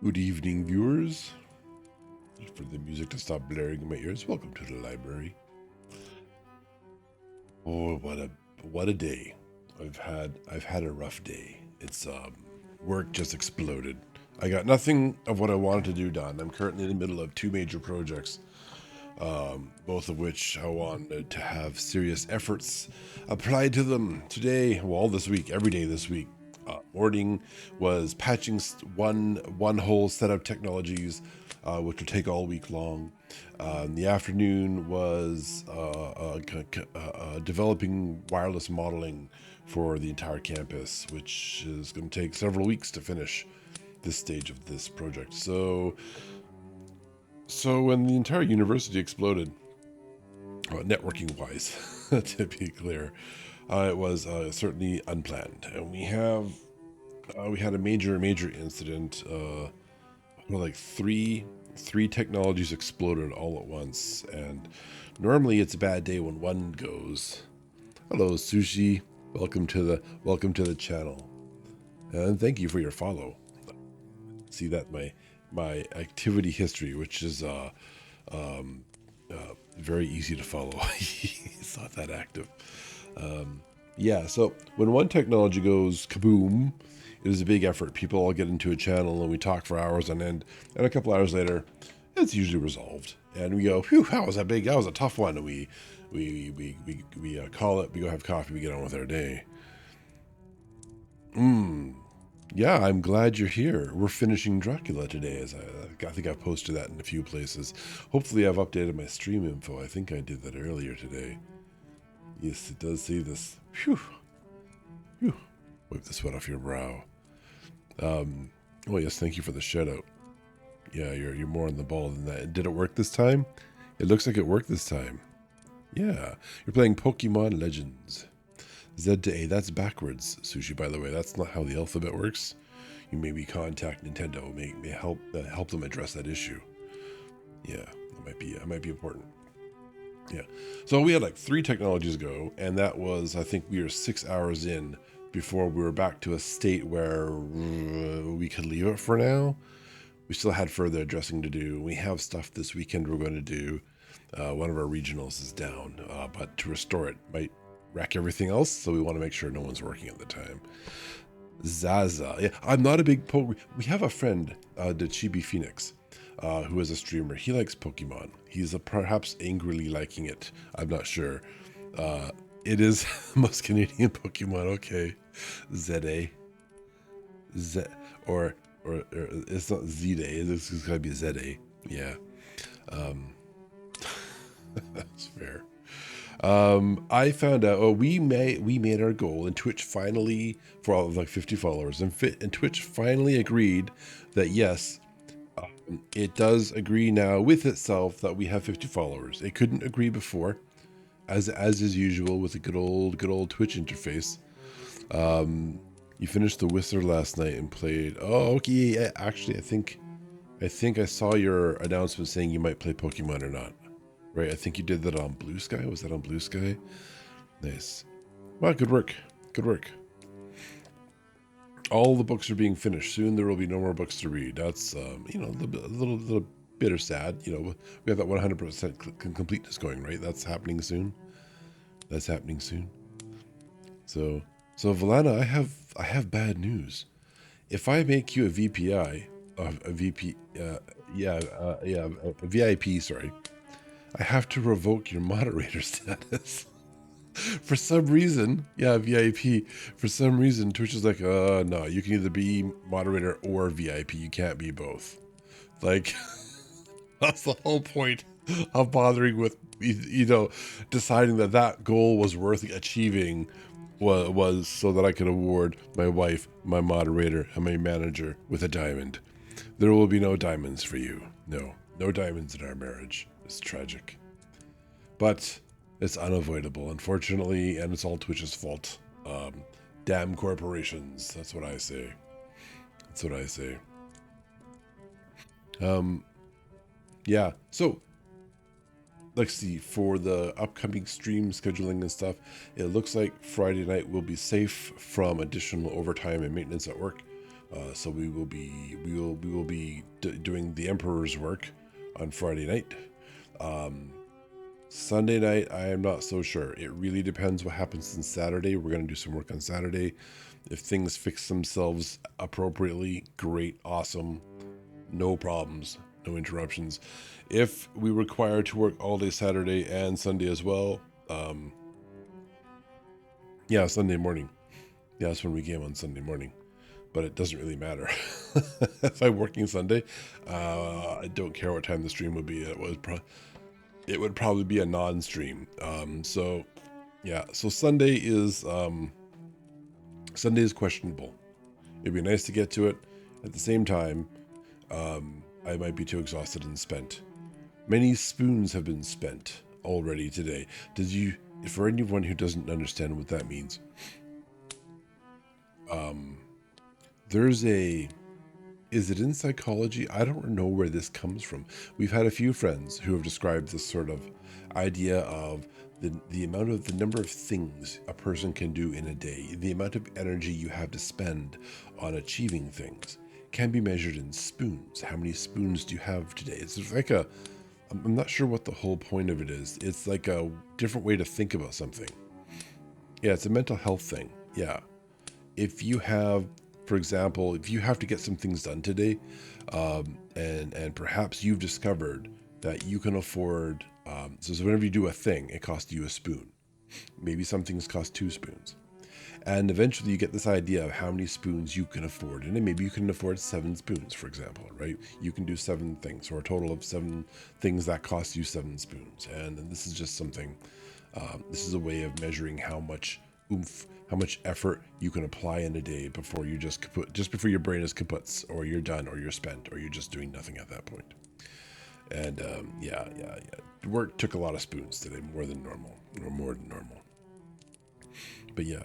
Good evening, viewers. For the music to stop blaring in my ears, welcome to the library. Oh, what a day! I've had a rough day. It's work just exploded. I got nothing of what I wanted to do done. I'm currently in the middle of two major projects, both of which I wanted to have serious efforts applied to them today. Well, this week, every day this week. Morning was patching one whole set of technologies, which will take all week long. The afternoon was developing wireless modeling for the entire campus, which is going to take several weeks to finish this stage of this project. So when the entire university exploded, networking wise, to be clear, it was certainly unplanned, and we had a major incident. Like three technologies exploded all at once, and normally it's a bad day when one goes. Hello, Sushi. Welcome to the channel, and thank you for your follow. See that my activity history, which is very easy to follow. It's not that active. Yeah, so when one technology goes kaboom, it is a big effort. People all get into a channel and we talk for hours on end, and a couple hours later, it's usually resolved. And we go, "Phew, that was a tough one." And we call it. We go have coffee. We get on with our day. Yeah, I'm glad you're here. We're finishing Dracula today, as I think I posted that in a few places. Hopefully, I've updated my stream info. I think I did that earlier today. Yes, it does say this. Phew. Phew. Wipe the sweat off your brow. Oh yes, thank you for the shout out. Yeah, you're more on the ball than that. Did it work this time? It looks like it worked this time. Yeah, you're playing Pokemon Legends. Z to A, that's backwards, Sushi, by the way. That's not how the alphabet works. You maybe contact Nintendo, may help them address that issue. Yeah, that might be important. Yeah. So we had like 3 technologies go, and that was, I think we were 6 hours in before we were back to a state where we could leave it for now. We still had further addressing to do. We have stuff this weekend we're going to do. One of our regionals is down, but to restore it might wreck everything else, so we want to make sure no one's working at the time. Zaza. Yeah, I'm not a big We have a friend, the Chibi Phoenix, who is a streamer. He likes Pokemon. He's perhaps angrily liking it. I'm not sure. It is most Canadian Pokemon. Okay, ZA, or it's not Z-Day. It's gotta be ZA. Yeah, that's fair. I found out. Oh, we made our goal, and Twitch finally, for all of like 50 followers, and Twitch finally agreed that yes, it does agree now with itself that we have 50 followers. It couldn't agree before, as is usual with a good old Twitch interface. You finished the Whistler last night and played. Oh, okay. Yeah, actually, I think I saw your announcement saying you might play Pokemon or not. Right? I think you did that on Blue Sky. Was that on Blue Sky? Nice. Well, good work. Good work. All the books are being finished. Soon there will be no more books to read. That's a little bitter sad. We have that 100% completeness going, right? That's happening soon. So Valana, I have bad news. If I make you a VPI, a VIP, sorry, I have to revoke your moderator status. For some reason, VIP. For some reason, Twitch is like, no, you can either be moderator or VIP. You can't be both. Like, that's the whole point of bothering with, deciding that goal was worth achieving was so that I could award my wife, my moderator, and my manager with a diamond. There will be no diamonds for you. No diamonds in our marriage. It's tragic. But it's unavoidable, unfortunately, and it's all Twitch's fault. Damn corporations. That's what I say. Yeah. So, let's see, for the upcoming stream scheduling and stuff, it looks like Friday night will be safe from additional overtime and maintenance at work. So we will be doing the Emperor's work on Friday night. Sunday night, I am not so sure. It really depends what happens on Saturday. We're going to do some work on Saturday. If things fix themselves appropriately, great, awesome, no problems, no interruptions. If we require to work all day Saturday and Sunday as well, yeah, Sunday morning. Yeah, that's when we game on Sunday morning. But it doesn't really matter. If I'm working Sunday, I don't care what time the stream would be. It would probably be a non-stream. So yeah, so Sunday is questionable. It'd be nice to get to it. At the same time, I might be too exhausted and spent. Many spoons have been spent already today. For anyone who doesn't understand what that means, is it in psychology? I don't know where this comes from. We've had a few friends who have described this sort of idea of the number of things a person can do in a day, the amount of energy you have to spend on achieving things can be measured in spoons. How many spoons do you have today? It's like I'm not sure what the whole point of it is. It's like a different way to think about something. Yeah, it's a mental health thing. Yeah. If you have, for example, if you have to get some things done today, and perhaps you've discovered that you can afford, so whenever you do a thing, it costs you a spoon. Maybe some things cost 2 spoons. And eventually you get this idea of how many spoons you can afford. And then maybe you can afford 7 spoons, for example, right? You can do 7 things, or a total of 7 things that cost you 7 spoons. And this is just something, this is a way of measuring how much oomph, how much effort you can apply in a day before you just before your brain is kaputs, or you're done, or you're spent, or you're just doing nothing at that point. And yeah. Work took a lot of spoons today, more than normal. But yeah.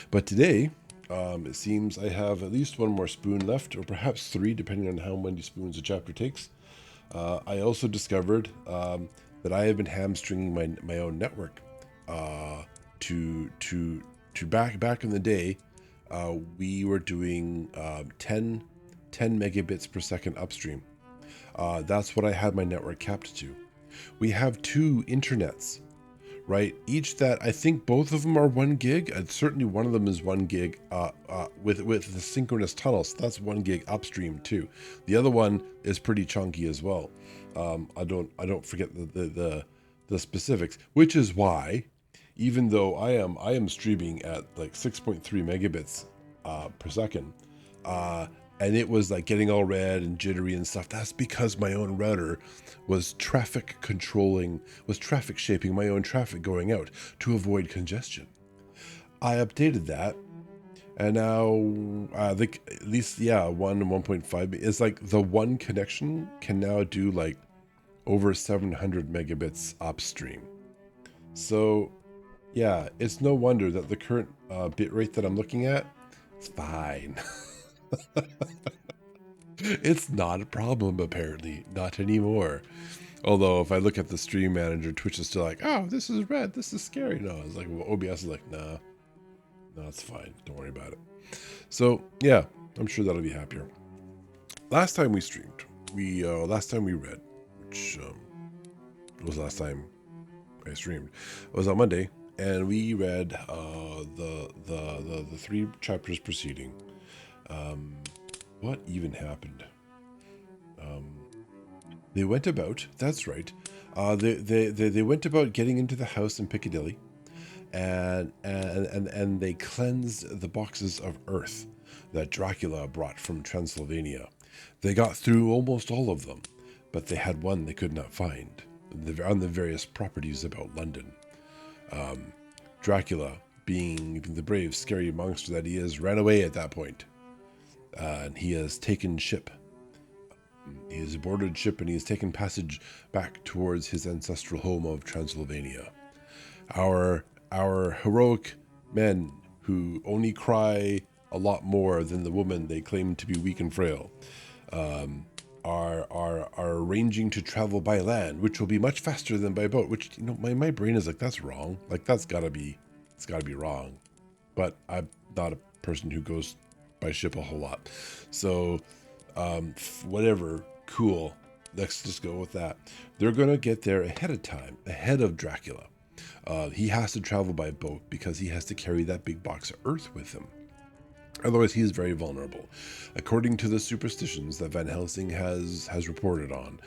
But today, it seems I have at least 1 more spoon left, or perhaps 3, depending on how many spoons a chapter takes. I also discovered that I have been hamstringing my own network. To back in the day, we were doing 10 megabits per second upstream. That's what I had my network capped to. We have 2 internets, right? Each that I think both of them are 1 gig. And certainly one of them is 1 gig with the synchronous tunnel. So that's 1 gig upstream too. The other one is pretty chunky as well. I don't forget the specifics, which is why, even though I am streaming at like 6.3 megabits per second, and it was like getting all red and jittery and stuff. That's because my own router was traffic shaping my own traffic going out to avoid congestion. I updated that, and now I think at least 1 and 1.5 is like the one connection can now do like over 700 megabits upstream. So yeah, it's no wonder that the current bit rate that I'm looking at is fine. It's not a problem, apparently. Not anymore. Although, if I look at the stream manager, Twitch is still like, oh, this is red. This is scary. No, it's like, well, OBS is like, nah. No, it's fine. Don't worry about it. So, yeah, I'm sure that'll be happier. Last time we streamed, last time we read, which was last time I streamed, it was on Monday, and we read the 3 chapters preceding. What even happened? They went about. That's right. They went about getting into the house in Piccadilly, and they cleansed the boxes of earth that Dracula brought from Transylvania. They got through almost all of them, but they had one they could not find on the various properties about London. Dracula, being the brave, scary monster that he is, ran away at that point. And he has taken ship. He has boarded ship, and he has taken passage back towards his ancestral home of Transylvania. Our heroic men, who only cry a lot more than the woman they claim to be weak and frail, are arranging to travel by land, which will be much faster than by boat. Which, my brain is like, that's wrong. Like, it's gotta be wrong. But I'm not a person who goes by ship a whole lot. So whatever, cool. Let's just go with that. They're going to get there ahead of time, ahead of Dracula. He has to travel by boat because he has to carry that big box of earth with him. Otherwise, he is very vulnerable. According to the superstitions that Van Helsing has reported on,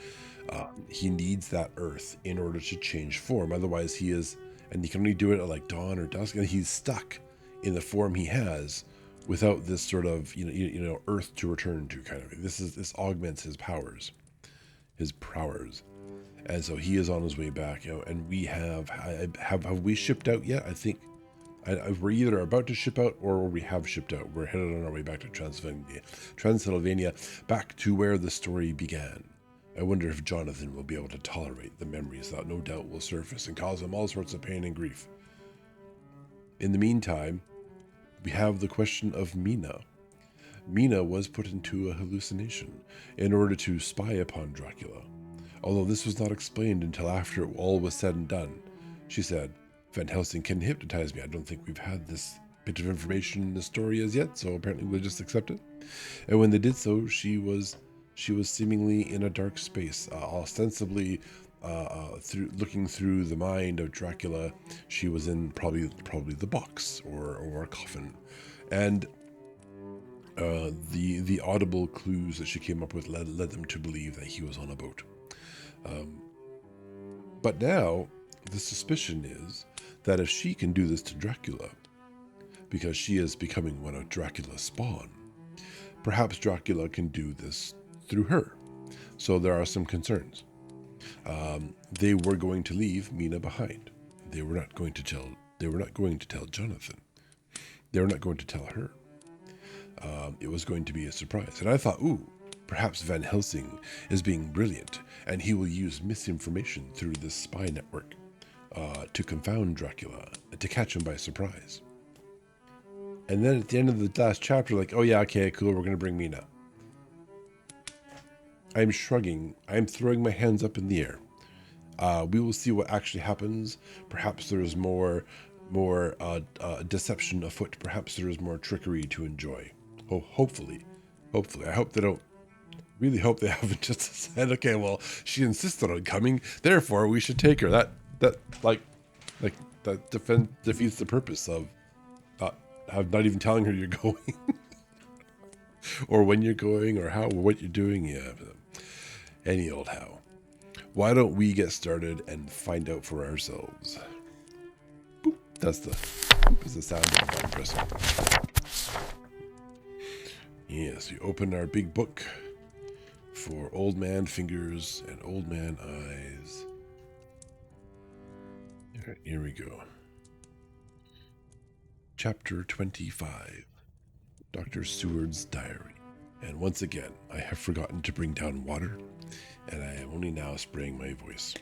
he needs that earth in order to change form. Otherwise, he is, and he can only do it at like dawn or dusk, and he's stuck in the form he has without this sort of earth to return to kind of. This augments his powers, and so he is on his way back. And we have we shipped out yet? I think we're either about to ship out or we have shipped out. We're headed on our way back to Transylvania, back to where the story began. I wonder if Jonathan will be able to tolerate the memories that no doubt will surface and cause him all sorts of pain and grief. In the meantime, we have the question of Mina. Mina was put into a hallucination in order to spy upon Dracula. Although this was not explained until after all was said and done. She said, Van Helsing can hypnotize me. I don't think we've had this bit of information in the story as yet, so apparently we'll just accept it. And when they did so, she was seemingly in a dark space, ostensibly looking through the mind of Dracula. She was in probably the box or a coffin, and the audible clues that she came up with led them to believe that he was on a boat. But now the suspicion is that if she can do this to Dracula, because she is becoming one of Dracula's spawn, perhaps Dracula can do this through her. So there are some concerns. They were going to leave Mina behind. They were not going to tell Jonathan. They were not going to tell her. It was going to be a surprise. And I thought, perhaps Van Helsing is being brilliant, and he will use misinformation through this spy network to confound Dracula, to catch him by surprise. And then at the end of the last chapter, like, oh yeah, okay, cool, we're going to bring Mina. I'm shrugging. I'm throwing my hands up in the air. We will see what actually happens. Perhaps there is more deception afoot. Perhaps there is more trickery to enjoy. Oh, hopefully. I hope they don't. Really hope they haven't just said, okay, well, she insisted on coming, therefore we should take her. That defeats the purpose of not even telling her you're going, or when you're going, or how, or what you're doing. Yeah, any old how. Why don't we get started and find out for ourselves? Boop. That's the sound of the button pressing. Yes, we open our big book for old man fingers and old man eyes. All right, here we go. Chapter 25, Dr. Seward's Diary. And once again, I have forgotten to bring down water, and I am only now spraying my voice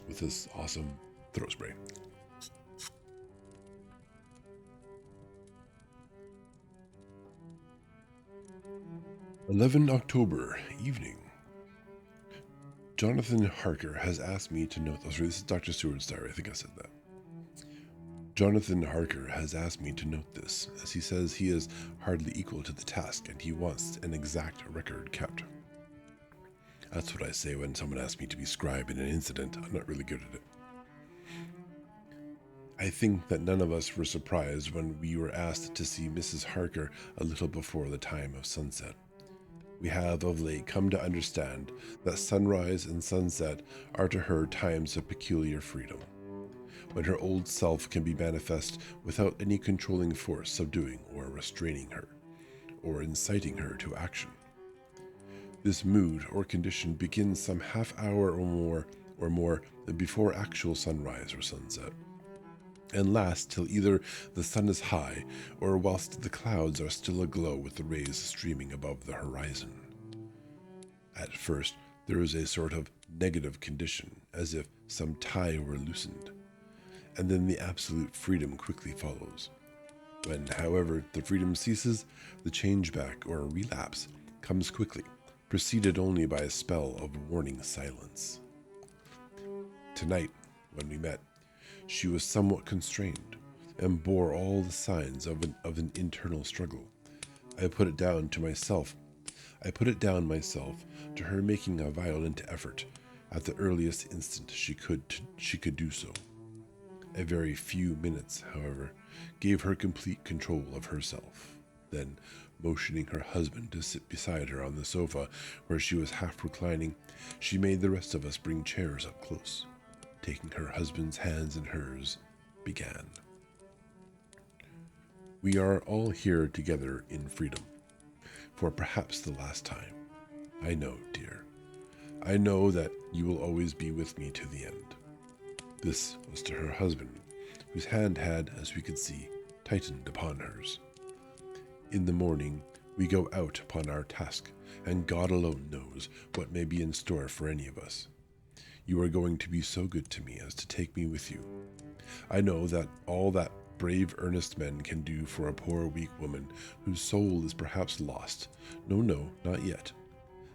with this awesome throat spray. October evening. Jonathan Harker has asked me to note... Oh, sorry, this is Dr. Seward's diary. I think I said that. Jonathan Harker has asked me to note this, as he says he is hardly equal to the task and he wants an exact record kept. That's what I say when someone asks me to be scribe in an incident. I'm not really good at it. I think that none of us were surprised when we were asked to see Mrs. Harker a little before the time of sunset. We have of late come to understand that sunrise and sunset are to her times of peculiar freedom, when her old self can be manifest without any controlling force subduing or restraining her, or inciting her to action. This mood or condition begins some half hour or more before actual sunrise or sunset, and lasts till either the sun is high or whilst the clouds are still aglow with the rays streaming above the horizon. At first, there is a sort of negative condition, as if some tie were loosened, and then the absolute freedom quickly follows. When, however, the freedom ceases, the change back or relapse comes quickly, preceded only by a spell of warning silence. Tonight, when we met, she was somewhat constrained, and bore all the signs of an internal struggle, I put it down to myself. I put it down myself to her making a violent effort at the earliest instant she could do so. A very few minutes, however, gave her complete control of herself. Then, motioning her husband to sit beside her on the sofa where she was half reclining, she made the rest of us bring chairs up close. Taking her husband's hands in hers, began. We are all here together in freedom, for perhaps the last time. I know, dear. I know that you will always be with me to the end. This was to her husband, whose hand had, as we could see, tightened upon hers. In the morning, we go out upon our task, and God alone knows what may be in store for any of us. You are going to be so good to me as to take me with you. I know that all that brave, earnest men can do for a poor, weak woman whose soul is perhaps lost. No, not yet,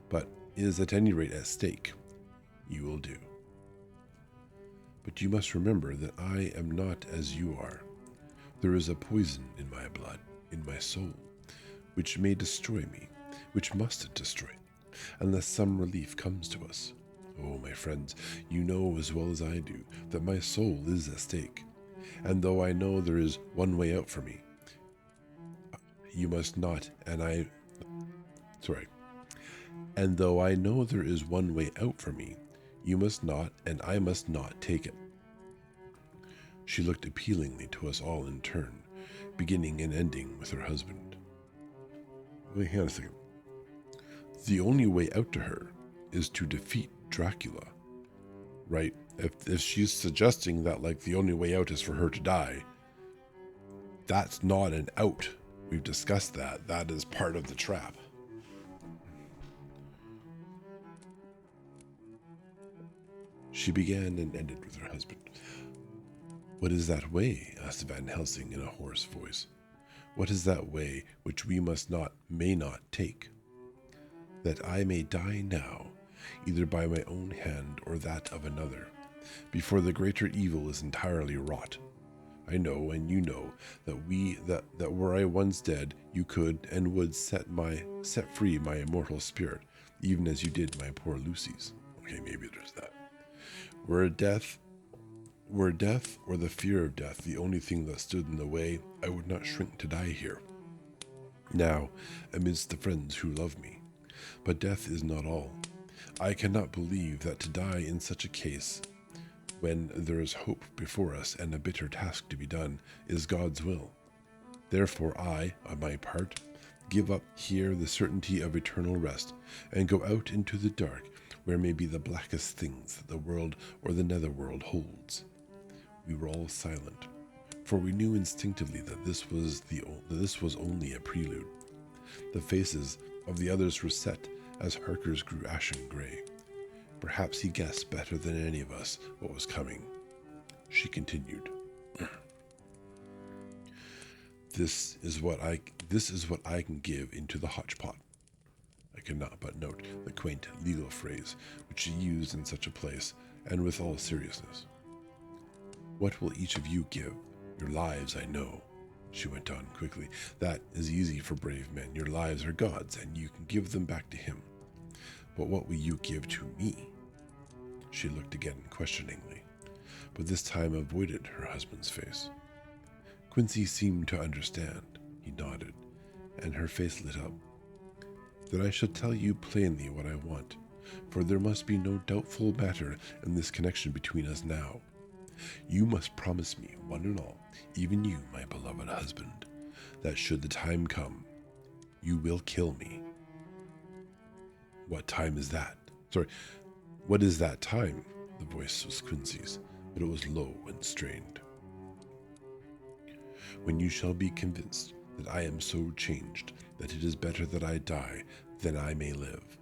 but is at any rate at stake. You will do. But you must remember that I am not as you are. There is a poison in my blood, in my soul, which may destroy me, which must destroy me, unless some relief comes to us. Oh, my friends, you know as well as I do that my soul is at stake, and though I know there is one way out for me, you must not, and though I know there is one way out for me, you must not, and I must not take it. She looked appealingly to us all in turn, beginning and ending with her husband. Wait, hang on a second. The only way out to her is to defeat Dracula, right? If she's suggesting that, like, the only way out is for her to die, that's not an out. We've discussed that. That is part of the trap. She began and ended with her husband. What is that way? Asked Van Helsing in a hoarse voice. What is that way which we may not take? That I may die now, either by my own hand or that of another, before the greater evil is entirely wrought. I know, and you know, that were I once dead, you could and would set free my immortal spirit, even as you did my poor Lucy's. Okay, maybe there's that. Were death or the fear of death the only thing that stood in the way, I would not shrink to die here, now, amidst the friends who love me. But death is not all. I cannot believe that to die in such a case, when there is hope before us and a bitter task to be done, is God's will. Therefore I, on my part, give up here the certainty of eternal rest, and go out into the dark, where may be the blackest things that the world or the netherworld holds. We were all silent, for we knew instinctively that this was only a prelude. The faces of the others were set as Harker's grew ashen gray. Perhaps he guessed better than any of us what was coming. She continued. This is what I can give into the hotchpot. I cannot but note the quaint legal phrase which she used in such a place, and with all seriousness. What will each of you give? Your lives, I know, she went on quickly. That is easy for brave men. Your lives are God's, and you can give them back to him. But what will you give to me? She looked again questioningly, but this time avoided her husband's face. Quincy seemed to understand. He nodded, and her face lit up. Then I shall tell you plainly what I want, for there must be no doubtful matter in this connection between us now. You must promise me, one and all, even you, my beloved husband, that should the time come, you will kill me. What time is that? What is that time? The voice was Quincy's, but it was low and strained. When you shall be convinced that I am so changed that it is better that I die than I may live.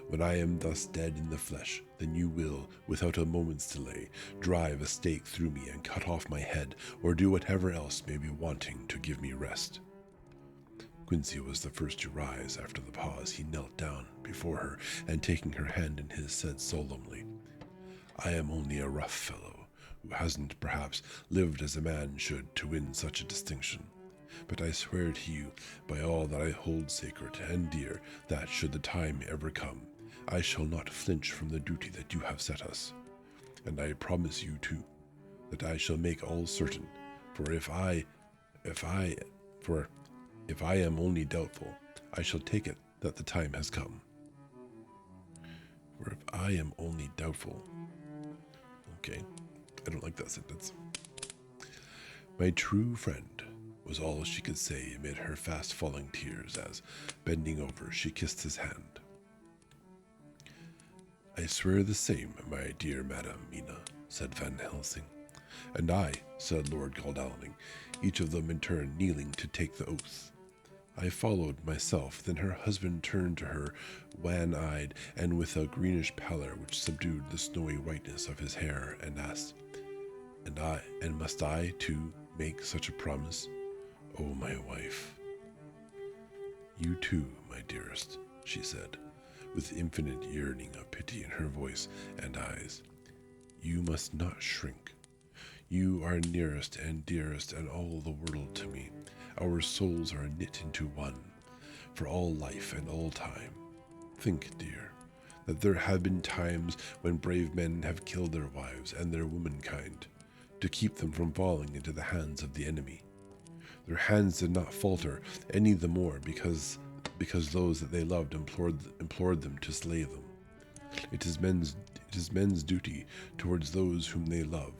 When I am thus dead in the flesh, then you will, without a moment's delay, drive a stake through me and cut off my head, or do whatever else may be wanting to give me rest. Quincy was the first to rise. After the pause, he knelt down before her, and taking her hand in his, said solemnly, I am only a rough fellow, who hasn't, perhaps, lived as a man should to win such a distinction. but I swear to you, by all that I hold sacred and dear, that should the time ever come, I shall not flinch from the duty that you have set us. And I promise you, too, that I shall make all certain, for if I am only doubtful, I shall take it that the time has come. For if I am only doubtful. Okay, I don't like that sentence. My true friend, was all she could say amid her fast-falling tears as, bending over, she kissed his hand. I swear the same, my dear Madame Mina, said Van Helsing. And I, said Lord Godalming, each of them in turn kneeling to take the oath. I followed myself, then her husband turned to her, wan-eyed and with a greenish pallor which subdued the snowy whiteness of his hair, and asked, And must I, too, make such a promise? Oh, my wife. You too, my dearest, she said, with infinite yearning of pity in her voice and eyes. You must not shrink. You are nearest and dearest and all the world to me. Our souls are knit into one, for all life and all time. Think, dear, that there have been times when brave men have killed their wives and their womankind, to keep them from falling into the hands of the enemy. Their hands did not falter any the more because those that they loved implored them to slay them. It is men's duty towards those whom they love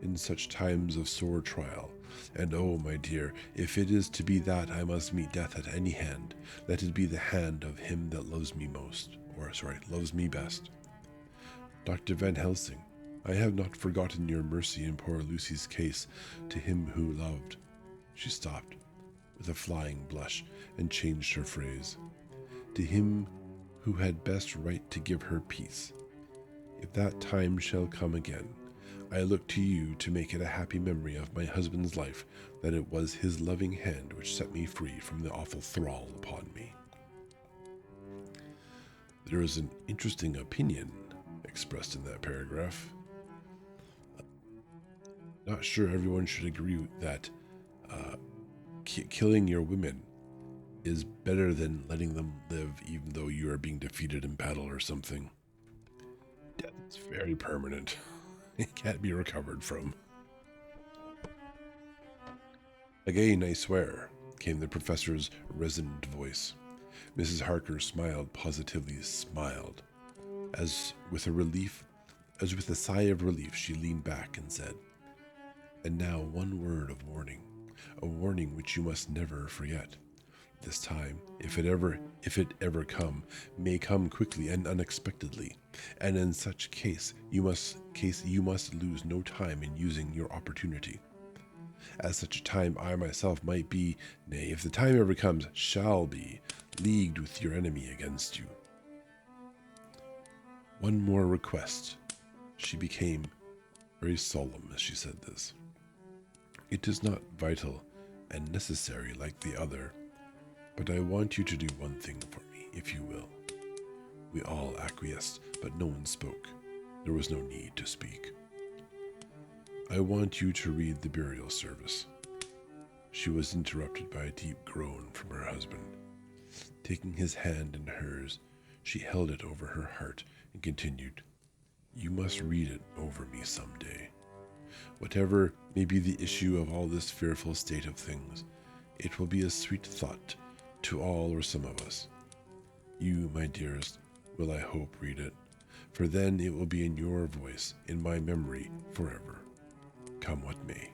in such times of sore trial. And oh, my dear, if it is to be that I must meet death at any hand, let it be the hand of him that loves me loves me best. Dr. Van Helsing, I have not forgotten your mercy in poor Lucy's case to him who loved. She stopped, with a flying blush, and changed her phrase. To him who had best right to give her peace. If that time shall come again, I look to you to make it a happy memory of my husband's life that it was his loving hand which set me free from the awful thrall upon me. There is an interesting opinion expressed in that paragraph. Not sure everyone should agree that killing your women is better than letting them live even though you are being defeated in battle or something. Death is very permanent. It can't be recovered from. Again, I swear, came the professor's resonant voice. Mrs. Harker positively smiled. As with a sigh of relief, she leaned back and said, And now one word of warning, a warning which you must never forget. This time, if it ever come, may come quickly and unexpectedly, and in such case you must lose no time in using your opportunity. At such a time I myself might be, nay, if the time ever comes, shall be, leagued with your enemy against you. One more request. She became very solemn as she said this. It is not vital and necessary like the other, but I want you to do one thing for me, if you will. We all acquiesced, but no one spoke. There was no need to speak. I want you to read the burial service. She was interrupted by a deep groan from her husband. Taking his hand in hers, she held it over her heart and continued, You must read it over me some day. Whatever may be the issue of all this fearful state of things, it will be a sweet thought to all or some of us. You, my dearest, will I hope read it, for then it will be in your voice, in my memory, forever, come what may.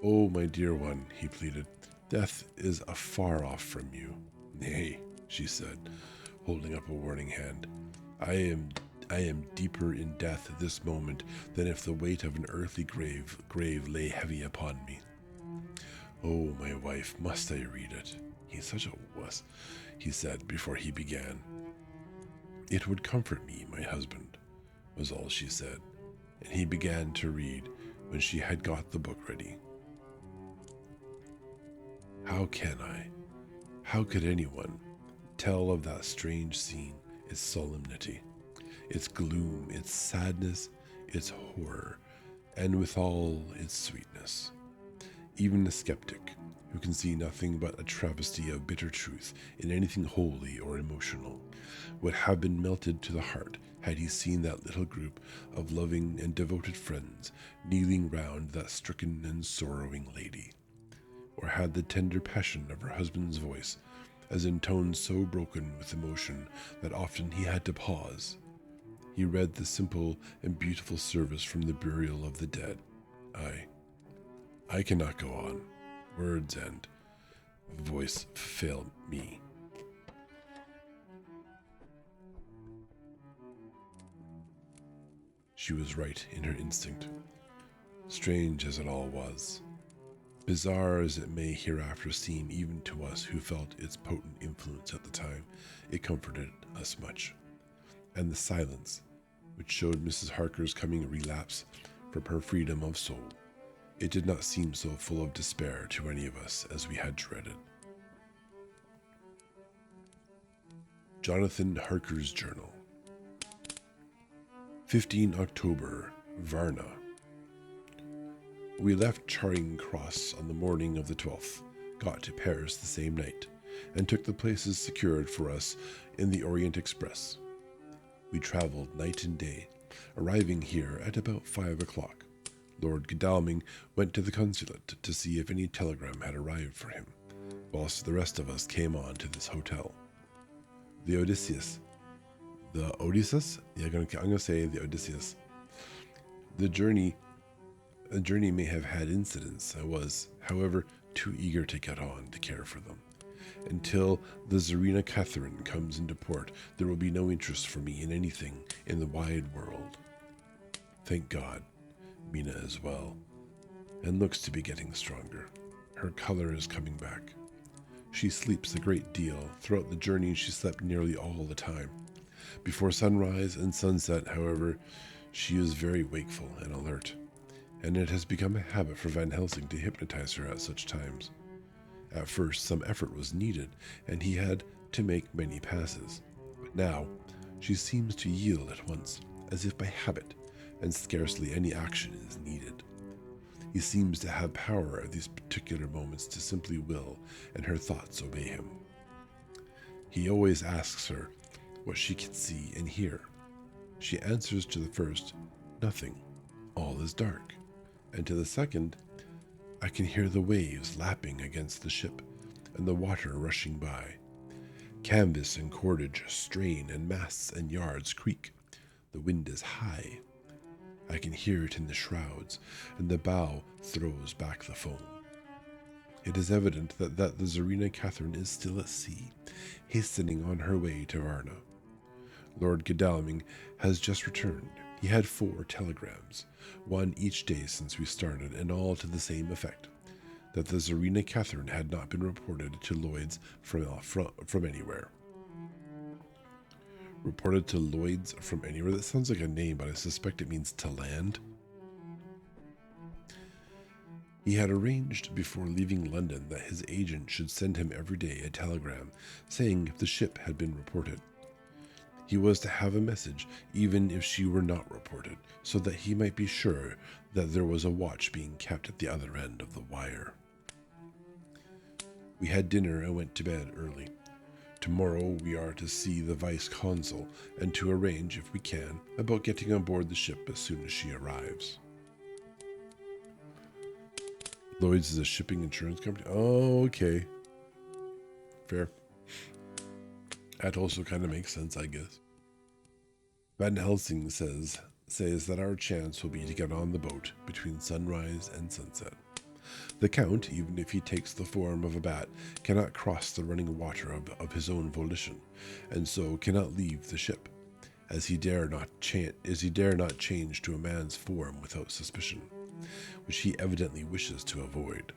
Oh, my dear one, he pleaded, death is afar off from you. Nay, she said, holding up a warning hand, I am deeper in death at this moment than if the weight of an earthly grave lay heavy upon me. Oh, my wife, must I read it? He's such a wuss, he said before he began. It would comfort me, my husband, was all she said, and he began to read when she had got the book ready. How could anyone tell of that strange scene, its solemnity, its gloom, its sadness, its horror, and withal its sweetness? Even a skeptic, who can see nothing but a travesty of bitter truth in anything holy or emotional, would have been melted to the heart had he seen that little group of loving and devoted friends kneeling round that stricken and sorrowing lady, or had the tender passion of her husband's voice, as in tones so broken with emotion that often he had to pause. He read the simple and beautiful service from the burial of the dead. I cannot go on. Words and voice fail me. She was right in her instinct, strange as it all was. Bizarre as it may hereafter seem even to us who felt its potent influence at the time, it comforted us much. And the silence, which showed Mrs. Harker's coming relapse from her freedom of soul, it did not seem so full of despair to any of us as we had dreaded. Jonathan Harker's Journal. 15 October, Varna. We left Charing Cross on the morning of the 12th, got to Paris the same night, and took the places secured for us in the Orient Express. We travelled night and day, arriving here at about 5 o'clock. Lord Godalming went to the consulate to see if any telegram had arrived for him, whilst the rest of us came on to this hotel. The Odysseus. Yeah, I'm gonna say the Odysseus. The journey may have had incidents. I was, however, too eager to get on to care for them. Until the Tsarina Catherine comes into port, there will be no interest for me in anything in the wide world. Thank God, Mina is well, and looks to be getting stronger. Her color is coming back. She sleeps a great deal. Throughout the journey, she slept nearly all the time. Before sunrise and sunset, however, she is very wakeful and alert, and it has become a habit for Van Helsing to hypnotize her at such times. At first, some effort was needed, and he had to make many passes, but now she seems to yield at once, as if by habit, and scarcely any action is needed. He seems to have power at these particular moments to simply will, and her thoughts obey him. He always asks her what she can see and hear. She answers to the first, nothing, all is dark, and to the second, I can hear the waves lapping against the ship and the water rushing by. Canvas and cordage strain and masts and yards creak. The wind is high. I can hear it in the shrouds, and the bow throws back the foam. It is evident that the Tsarina Catherine is still at sea, hastening on her way to Varna. Lord Godalming has just returned. He had 4 telegrams, one each day since we started, and all to the same effect, that the Tsarina Catherine had not been reported to Lloyd's from anywhere. Reported to Lloyd's from anywhere? That sounds like a name, but I suspect it means to land. He had arranged before leaving London that his agent should send him every day a telegram saying if the ship had been reported. He was to have a message even if she were not reported, so that he might be sure that there was a watch being kept at the other end of the wire. We had dinner and went to bed early. Tomorrow we are to see the vice-consul and to arrange, if we can, about getting on board the ship as soon as she arrives. Lloyd's is a shipping insurance company? Oh, okay. Fair. That also kind of makes sense, I guess. Van Helsing says that our chance will be to get on the boat between sunrise and sunset. The Count, even if he takes the form of a bat, cannot cross the running water of his own volition, and so cannot leave the ship, as he dare not change to a man's form without suspicion, which he evidently wishes to avoid.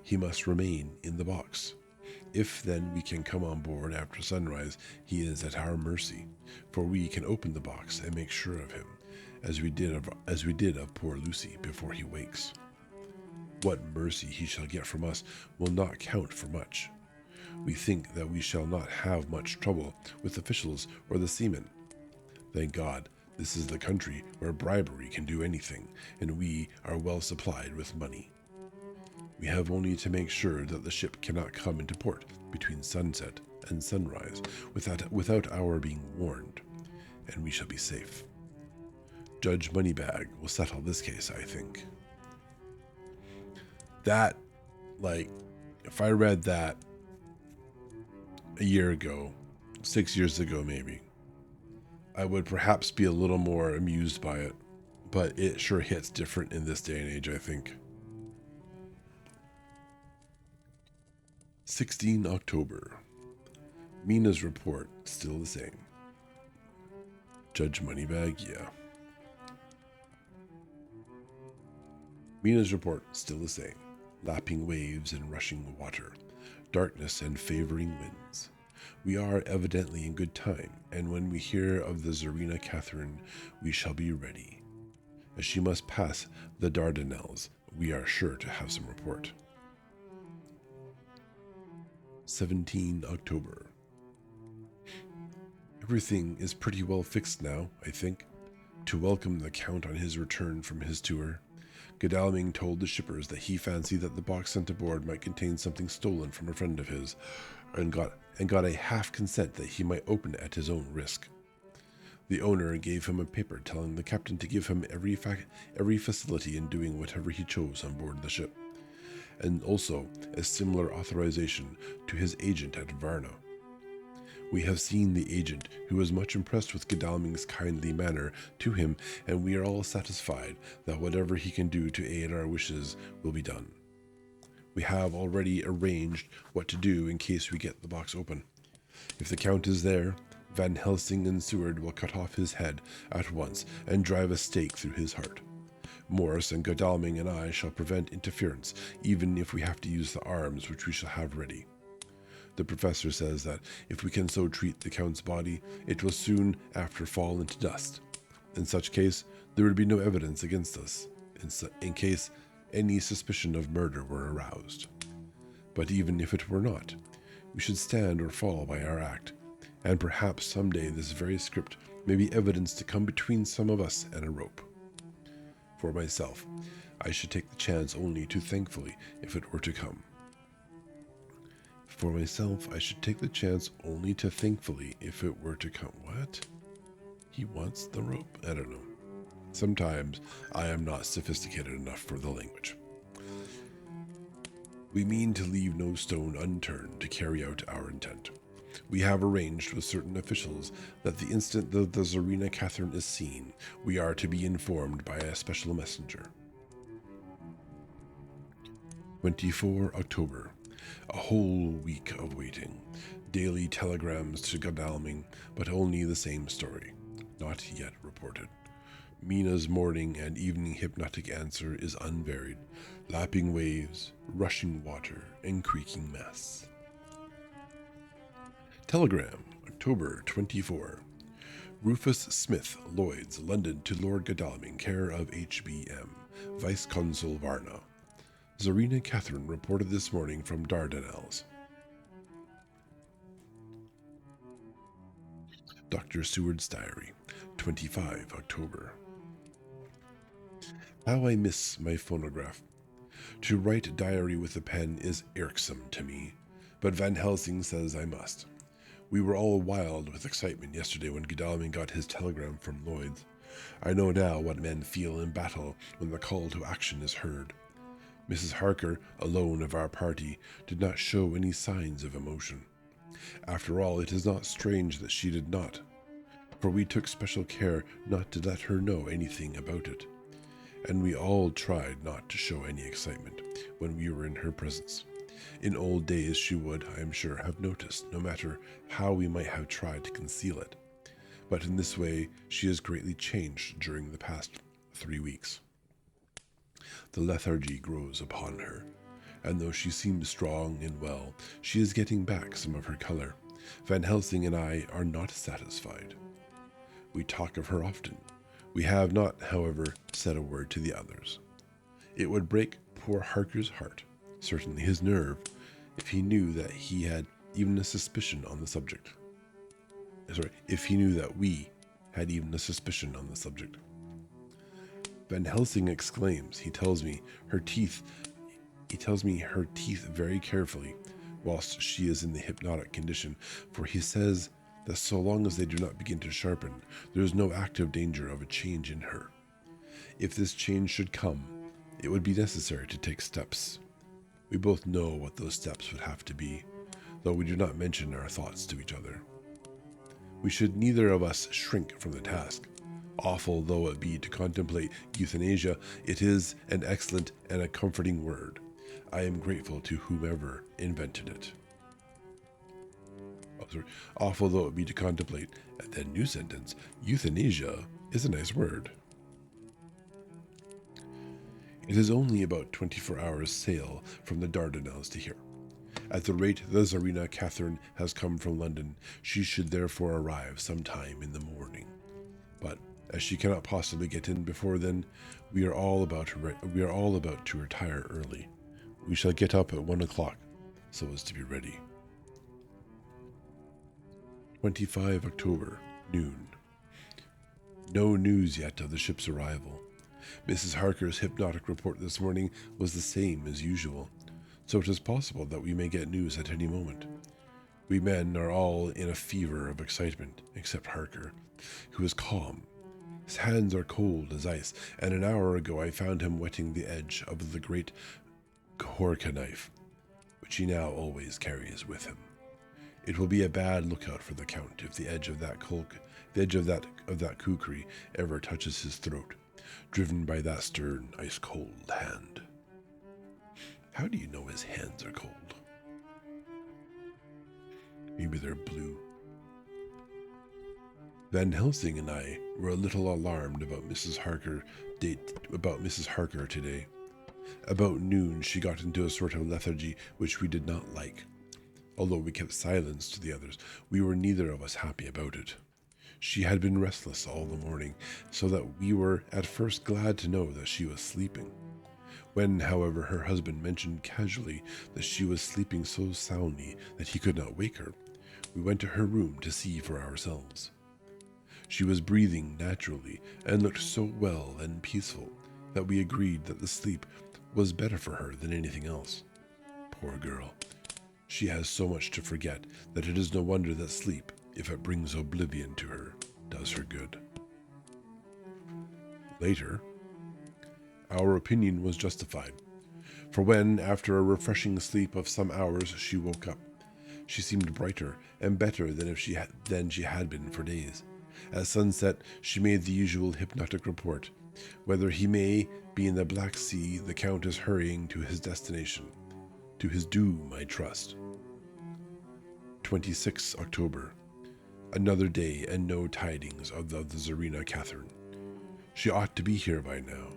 He must remain in the box. If then we can come on board after sunrise, he is at our mercy, for we can open the box and make sure of him, as we did of poor Lucy before he wakes. What mercy he shall get from us will not count for much. We think that we shall not have much trouble with officials or the seamen. Thank God, this is the country where bribery can do anything, and we are well supplied with money. We have only to make sure that the ship cannot come into port between sunset and sunrise without our being warned, and we shall be safe. Judge Moneybag will settle this case, I think. That, if I read that a year ago, 6 years ago maybe, I would perhaps be a little more amused by it, but it sure hits different in this day and age, I think. 16 October. Mina's report, still the same. Judge Moneybag, yeah. Mina's report, still the same. Lapping waves and rushing water. Darkness and favoring winds. We are evidently in good time, and when we hear of the Tsarina Catherine, we shall be ready. As she must pass the Dardanelles, we are sure to have some report. 17 October. Everything is pretty well fixed now, I think, to welcome the Count on his return from his tour. Godalming told the shippers that he fancied that the box sent aboard might contain something stolen from a friend of his, and got a half consent that he might open it at his own risk. The owner gave him a paper telling the captain to give him every facility in doing whatever he chose on board the ship, and also a similar authorization to his agent at Varna. We have seen the agent, who was much impressed with Godalming's kindly manner to him, and we are all satisfied that whatever he can do to aid our wishes will be done. We have already arranged what to do in case we get the box open. If the Count is there, Van Helsing and Seward will cut off his head at once and drive a stake through his heart. Morris and Godalming and I shall prevent interference, even if we have to use the arms which we shall have ready. The professor says that if we can so treat the Count's body, it will soon after fall into dust. In such case, there would be no evidence against us, in case any suspicion of murder were aroused. But even if it were not, we should stand or fall by our act, and perhaps someday this very script may be evidence to come between some of us and a rope. For myself, I should take the chance only too thankfully if it were to come. For myself, I should take the chance only to thankfully if it were to come. What? He wants the rope? I don't know. Sometimes I am not sophisticated enough for the language. We mean to leave no stone unturned to carry out our intent. We have arranged with certain officials that the instant that the Tsarina Catherine is seen, we are to be informed by a special messenger. 24 October. A whole week of waiting. Daily telegrams to Godalming, but only the same story. Not yet reported. Mina's morning and evening hypnotic answer is unvaried. Lapping waves, rushing water, and creaking masts. Telegram, October 24. Rufus Smith, Lloyd's, London, to Lord Godalming, care of HBM, Vice Consul Varna. Tsarina Catherine reported this morning from Dardanelles. Dr. Seward's Diary, 25 October. How I miss my phonograph. To write a diary with a pen is irksome to me, but Van Helsing says I must. We were all wild with excitement yesterday when Godalming got his telegram from Lloyd's. I know now what men feel in battle when the call to action is heard. Mrs. Harker, alone of our party, did not show any signs of emotion. After all, it is not strange that she did not, for we took special care not to let her know anything about it, and we all tried not to show any excitement when we were in her presence. In old days she would, I am sure, have noticed, no matter how we might have tried to conceal it. But in this way she has greatly changed during the past 3 weeks. The lethargy grows upon her, and though she seems strong and well, she is getting back some of her color. Van Helsing and I are not satisfied. We talk of her often. We have not, however, said a word to the others. It would break poor Harker's heart, certainly his nerve, if he knew that he had even a suspicion on the subject. If he knew that we had even a suspicion on the subject. Van Helsing exclaims, he tells me, her teeth He tells me her teeth very carefully whilst she is in the hypnotic condition, for he says that so long as they do not begin to sharpen, there is no active danger of a change in her. If this change should come, it would be necessary to take steps. We both know what those steps would have to be, though we do not mention our thoughts to each other. We should neither of us shrink from the task. Awful though it be to contemplate euthanasia, it is an excellent and a comforting word. I am grateful to whomever invented it. Awful though it be to contemplate, and then new sentence, euthanasia is a nice word. It is only about 24 hours sail from the Dardanelles to here. At the rate the Tsarina Catherine has come from London, she should therefore arrive sometime in the morning. But as she cannot possibly get in before then, we are all about to retire early. We shall get up at 1 o'clock, so as to be ready. 25 October, noon. No news yet of the ship's arrival. Mrs. Harker's hypnotic report this morning was the same as usual, so it is possible that we may get news at any moment. We men are all in a fever of excitement, except Harker, who is calm. His hands are cold as ice, and an hour ago I found him wetting the edge of the great Kahorka knife, which he now always carries with him. It will be a bad lookout for the Count if the edge of that kukri ever touches his throat, driven by that stern, ice-cold hand. How do you know his hands are cold? Maybe they're blue. Van Helsing and I were a little alarmed about Mrs. Harker today. About noon, she got into a sort of lethargy which we did not like. Although we kept silence to the others, we were neither of us happy about it. She had been restless all the morning, so that we were at first glad to know that she was sleeping. When, however, her husband mentioned casually that she was sleeping so soundly that he could not wake her, we went to her room to see for ourselves. She was breathing naturally and looked so well and peaceful that we agreed that the sleep was better for her than anything else. Poor girl. She has so much to forget that it is no wonder that sleep, if it brings oblivion to her, does her good. Later, our opinion was justified, for when, after a refreshing sleep of some hours, she woke up, she seemed brighter and better than she had been for days. At sunset, she made the usual hypnotic report. Whether he may be in the Black Sea, the Count is hurrying to his destination. To his doom, I trust. 26 October. Another day and no tidings of the Tsarina Catherine. She ought to be here by now.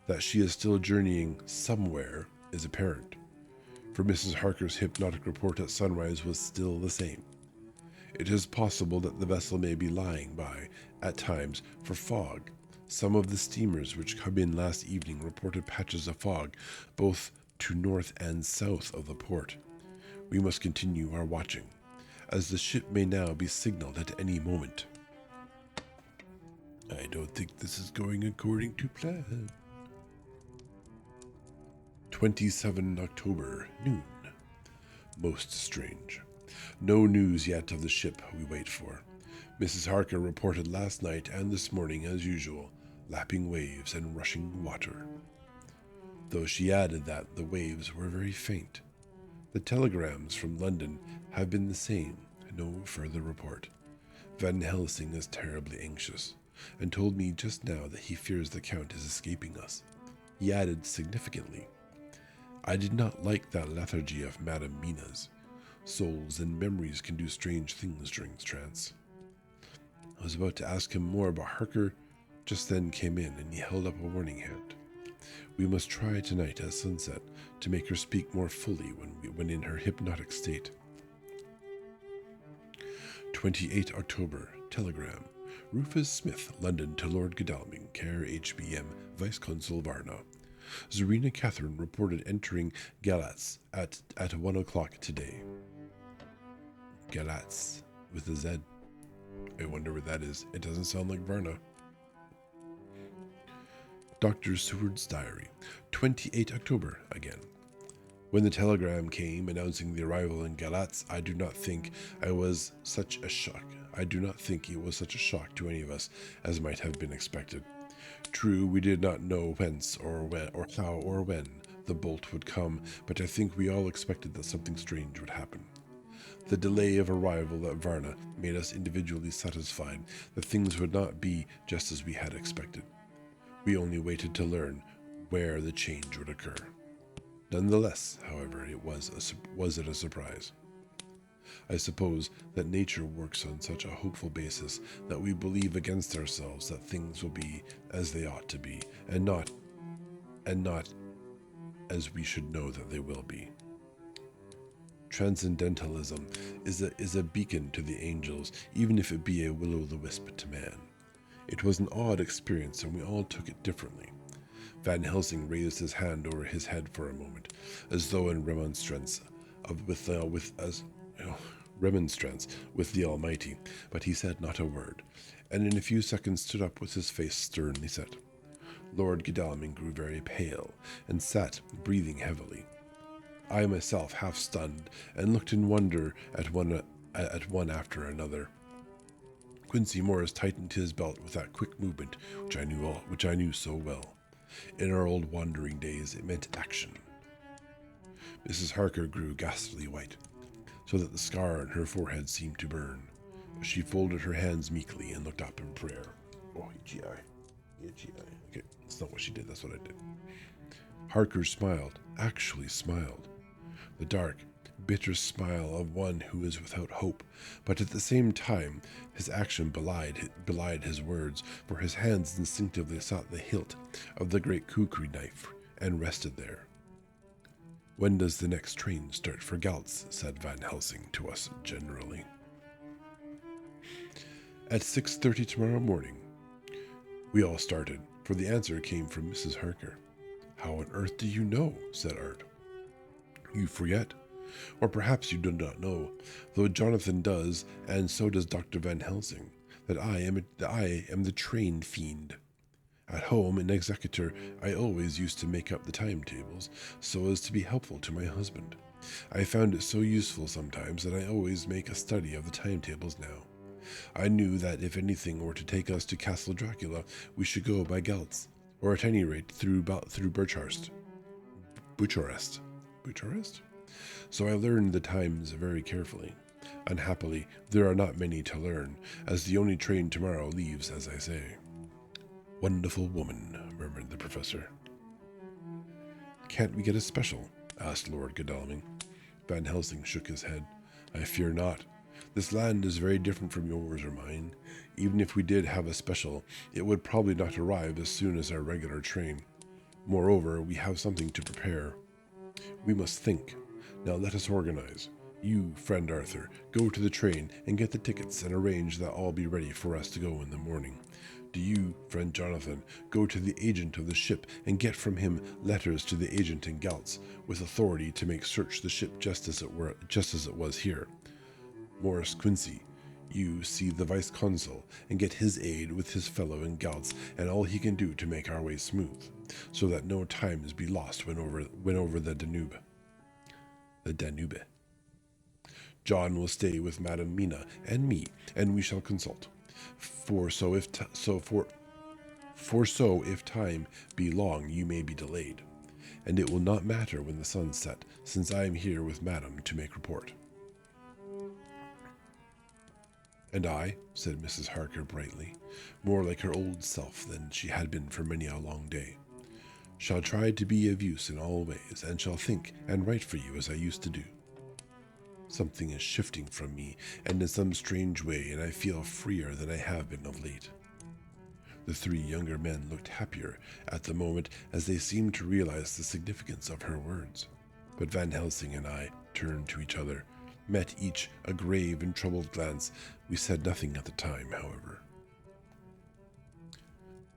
That she is still journeying somewhere is apparent, for Mrs. Harker's hypnotic report at sunrise was still the same. It is possible that the vessel may be lying by, at times, for fog. Some of the steamers which come in last evening reported patches of fog, both to north and south of the port. We must continue our watching, as the ship may now be signaled at any moment. I don't think this is going according to plan. 27 October, noon. Most strange. No news yet of the ship we wait for. Mrs. Harker reported last night and this morning as usual, lapping waves and rushing water. Though she added that the waves were very faint. The telegrams from London have been the same, no further report. Van Helsing is terribly anxious, and told me just now that he fears the Count is escaping us. He added significantly, I did not like that lethargy of Madame Mina's. Souls and memories can do strange things during trance. I was about to ask him more about Harker, just then came in and he held up a warning hand. We must try tonight at sunset to make her speak more fully when in her hypnotic state. 28 October, telegram. Rufus Smith, London to Lord Godalming, care HBM, Vice Consul Varna. Tsarina Catherine reported entering Galatz at 1 o'clock today. Galatz with a Z. I wonder where that is. It doesn't sound like Varna. Dr. Seward's diary. 28 October again. When the telegram came announcing the arrival in Galatz, I do not think it was such a shock to any of us as might have been expected. True, we did not know whence or when or how or when the bolt would come, but I think we all expected that something strange would happen. The delay of arrival at Varna made us individually satisfied that things would not be just as we had expected. We only waited to learn where the change would occur. Nonetheless, however, was it a surprise? I suppose that nature works on such a hopeful basis that we believe against ourselves that things will be as they ought to be, and not as we should know that they will be. Transcendentalism is a beacon to the angels, even if it be a will-o'-the-wisp to man. It was an odd experience, and we all took it differently. Van Helsing raised his hand over his head for a moment, as though in remonstrance with the Almighty, but he said not a word, and in a few seconds stood up with his face sternly set. Lord Godalming grew very pale, and sat breathing heavily. I myself, half stunned, and looked in wonder at one after another. Quincy Morris tightened his belt with that quick movement which I knew so well. In our old wandering days, it meant action. Mrs. Harker grew ghastly white, so that the scar on her forehead seemed to burn. She folded her hands meekly and looked up in prayer. Oh, EGI. Okay, that's not what she did, that's what I did. Harker smiled, actually smiled. The dark, bitter smile of one who is without hope, but at the same time his action belied his words, for his hands instinctively sought the hilt of the great kukri knife and rested there. "When does the next train start for Gals?" said Van Helsing to us generally. "At 6:30 tomorrow morning." We all started, for the answer came from Mrs. Harker. "How on earth do you know?" said Art. "You forget. Or perhaps you do not know, though Jonathan does, and so does Dr. Van Helsing, that I am the train fiend. At home in Executor, I always used to make up the timetables, so as to be helpful to my husband. I found it so useful sometimes that I always make a study of the timetables now. I knew that if anything were to take us to Castle Dracula, we should go by Gals, or at any rate through Bucharest. So I learned the times very carefully. Unhappily, there are not many to learn, as the only train tomorrow leaves, as I say." "Wonderful woman," murmured the professor. "Can't we get a special?" asked Lord Godalming. Van Helsing shook his head. "I fear not. This land is very different from yours or mine. Even if we did have a special, it would probably not arrive as soon as our regular train. Moreover, we have something to prepare. We must think. Now let us organize. You, friend Arthur, go to the train and get the tickets and arrange that all be ready for us to go in the morning. Do you, friend Jonathan, go to the agent of the ship and get from him letters to the agent in Gals, with authority to make search the ship just as it was here. Morris Quincy, you see the vice-consul and get his aid with his fellow in Gals and all he can do to make our way smooth, so that no time is be lost when over the Danube. The Danube. John will stay with Madame Mina and me, and we shall consult. For so if time be long, you may be delayed, and it will not matter when the sun set, since I am here with Madame to make report." "And I," said Mrs. Harker brightly, more like her old self than she had been for many a long day, "shall try to be of use in all ways, and shall think and write for you as I used to do. Something is shifting from me, and in some strange way, and I feel freer than I have been of late." The three younger men looked happier at the moment, as they seemed to realize the significance of her words. But Van Helsing and I turned to each other, met each a grave and troubled glance. We said nothing at the time, however.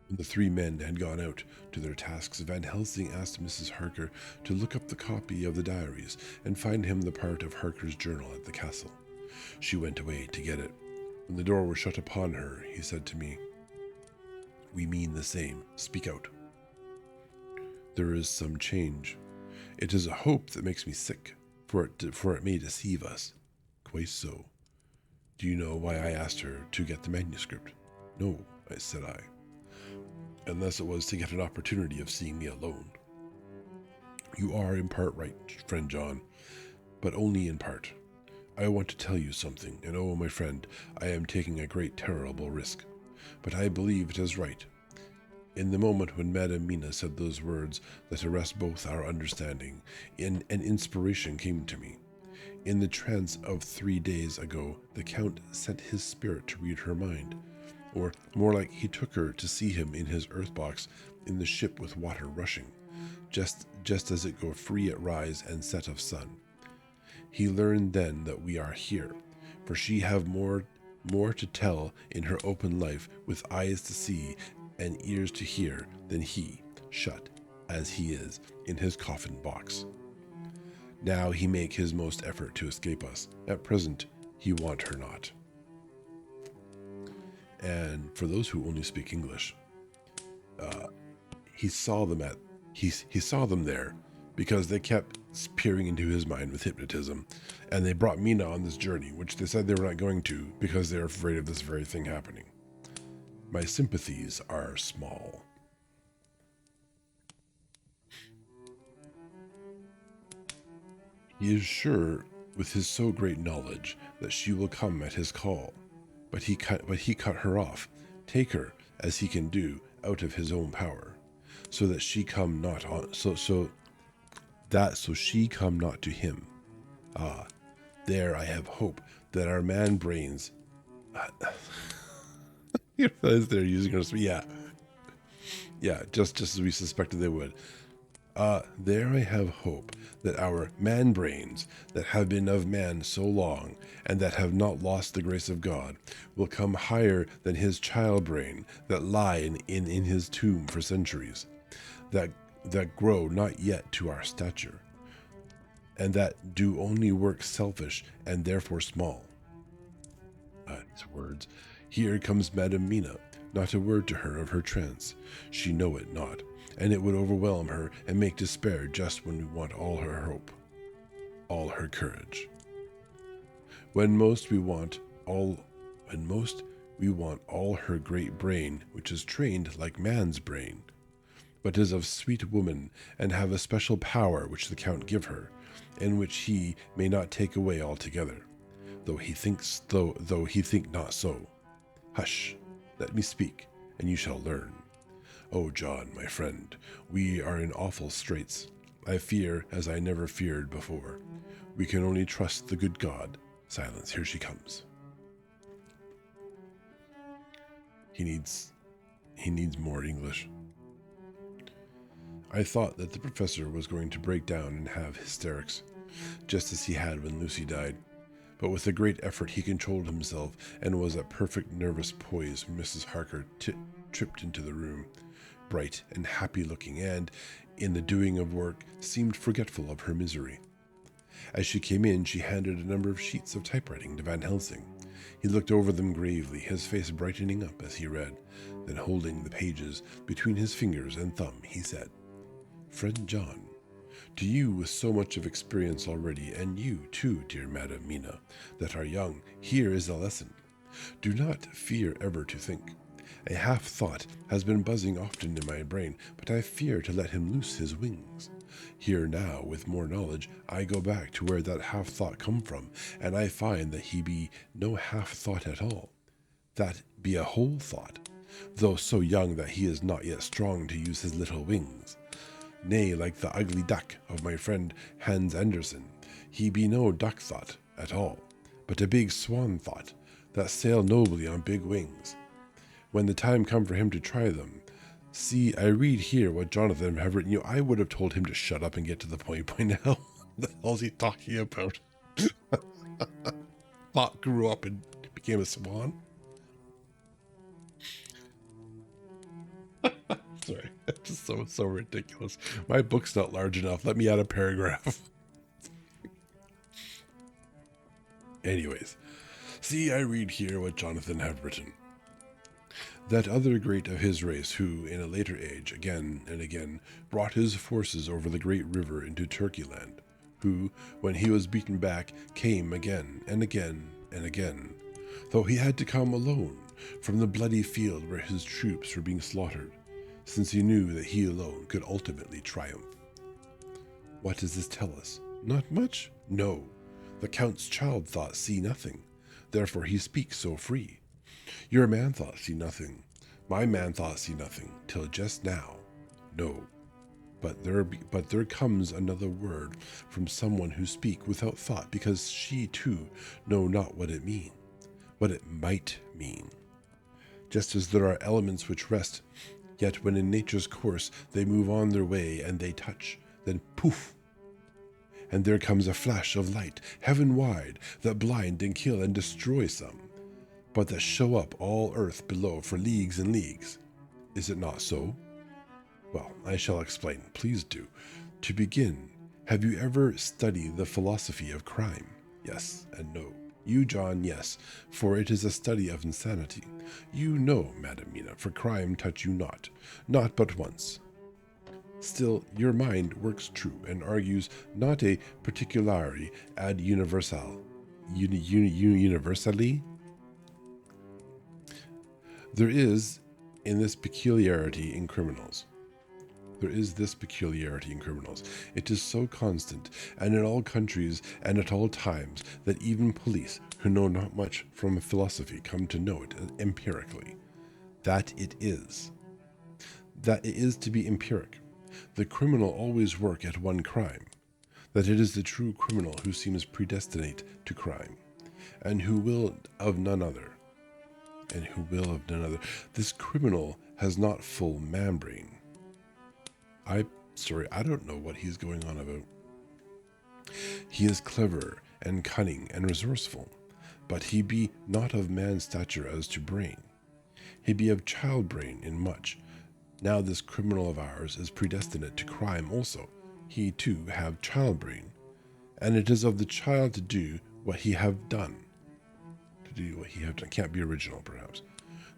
When the three men had gone out to their tasks, Van Helsing asked Mrs. Harker to look up the copy of the diaries and find him the part of Harker's journal at the castle. She went away to get it. When the door was shut upon her, he said to me, "We mean the same. Speak out." "There is some change. It is a hope that makes me sick, for it may deceive us. Quite so. Do you know why I asked her to get the manuscript? No, said I, unless it was to get an opportunity of seeing me alone. You are in part right, friend John, but only in part. I want to tell you something, and oh, my friend, I am taking a great, terrible risk. But I believe it is right. In the moment when Madame Mina said those words that arrest both our understanding, an inspiration came to me. In the trance of 3 days ago, the Count sent his spirit to read her mind. Or, more like, he took her to see him in his earth box in the ship with water rushing, just as it go free at rise and set of sun. He learned then that we are here, for she have more to tell in her open life, with eyes to see and ears to hear, than he, shut, as he is, in his coffin box. Now he make his most effort to escape us. At present, he want her not. And for those who only speak English, he saw them there because they kept peering into his mind with hypnotism, and they brought Mina on this journey, which they said they were not going to because they're afraid of this very thing happening. My sympathies are small. He is sure, with his so great knowledge, that she will come at his call, but he cut her off, take her, as he can do, out of his own power, so that she come not on, so she come not to him. Ah, there I have hope that our man brains. You realize they're using her. Yeah, just as we suspected they would. There I have hope that our man brains that have been of man so long, and that have not lost the grace of God, will come higher than his child brain that lie in his tomb for centuries, that grow not yet to our stature, and that do only work selfish and therefore small. These words. Here comes Madame Mina, not a word to her of her trance. She know it not, and it would overwhelm her and make despair just when we want all her hope, all her courage. When most we want all her great brain, which is trained like man's brain, but is of sweet woman, and have a special power which the Count give her, and which he may not take away altogether, though he think not so. Hush, let me speak, and you shall learn. Oh, John, my friend, we are in awful straits. I fear as I never feared before. We can only trust the good God. Silence, here she comes. He needs more English. I thought that the professor was going to break down and have hysterics, just as he had when Lucy died. But with a great effort he controlled himself and was at perfect nervous poise when Mrs. Harker tripped into the room, bright and happy-looking, and, in the doing of work, seemed forgetful of her misery. As she came in, she handed a number of sheets of typewriting to Van Helsing. He looked over them gravely, his face brightening up as he read. Then, holding the pages between his fingers and thumb, he said, "Friend John, to you with so much of experience already, and you too, dear Madame Mina, that are young, here is a lesson. Do not fear ever to think. A half-thought has been buzzing often in my brain, but I fear to let him loose his wings. Here now, with more knowledge, I go back to where that half-thought come from, and I find that he be no half-thought at all. That be a whole thought, though so young that he is not yet strong to use his little wings. Nay, like the ugly duck of my friend Hans Andersen, he be no duck thought at all, but a big swan thought, that sail nobly on big wings. When the time come for him to try them, see, I read here what Jonathan have written you. I would have told him to shut up and get to the point by now. What the hell's he talking about? Thought grew up and became a swan? Sorry, it's just so ridiculous. My book's not large enough. Let me add a paragraph. Anyways, see, I read here what Jonathan have written. That other great of his race who, in a later age, again and again, brought his forces over the great river into Turkeyland, who, when he was beaten back, came again and again and again, though he had to come alone from the bloody field where his troops were being slaughtered, since he knew that he alone could ultimately triumph. What does this tell us? Not much? No. The Count's child thought see nothing, therefore he speaks so free. Your man thought see nothing. My man thought see nothing, till just now. No. But there comes another word from someone who speak without thought, because she too know not what it mean, what it might mean. Just as there are elements which rest, yet when in nature's course they move on their way and they touch, then poof! And there comes a flash of light, heaven wide, that blind and kill and destroy some, but that show up all earth below for leagues and leagues. Is it not so? Well, I shall explain. Please do. To begin, have you ever studied the philosophy of crime? Yes and no. You, John, yes, for it is a study of insanity. You know, Madam Mina, for crime touch you not but once. Still, your mind works true and argues not a particulari ad universal. Universally? There is this peculiarity in criminals. It is so constant, and in all countries and at all times, that even police, who know not much from philosophy, come to know it empirically. That it is to be empiric. The criminal always work at one crime. That it is the true criminal who seems predestinate to crime, and who will of none other. This criminal has not full man-brain. I don't know what he's going on about. He is clever and cunning and resourceful, but he be not of man's stature as to brain. He be of child brain in much. Now this criminal of ours is predestinate to crime also. He too have child brain, and it is of the child to do what he have done. Can't be original, perhaps.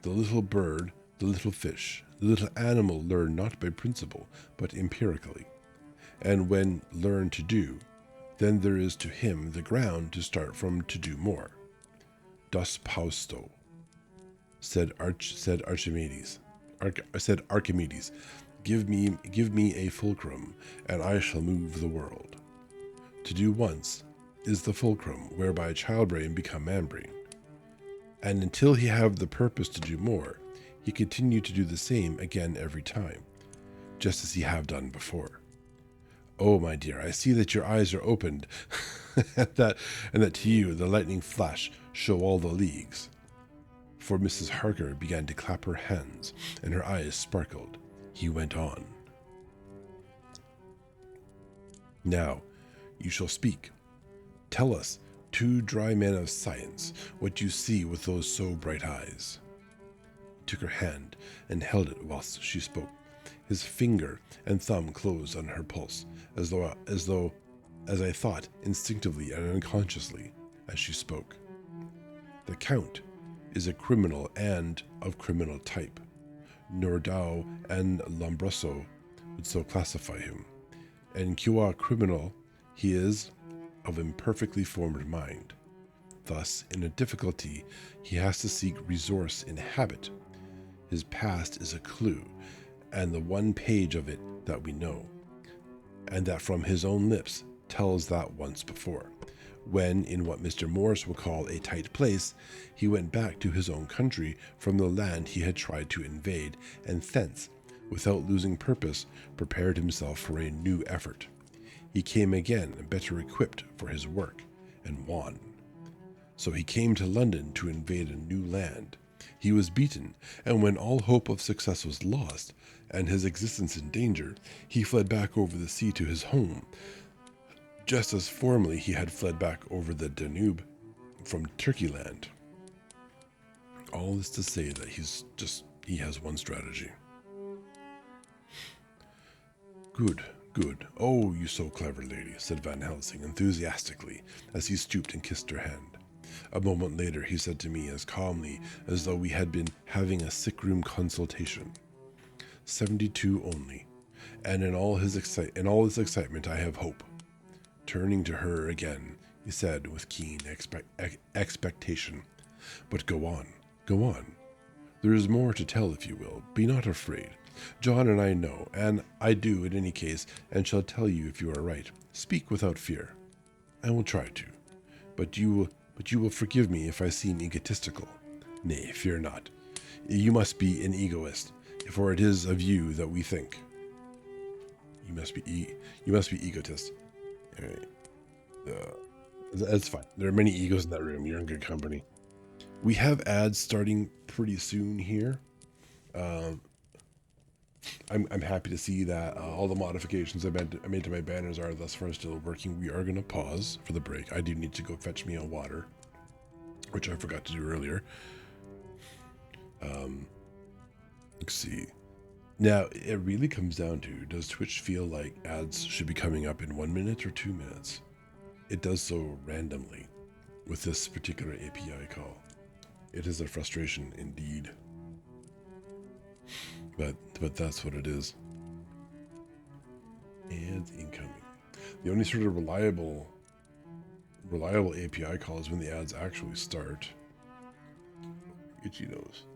The little bird, the little fish, the little animal learn not by principle, but empirically. And when learn to do, then there is to him the ground to start from to do more. Das pausto, said Archimedes. Said Archimedes, give me a fulcrum, and I shall move the world. To do once is the fulcrum, whereby child brain become man brain. And until he have the purpose to do more, he continue to do the same again every time, just as he have done before. Oh, my dear, I see that your eyes are opened, and that to you the lightning flash show all the leagues. For Mrs. Harker began to clap her hands, and her eyes sparkled. He went on. Now, you shall speak. Tell us, two dry men of science, what you see with those so bright eyes. He took her hand and held it whilst she spoke. His finger and thumb closed on her pulse, as I thought, instinctively and unconsciously, as she spoke. The Count is a criminal and of criminal type. Nordau and Lombroso would so classify him. And qua criminal, he is of imperfectly formed mind. Thus, in a difficulty, he has to seek resource in habit. His past is a clue, and the one page of it that we know, and that from his own lips tells that once before, when, in what Mr. Morris will call a tight place, he went back to his own country from the land he had tried to invade, and thence, without losing purpose, prepared himself for a new effort. He came again better equipped for his work, and won. So he came to London to invade a new land. He was beaten, and when all hope of success was lost, and his existence in danger, he fled back over the sea to his home, just as formerly he had fled back over the Danube from Turkeyland. All this to say that he has one strategy. Good. Oh, you so clever lady, said Van Helsing enthusiastically, as he stooped and kissed her hand. A moment later, he said to me as calmly as though we had been having a sick-room consultation. 72 only, and in all his excitement, I have hope. Turning to her again, he said with keen expectation, "But go on, go on. There is more to tell, if you will. Be not afraid. John and I know, and I do in any case, and shall tell you if you are right. Speak without fear." "I will try to. But you will forgive me if I seem egotistical." "Nay, fear not. You must be an egoist, for it is of you that we think." You must be egotist. All right. That's fine. There are many egos in that room. You're in good company. We have ads starting pretty soon here. I'm happy to see that all the modifications I made to my banners are thus far still working. We are going to pause for the break. I do need to go fetch me a water, which I forgot to do earlier. Let's see. Now, it really comes down to, does Twitch feel like ads should be coming up in 1 minute or 2 minutes? It does so randomly with this particular API call. It is a frustration indeed. But that's what it is. Ads incoming. The only sort of reliable API call is when the ads actually start. Itchy nose.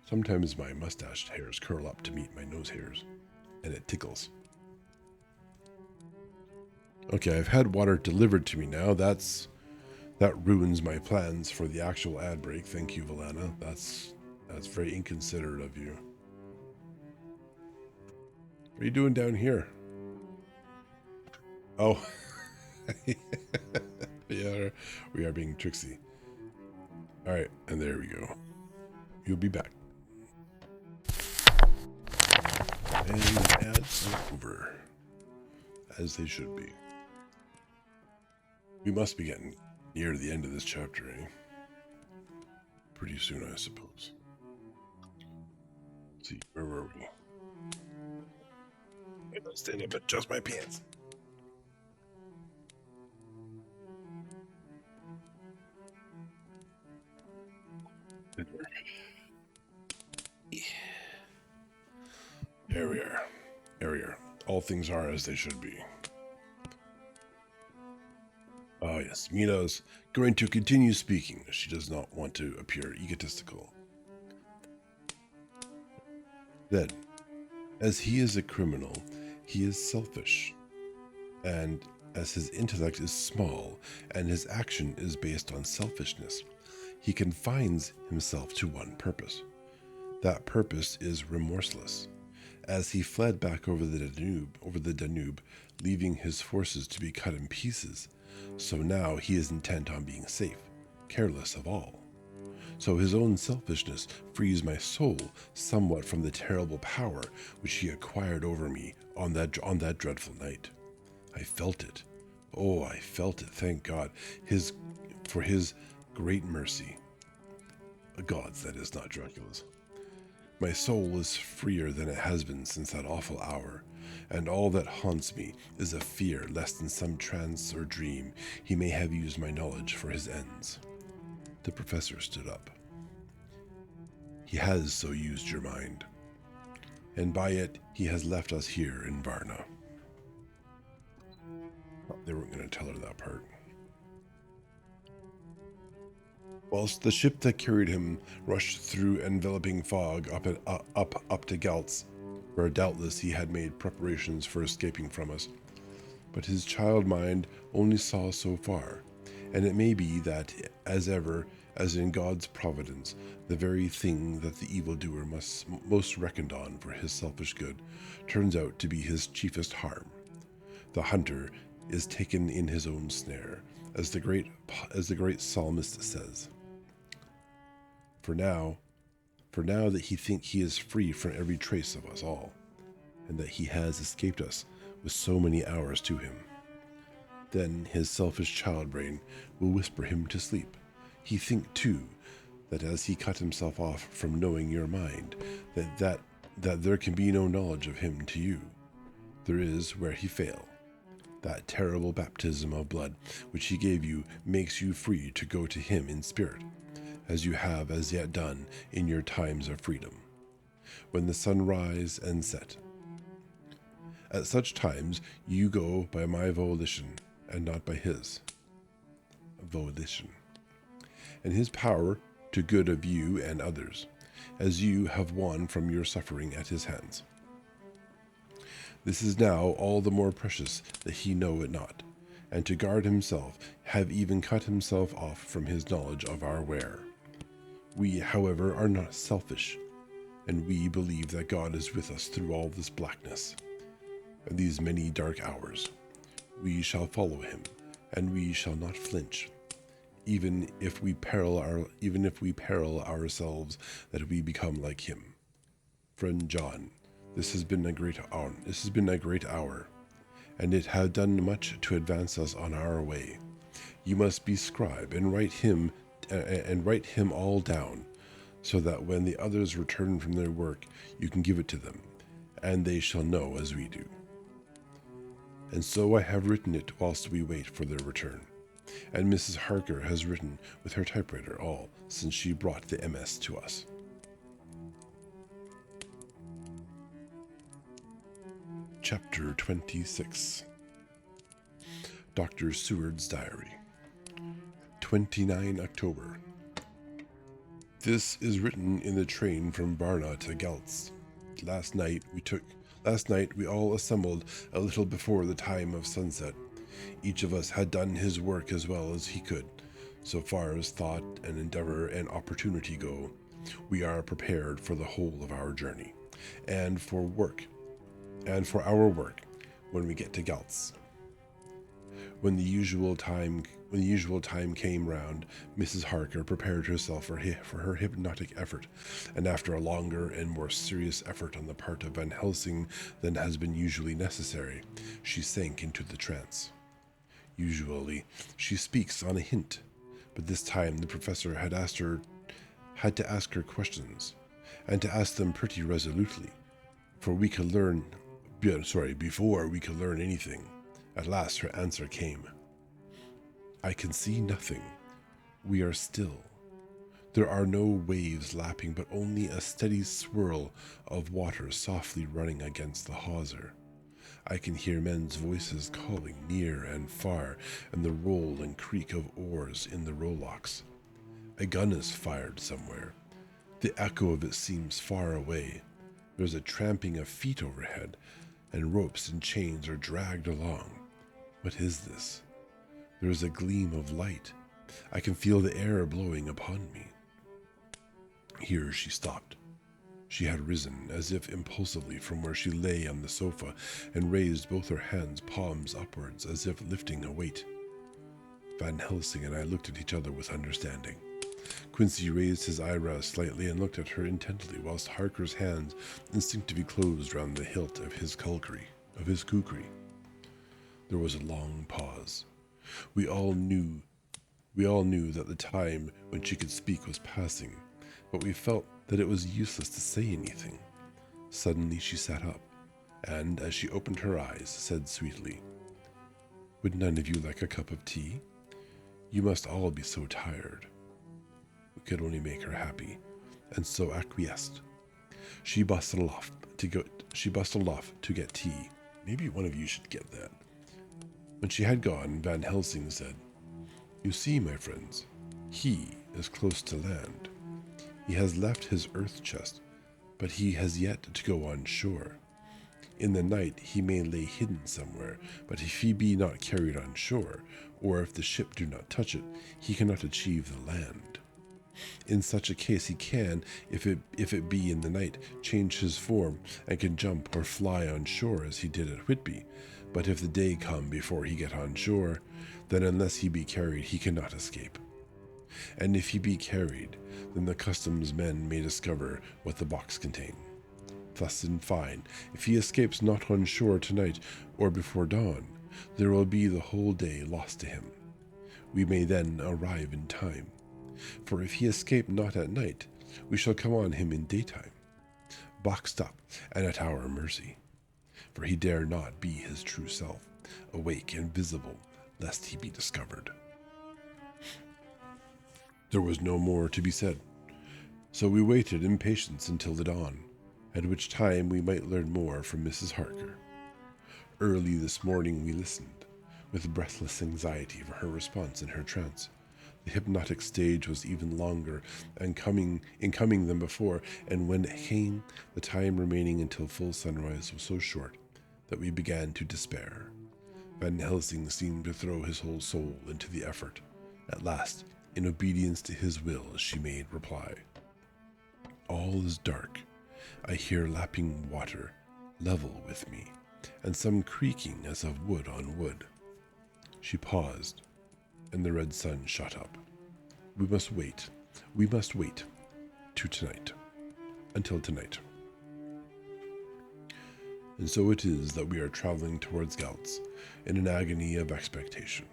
Sometimes my mustache hairs curl up to meet my nose hairs, and it tickles. Okay, I've had water delivered to me now. That ruins my plans for the actual ad break. Thank you, Valana. That's very inconsiderate of you. What are you doing down here? Oh, yeah, we are being tricksy. All right, and there we go. You'll be back. And the ads are over, as they should be. We must be getting near the end of this chapter, eh? Pretty soon, I suppose. Let's see, where were we? Let's stand up and adjust my pants. There we are. There we are. All things are as they should be. Oh yes, Mina's going to continue speaking. She does not want to appear egotistical. Then, as he is a criminal, he is selfish. And as his intellect is small and his action is based on selfishness, he confines himself to one purpose. That purpose is remorseless. As he fled back over the Danube, leaving his forces to be cut in pieces, so now he is intent on being safe, careless of all. So his own selfishness frees my soul somewhat from the terrible power which he acquired over me on that dreadful night. I felt it. Oh, I felt it, thank God, for his great mercy. God's, that is, not Dracula's. My soul is freer than it has been since that awful hour, and all that haunts me is a fear lest in some trance or dream he may have used my knowledge for his ends. The professor stood up. He has so used your mind, and by it he has left us here in Varna. They weren't going to tell her that part. Whilst the ship that carried him rushed through enveloping fog up to Galtz, where doubtless he had made preparations for escaping from us. But his child mind only saw so far, and it may be that, as ever, as in God's providence, the very thing that the evildoer must most reckon on for his selfish good turns out to be his chiefest harm. The hunter is taken in his own snare, as the great psalmist says. For now that he think he is free from every trace of us all, and that he has escaped us with so many hours to him. Then his selfish child brain will whisper him to sleep. He think too, that as he cut himself off from knowing your mind, that there can be no knowledge of him to you. There is where he fail. That terrible baptism of blood which he gave you makes you free to go to him in spirit, as you have as yet done in your times of freedom, when the sun rise and set. At such times you go by my volition, and not by his volition, and his power to good of you and others, as you have won from your suffering at his hands. This is now all the more precious that he know it not, and to guard himself have even cut himself off from his knowledge of our ware. We, however, are not selfish, and we believe that God is with us through all this blackness, and these many dark hours. We shall follow him, and we shall not flinch, even if we peril ourselves that we become like him. Friend John, this has been a great hour, and it hath done much to advance us on our way. You must be scribe and write him all down, so that when the others return from their work, you can give it to them, and they shall know as we do. And so I have written it whilst we wait for their return. And Mrs. Harker has written with her typewriter all since she brought the MS to us. Chapter 26. Dr. Seward's Diary. 29 October. This is written in the train from Varna to Gels. Last night we all assembled a little before the time of sunset. Each of us had done his work as well as he could. So far as thought and endeavor and opportunity go, we are prepared for the whole of our journey, and for our work when we get to Gels. When the usual time came round, Mrs. Harker prepared herself for her hypnotic effort, and after a longer and more serious effort on the part of Van Helsing than has been usually necessary, she sank into the trance. Usually, she speaks on a hint, but this time the professor had to ask her questions, and to ask them pretty resolutely, before we could learn anything. At last her answer came. I can see nothing. We are still. There are no waves lapping, but only a steady swirl of water softly running against the hawser. I can hear men's voices calling near and far, and the roll and creak of oars in the rowlocks. A gun is fired somewhere. The echo of it seems far away. There's a tramping of feet overhead, and ropes and chains are dragged along. What is this? There is a gleam of light. I can feel the air blowing upon me. Here she stopped. She had risen, as if impulsively, from where she lay on the sofa, and raised both her hands, palms upwards, as if lifting a weight. Van Helsing and I looked at each other with understanding. Quincy raised his eyebrows slightly and looked at her intently, whilst Harker's hands instinctively closed round the hilt of his kukri. There was a long pause. We all knew that the time when she could speak was passing, but we felt that it was useless to say anything. Suddenly she sat up, and as she opened her eyes, said sweetly, "Would none of you like a cup of tea? You must all be so tired." We could only make her happy, and so acquiesced. She bustled off to get tea. Maybe one of you should get that. When she had gone, Van Helsing said, "You see, my friends, he is close to land. He has left his earth chest, but he has yet to go on shore. In the night he may lay hidden somewhere, but if he be not carried on shore, or if the ship do not touch it, he cannot achieve the land. In such a case he can, if it be in the night, change his form, and can jump or fly on shore as he did at Whitby. But if the day come before he get on shore, then unless he be carried, he cannot escape. And if he be carried, then the customs men may discover what the box contain. Thus, in fine, if he escapes not on shore tonight or before dawn, there will be the whole day lost to him. We may then arrive in time. For if he escape not at night, we shall come on him in daytime, boxed up and at our mercy. For he dare not be his true self, awake and visible, lest he be discovered. There was no more to be said, so we waited in patience until the dawn, at which time we might learn more from Mrs. Harker. Early this morning we listened, with breathless anxiety for her response in her trance. The hypnotic stage was even longer in coming than before, and when it came, the time remaining until full sunrise was so short that we began to despair. Van Helsing seemed to throw his whole soul into the effort. At last, in obedience to his will, she made reply. All is dark. I hear lapping water, level with me, and some creaking as of wood on wood. She paused, and the red sun shot up. We must wait to tonight, until tonight. And so it is that we are traveling towards Gauts in an agony of expectation.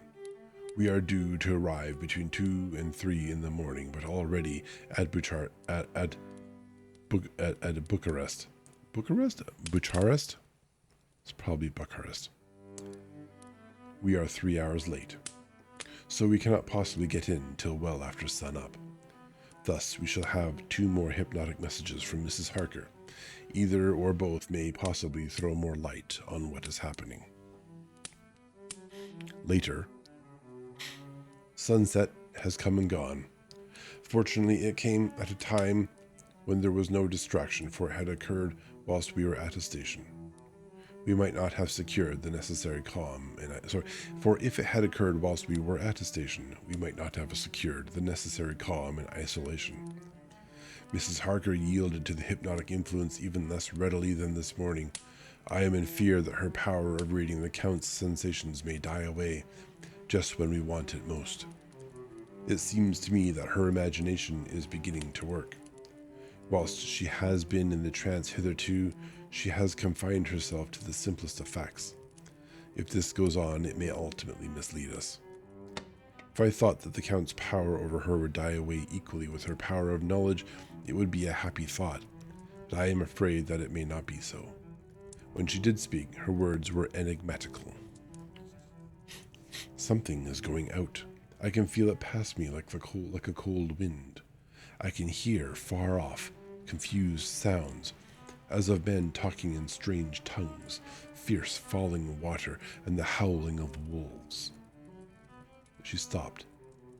We are due to arrive between 2 and 3 in the morning, but already at Bucharest. Bucharest? It's probably Bucharest. We are 3 hours late, so we cannot possibly get in till well after sun up. Thus, we shall have 2 more hypnotic messages from Mrs. Harker. Either or both may possibly throw more light on what is happening. Later, sunset has come and gone. Fortunately, it came at a time when there was no distraction, for it had occurred whilst we were at a station. We might not have secured the necessary calm, for if it had occurred whilst we were at a station, we might not have secured the necessary calm and isolation. Mrs. Harker yielded to the hypnotic influence even less readily than this morning. I am in fear that her power of reading the Count's sensations may die away just when we want it most. It seems to me that her imagination is beginning to work. Whilst she has been in the trance hitherto, she has confined herself to the simplest of facts. If this goes on, it may ultimately mislead us. If I thought that the Count's power over her would die away equally with her power of knowledge, it would be a happy thought, but I am afraid that it may not be so. When she did speak, her words were enigmatical. Something is going out. I can feel it pass me like a cold wind. I can hear, far off, confused sounds, as of men talking in strange tongues, fierce falling water, and the howling of wolves. She stopped,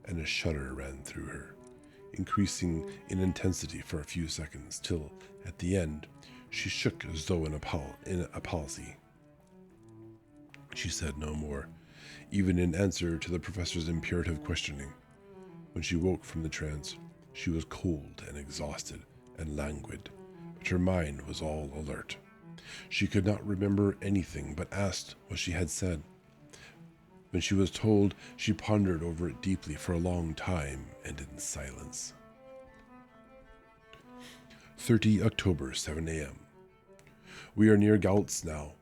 and a shudder ran through her, increasing in intensity for a few seconds, till, at the end, she shook as though in a palsy. She said no more, even in answer to the professor's imperative questioning. When she woke from the trance, she was cold and exhausted and languid, but her mind was all alert. She could not remember anything, but asked what she had said. When she was told, she pondered over it deeply for a long time and in silence. 30 October, 7 a.m. We are near Gauts now,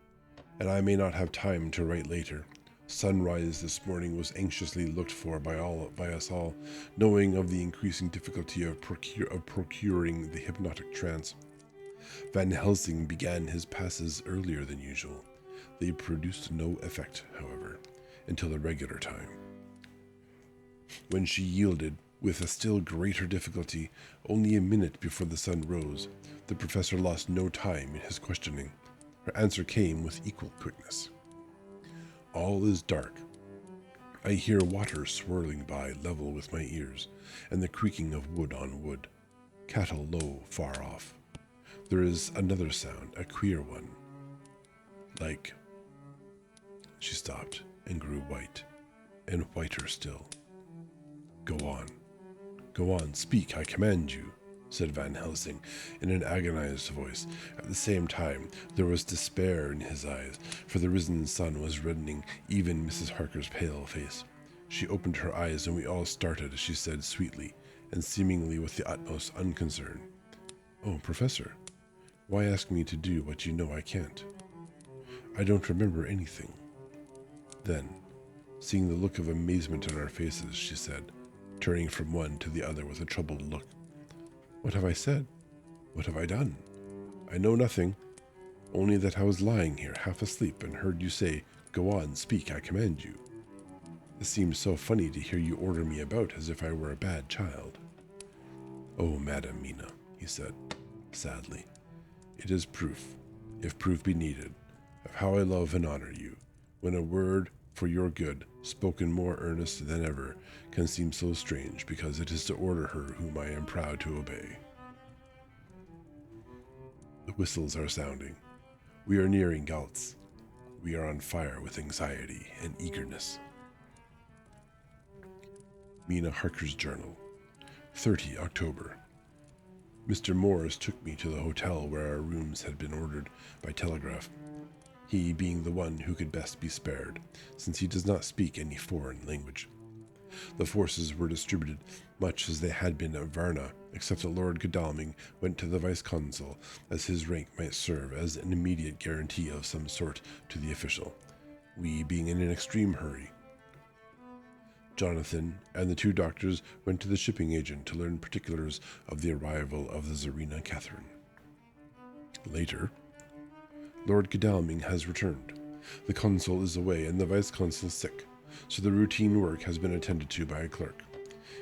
and I may not have time to write later. Sunrise this morning was anxiously looked for by us all, knowing of the increasing difficulty of procuring the hypnotic trance. Van Helsing began his passes earlier than usual. They produced no effect, however, until the regular time, when she yielded with a still greater difficulty. Only a minute before the sun rose, the professor lost no time in his questioning. Her answer came with equal quickness. All is dark. I hear water swirling by level with my ears, and the creaking of wood on wood. Cattle low far off. There is another sound, a queer one. Like... She stopped and grew white, and whiter still. Go on, speak, I command you, said Van Helsing in an agonized voice. At the same time, there was despair in his eyes, for the risen sun was reddening even Mrs. Harker's pale face. She opened her eyes, and we all started as she said sweetly, and seemingly with the utmost unconcern, "Oh, Professor, why ask me to do what you know I can't? I don't remember anything." Then, seeing the look of amazement on our faces, she said, turning from one to the other with a troubled look, "What have I said? What have I done? I know nothing, only that I was lying here half asleep and heard you say, Go on, speak, I command you. It seems so funny to hear you order me about as if I were a bad child. Oh, Madam Mina, he said, sadly, it is proof, if proof be needed, of how I love and honor you, when a word for your good, spoken more earnest than ever, can seem so strange because it is to order her whom I am proud to obey. The whistles are sounding. We are nearing Galtz. We are on fire with anxiety and eagerness. Mina Harker's Journal, 30 October. Mr. Morris took me to the hotel where our rooms had been ordered by telegraph, he being the one who could best be spared, since he does not speak any foreign language. The forces were distributed much as they had been at Varna, except that Lord Godalming went to the vice-consul, as his rank might serve as an immediate guarantee of some sort to the official, we being in an extreme hurry. Jonathan and the two doctors went to the shipping agent to learn particulars of the arrival of the Tsarina Catherine. Later, Lord Godalming has returned. The consul is away and the vice-consul sick, so the routine work has been attended to by a clerk.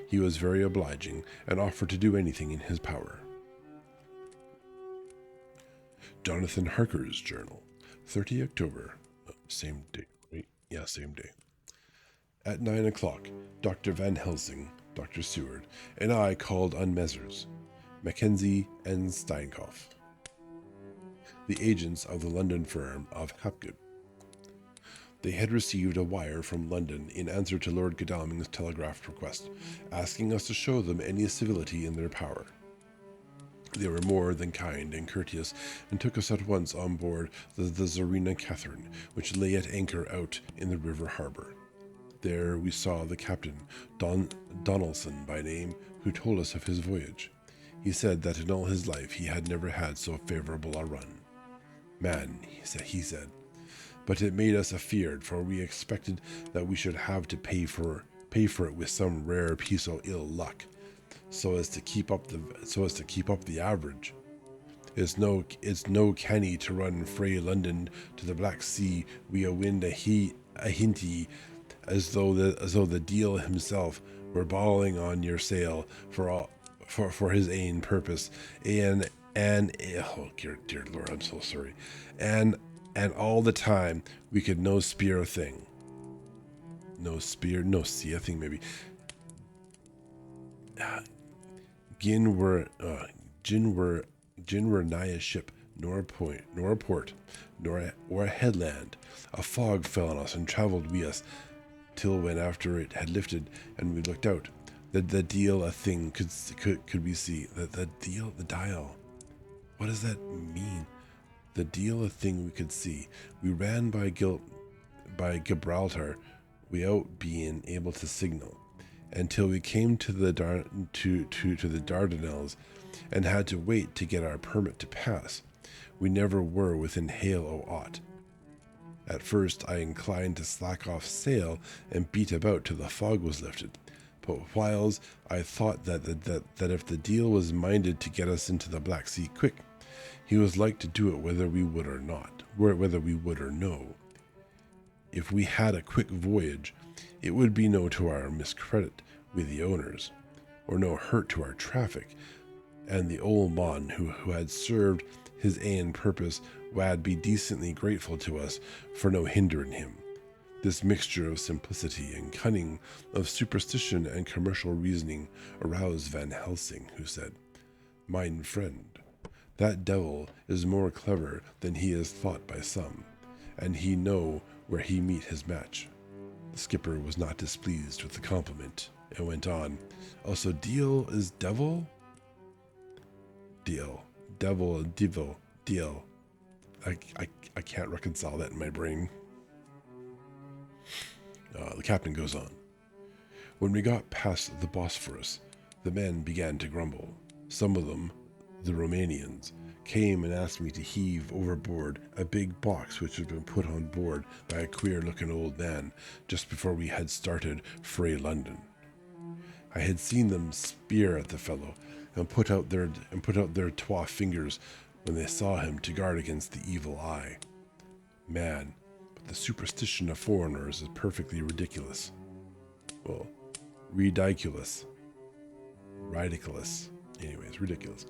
He was very obliging and offered to do anything in his power. Jonathan Harker's Journal, 30 October. Same day, right? Yeah, same day. At 9 o'clock, Dr. Van Helsing, Dr. Seward, and I called on Messrs. Mackenzie and Steinkopf, the agents of the London firm of Hapgood. They had received a wire from London in answer to Lord Godalming's telegraphed request, asking us to show them any civility in their power. They were more than kind and courteous, and took us at once on board the Tsarina Catherine, which lay at anchor out in the river harbor. There we saw the captain, Donaldson by name, who told us of his voyage. He said that in all his life he had never had so favorable a run. Man, he said, but it made us afeard, for we expected that we should have to pay for it with some rare piece of ill luck, so as to keep up the average. It's no canny to run frae London to the Black Sea wi a wind a hinty, as though the Deil himself were bawling on your sail for his ain purpose, and oh dear Lord, I'm so sorry, and all the time we could no spear a thing, no see a thing maybe. Gin were nigh a ship, nor a port, nor a headland. A fog fell on us and travelled wi us, till when after it had lifted and we looked out, the Deil a thing could we see. The dial. What does that mean? The Deil a thing we could see. We ran by Gibraltar, without being able to signal, until we came to the Dardanelles, and had to wait to get our permit to pass. We never were within hail o' aught. At first I inclined to slack off sail and beat about till the fog was lifted, but whiles I thought that if the Deil was minded to get us into the Black Sea quick, he was like to do it whether we would or no. If we had a quick voyage, it would be no to our miscredit with the owners, or no hurt to our traffic, and the old mon who had served his ain purpose wad be decently grateful to us for no hindering him. This mixture of simplicity and cunning, of superstition and commercial reasoning, aroused Van Helsing, who said, "Mine friend, that devil is more clever than he is thought by some, and he know where he meet his match." The skipper was not displeased with the compliment, and went on, "Also, Deil is devil? Deil. Devil, devil, Deil. I can't reconcile that in my brain." The captain goes on. "When we got past the Bosphorus, the men began to grumble. Some of them, the Romanians, came and asked me to heave overboard a big box which had been put on board by a queer-looking old man just before we had started frae London. I had seen them speer at the fellow and put out their twa fingers when they saw him to guard against the evil eye. Man, but the superstition of foreigners is perfectly ridiculous. Well, ridiculous. Ridiculous. Anyways, ridiculous.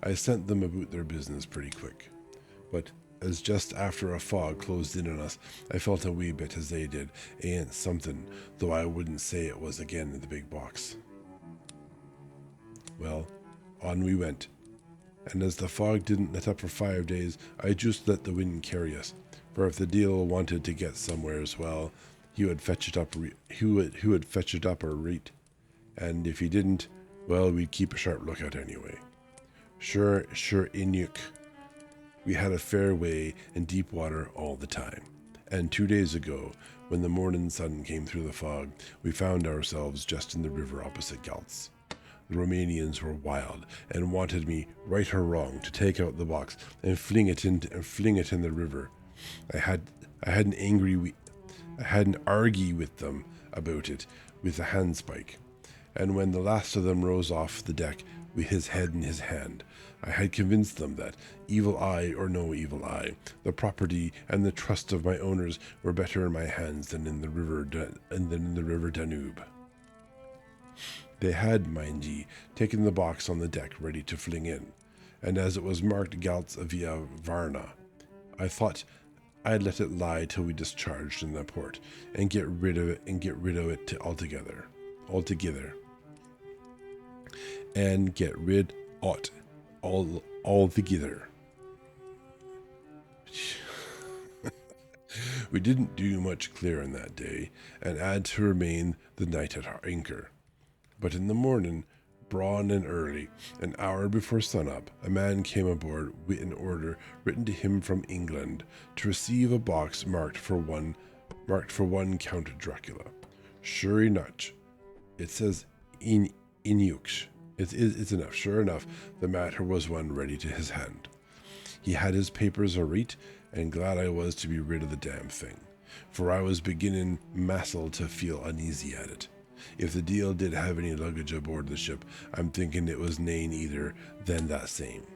I sent them about their business pretty quick. But as just after a fog closed in on us, I felt a wee bit as they did. Ain't something, though I wouldn't say it was again in the big box. Well, on we went. And as the fog didn't let up for 5 days, I just let the wind carry us. For if the deal wanted to get somewhere as well, he would fetch it up. Who would fetch it up a rate, and if he didn't, well, we'd keep a sharp lookout anyway. Sure, Inuk. We had a fair way and deep water all the time. And 2 days ago, when the morning sun came through the fog, we found ourselves just in the river opposite Galtz. The Romanians were wild and wanted me, right or wrong, to take out the box and fling it in the river. I hadn't argy with them about it with a handspike, and when the last of them rose off the deck with his head in his hand, I had convinced them that, evil eye or no evil eye, the property and the trust of my owners were better in my hands than in the river Danube. They had, mind ye, taken the box on the deck ready to fling in, and as it was marked Galtz via Varna, I thought I'd let it lie till we discharged in the port and get rid of it altogether. We didn't do much clearing that day, and had to remain the night at our anchor. But in the morning, brawn and early, an hour before sunup, a man came aboard with an order written to him from England to receive a box marked for one Count Dracula. Sure enough, it says Inuk. It's enough. Sure enough, the matter was one ready to his hand. He had his papers arreat, and glad I was to be rid of the damn thing, for I was beginning massel to feel uneasy at it. If the deal did have any luggage aboard the ship, I'm thinking it was nane either than that same.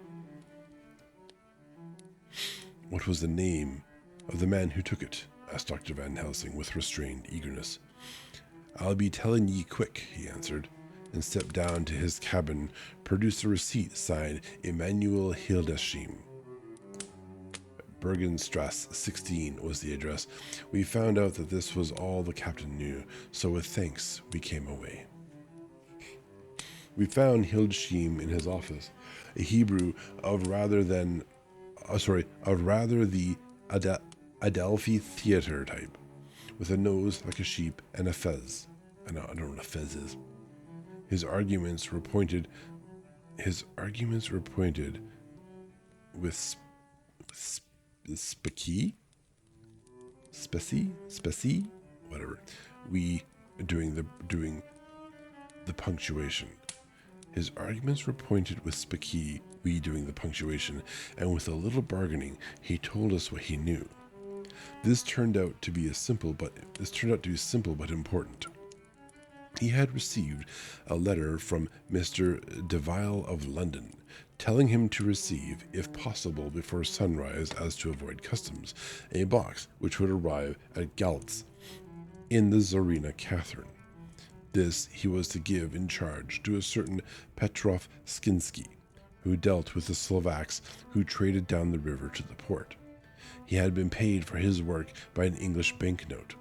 What was the name of the man who took it? Asked Dr. Van Helsing with restrained eagerness. I'll be telling ye quick, he answered, and stepped down to his cabin, produced a receipt signed Emanuel Hildesheim. Bergenstrasse 16 was the address. We found out that this was all the captain knew, so with thanks we came away. We found Hildesheim in his office, a Hebrew of rather the Adelphi theater type, with a nose like a sheep and a fez. I don't know what a fez is. His arguments were pointed with specie, whatever. We doing the punctuation. His arguments were pointed with specie, we doing the punctuation, and with a little bargaining, he told us what he knew. This turned out to be simple but important. He had received a letter from Mr. Deville of London, telling him to receive, if possible before sunrise as to avoid customs, a box which would arrive at Galtz in the Tsarina Catherine. This he was to give in charge to a certain Petrov Skinsky, who dealt with the Slovaks who traded down the river to the port. He had been paid for his work by an English banknote,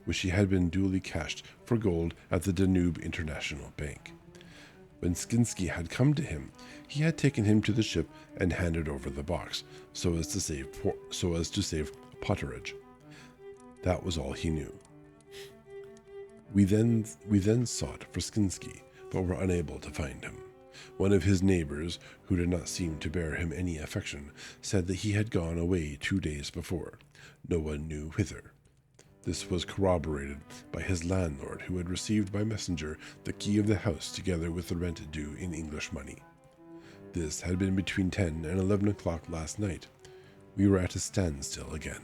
which he had been duly cashed for gold at the Danube International Bank. When Skinsky had come to him, he had taken him to the ship and handed over the box, so as to save potterage. That was all he knew. We then sought for Skinsky, but were unable to find him. One of his neighbors, who did not seem to bear him any affection, said that he had gone away 2 days before. No one knew whither. This was corroborated by his landlord, who had received by messenger the key of the house together with the rent due in English money. This had been between 10 and 11 o'clock last night. We were at a standstill again.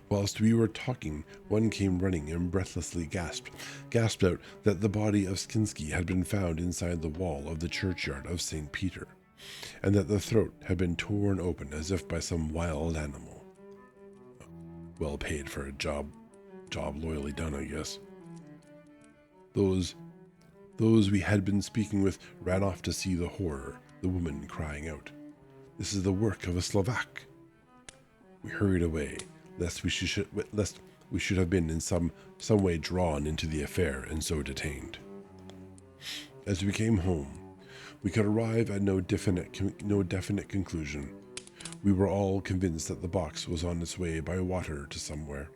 Whilst we were talking, one came running and breathlessly gasped out that the body of Skinsky had been found inside the wall of the churchyard of St. Peter, and that the throat had been torn open as if by some wild animal. Well paid for a job loyally done, I guess. Those we had been speaking with ran off to see the horror, the woman crying out, "This is the work of a Slovak." We hurried away, lest we should have been in some way drawn into the affair and so detained. As we came home, we could arrive at no definite conclusion. We were all convinced that the box was on its way by water to somewhere,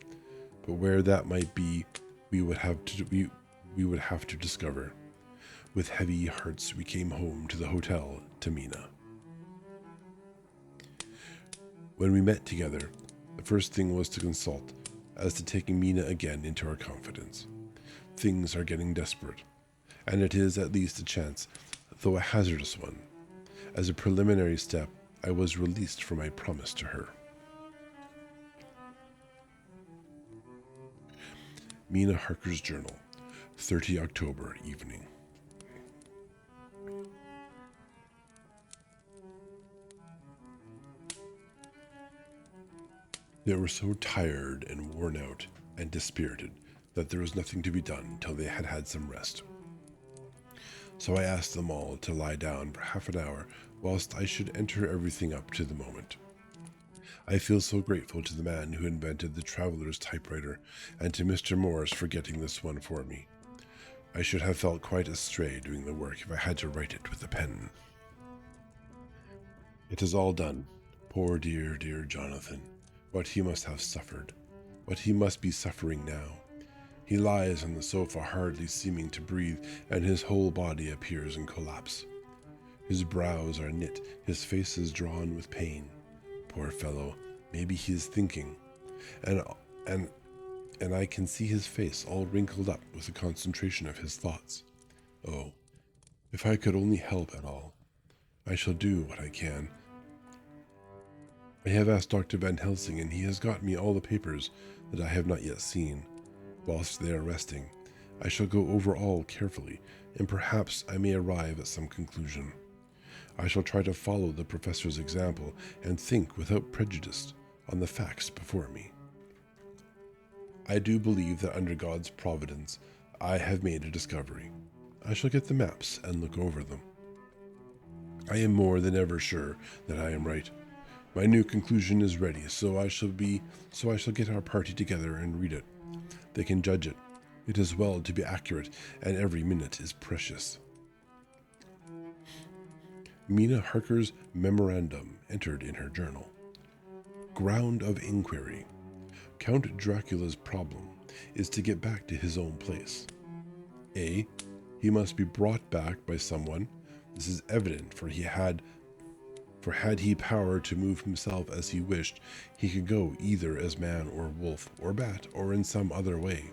but where that might be, we would have to discover. With heavy hearts, we came home to the hotel to Mina. When we met together, the first thing was to consult as to taking Mina again into our confidence. Things are getting desperate, and it is at least a chance, though a hazardous one. As a preliminary step, I was released from my promise to her. Mina Harker's Journal, 30 October evening. They were so tired and worn out and dispirited that there was nothing to be done till they had had some rest. So I asked them all to lie down for half an hour whilst I should enter everything up to the moment. I feel so grateful to the man who invented the traveler's typewriter and to Mr. Morris for getting this one for me. I should have felt quite astray doing the work if I had to write it with a pen. It is all done. Poor dear, dear Jonathan. What he must have suffered. What he must be suffering now. He lies on the sofa hardly seeming to breathe, and his whole body appears in collapse. His brows are knit, his face is drawn with pain. Poor fellow, maybe he is thinking. And I can see his face all wrinkled up with the concentration of his thoughts. Oh, if I could only help at all. I shall do what I can. I have asked Dr. Van Helsing, and he has got me all the papers that I have not yet seen. Whilst they are resting, I shall go over all carefully, and perhaps I may arrive at some conclusion. I shall try to follow the professor's example and think without prejudice on the facts before me. I do believe that under God's providence, I have made a discovery. I shall get the maps and look over them. I am more than ever sure that I am right. My new conclusion is ready, so I shall get our party together and read it. They can judge it. It is well to be accurate, and every minute is precious. Mina Harker's memorandum entered in her journal. Ground of inquiry. Count Dracula's problem is to get back to his own place. A. He must be brought back by someone. This is evident, for had he power to move himself as he wished, he could go either as man or wolf or bat or in some other way.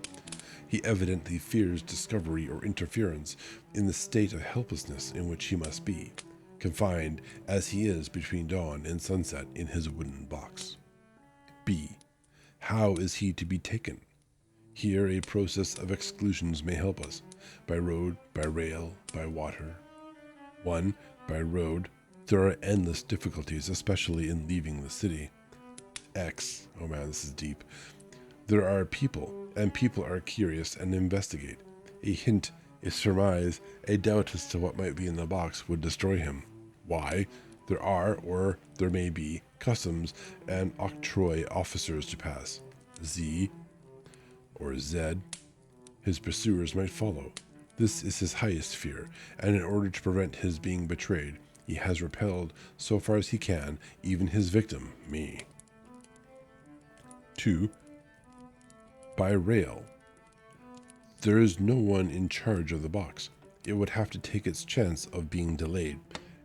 He evidently fears discovery or interference in the state of helplessness in which he must be, confined as he is between dawn and sunset in his wooden box. B. How is he to be taken? Here a process of exclusions may help us, by road, by rail, by water. 1. By road. There are endless difficulties, especially in leaving the city. X. Oh man, this is deep. There are people, and people are curious and investigate. A hint, a surmise, a doubt as to what might be in the box would destroy him. Y. There are, or there may be, customs and octroi officers to pass. Z. Or Z. His pursuers might follow. This is his highest fear, and in order to prevent his being betrayed, he has repelled, so far as he can, even his victim, me. 2. By rail. There is no one in charge of the box. It would have to take its chance of being delayed,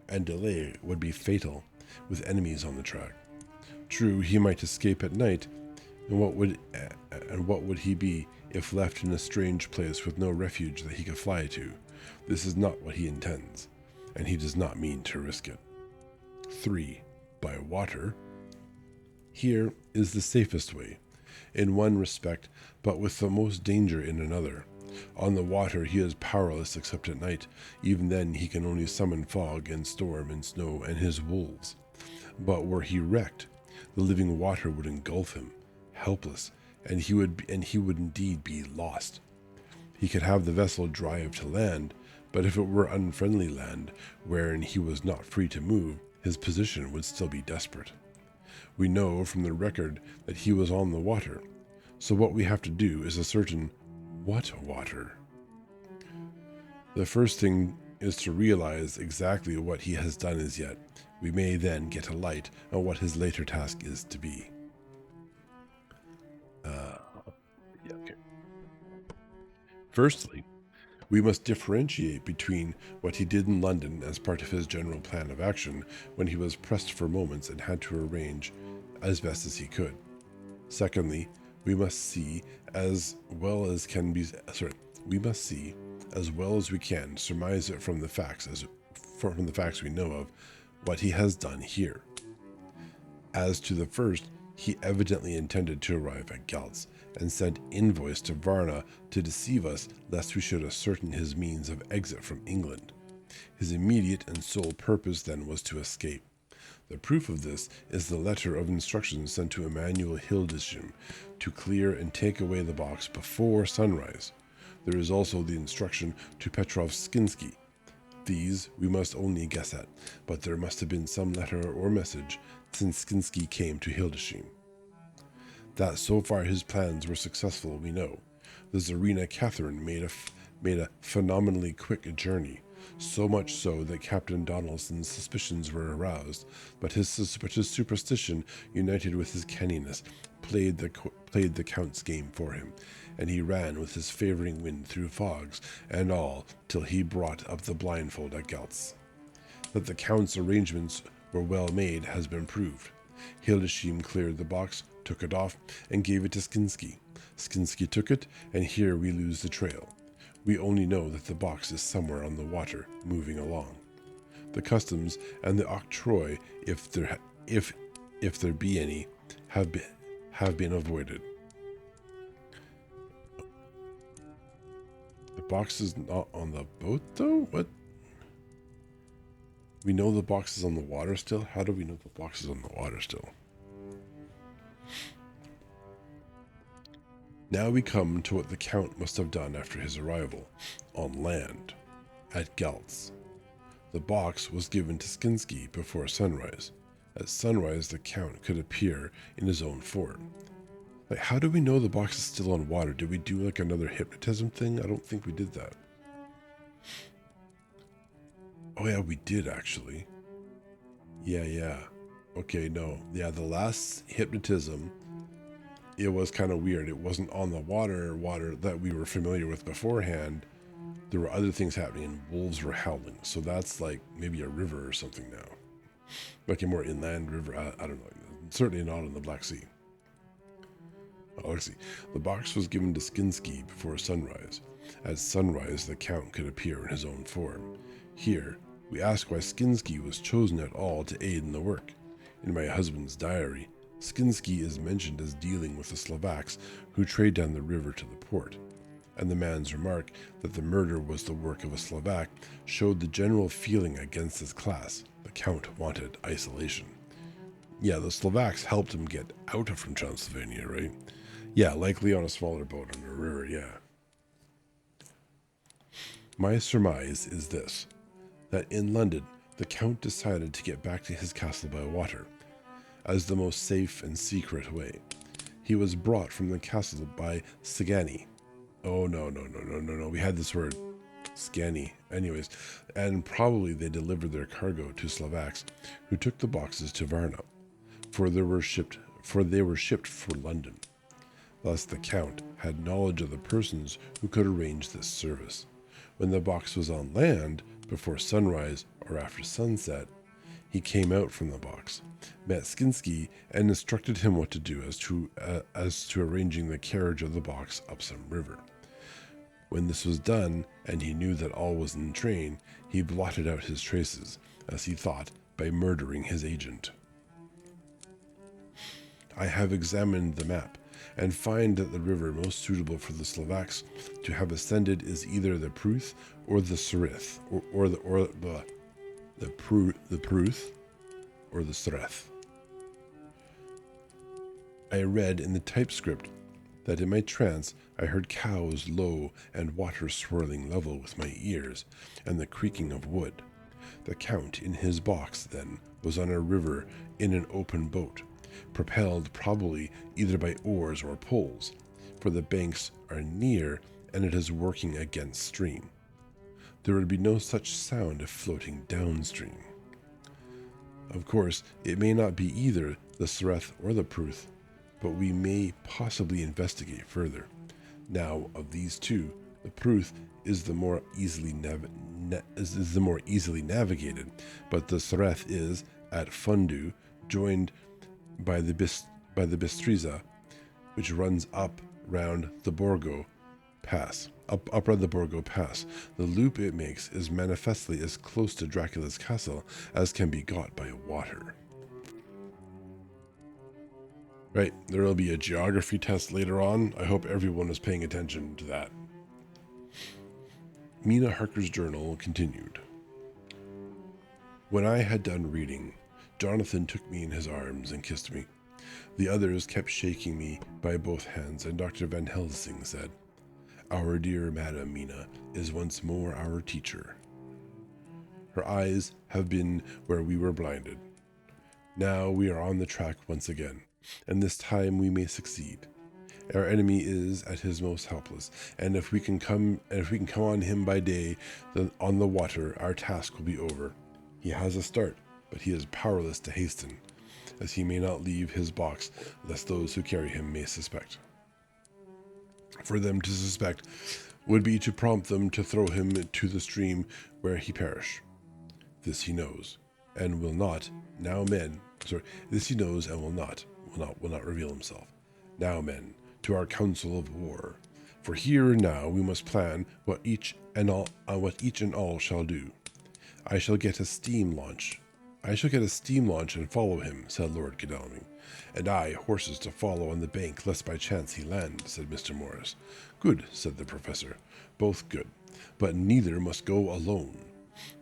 and delay would be fatal, with enemies on the track. True, he might escape at night, and what would he be if left in a strange place with no refuge that he could fly to? This is not what he intends, and he does not mean to risk it. 3. By water. Here is the safest way, in one respect, but with the most danger in another. On the water he is powerless except at night. Even then he can only summon fog and storm and snow and his wolves. But were he wrecked, the living water would engulf him. helpless, and he would indeed be lost. He could have the vessel drive to land, but if it were unfriendly land, wherein he was not free to move, his position would still be desperate. We know from the record that he was on the water, so what we have to do is ascertain what water. The first thing is to realize exactly what he has done as yet. We may then get a light on what his later task is to be. Okay. Firstly, we must differentiate between what he did in London as part of his general plan of action when he was pressed for moments and had to arrange as best as he could. Secondly, we must see as well as we can surmise it from the facts we know of what he has done here. As to the first, he evidently intended to arrive at Gals and sent envoys to Varna to deceive us lest we should ascertain his means of exit from England. His immediate and sole purpose then was to escape. The proof of this is the letter of instructions sent to Emanuel Hildesheim to clear and take away the box before sunrise. There is also the instruction to Petrov Skinsky. These we must only guess at, but there must have been some letter or message since Skinsky came to Hildesheim. That so far his plans were successful we know. The Tsarina Catherine made a phenomenally quick journey, so much so that Captain Donaldson's suspicions were aroused, but his superstition, united with his canniness, played the Count's game for him, and he ran with his favouring wind through fogs and all till he brought up the blindfold at Gals. That the Count's arrangements were well made has been proved. Hildesheim cleared the box, took it off, and gave it to Skinsky. Skinsky took it, and here we lose the trail. We only know that the box is somewhere on the water, moving along. The customs and the octroi, if there be any, have been avoided. The box is not on the boat, though? What? We know the box is on the water still? How do we know the box is on the water still? Now we come to what the Count must have done after his arrival, on land, at Gals. The box was given to Skinsky before sunrise. At sunrise, the Count could appear in his own form. Like, how do we know the box is still on water? Did we do like another hypnotism thing? I don't think we did that. Oh yeah, we did actually. Yeah. Okay, no. Yeah, the last hypnotism, it was kind of weird. It wasn't on the water that we were familiar with beforehand. There were other things happening and wolves were howling. So that's like maybe a river or something now. Like a more inland river. I don't know. Certainly not in the Black Sea. Oh, let's see. The box was given to Skinsky before sunrise. At sunrise, the Count could appear in his own form. Here, we ask why Skinsky was chosen at all to aid in the work. In my husband's diary, Skinsky is mentioned as dealing with the Slovaks who trade down the river to the port, and the man's remark that the murder was the work of a Slovak showed the general feeling against his class. The Count wanted isolation. Yeah, the Slovaks helped him get out from Transylvania, right? Yeah, likely on a smaller boat on the river, yeah. My surmise is this, that in London, the Count decided to get back to his castle by water, as the most safe and secret way. He was brought from the castle by Szgany. Oh, no, we had this word, Szgany. Anyways, and probably they delivered their cargo to Slovaks, who took the boxes to Varna, for they were shipped for London. Thus the Count had knowledge of the persons who could arrange this service. When the box was on land, before sunrise or after sunset, he came out from the box, met Skinsky, and instructed him what to do as to arranging the carriage of the box up some river. When this was done, and he knew that all was in train, he blotted out his traces, as he thought, by murdering his agent. I have examined the map, and find that the river most suitable for the Slovaks to have ascended is either the Pruth or the Sereth, or the Pruth or the Sereth. I read in the typescript that in my trance I heard cows low and water swirling level with my ears, and the creaking of wood. The Count in his box, then, was on a river in an open boat, propelled probably either by oars or poles, for the banks are near and it is working against stream. There would be no such sound if floating downstream. Of course, it may not be either the Sereth or the Pruth, but we may possibly investigate further. Now, of these two, the Pruth is the more easily navigated, but the Sereth is, at Fundu, joined by the Bistriza, which runs up round the Borgo Pass. Up around the Borgo Pass. The loop it makes is manifestly as close to Dracula's castle as can be got by water. Right, there will be a geography test later on. I hope everyone is paying attention to that. Mina Harker's journal continued. When I had done reading, Jonathan took me in his arms and kissed me. The others kept shaking me by both hands, and Dr. Van Helsing said, "Our dear Madam Mina is once more our teacher. Her eyes have been where we were blinded. Now we are on the track once again, and this time we may succeed. Our enemy is at his most helpless, and if we can come on him by day, then on the water, our task will be over. He has a start, but he is powerless to hasten, as he may not leave his box, lest those who carry him may suspect. For them to suspect would be to prompt them to throw him to the stream where he perish. This he knows, and will not. This he knows and will not reveal himself. Now, men, to our council of war. For here and now we must plan what each and all shall do. I shall get a steam launch and follow him, said Lord Godalming. And I, horses to follow on the bank, lest by chance he land, said Mr. Morris. Good, said the professor. Both good. But neither must go alone.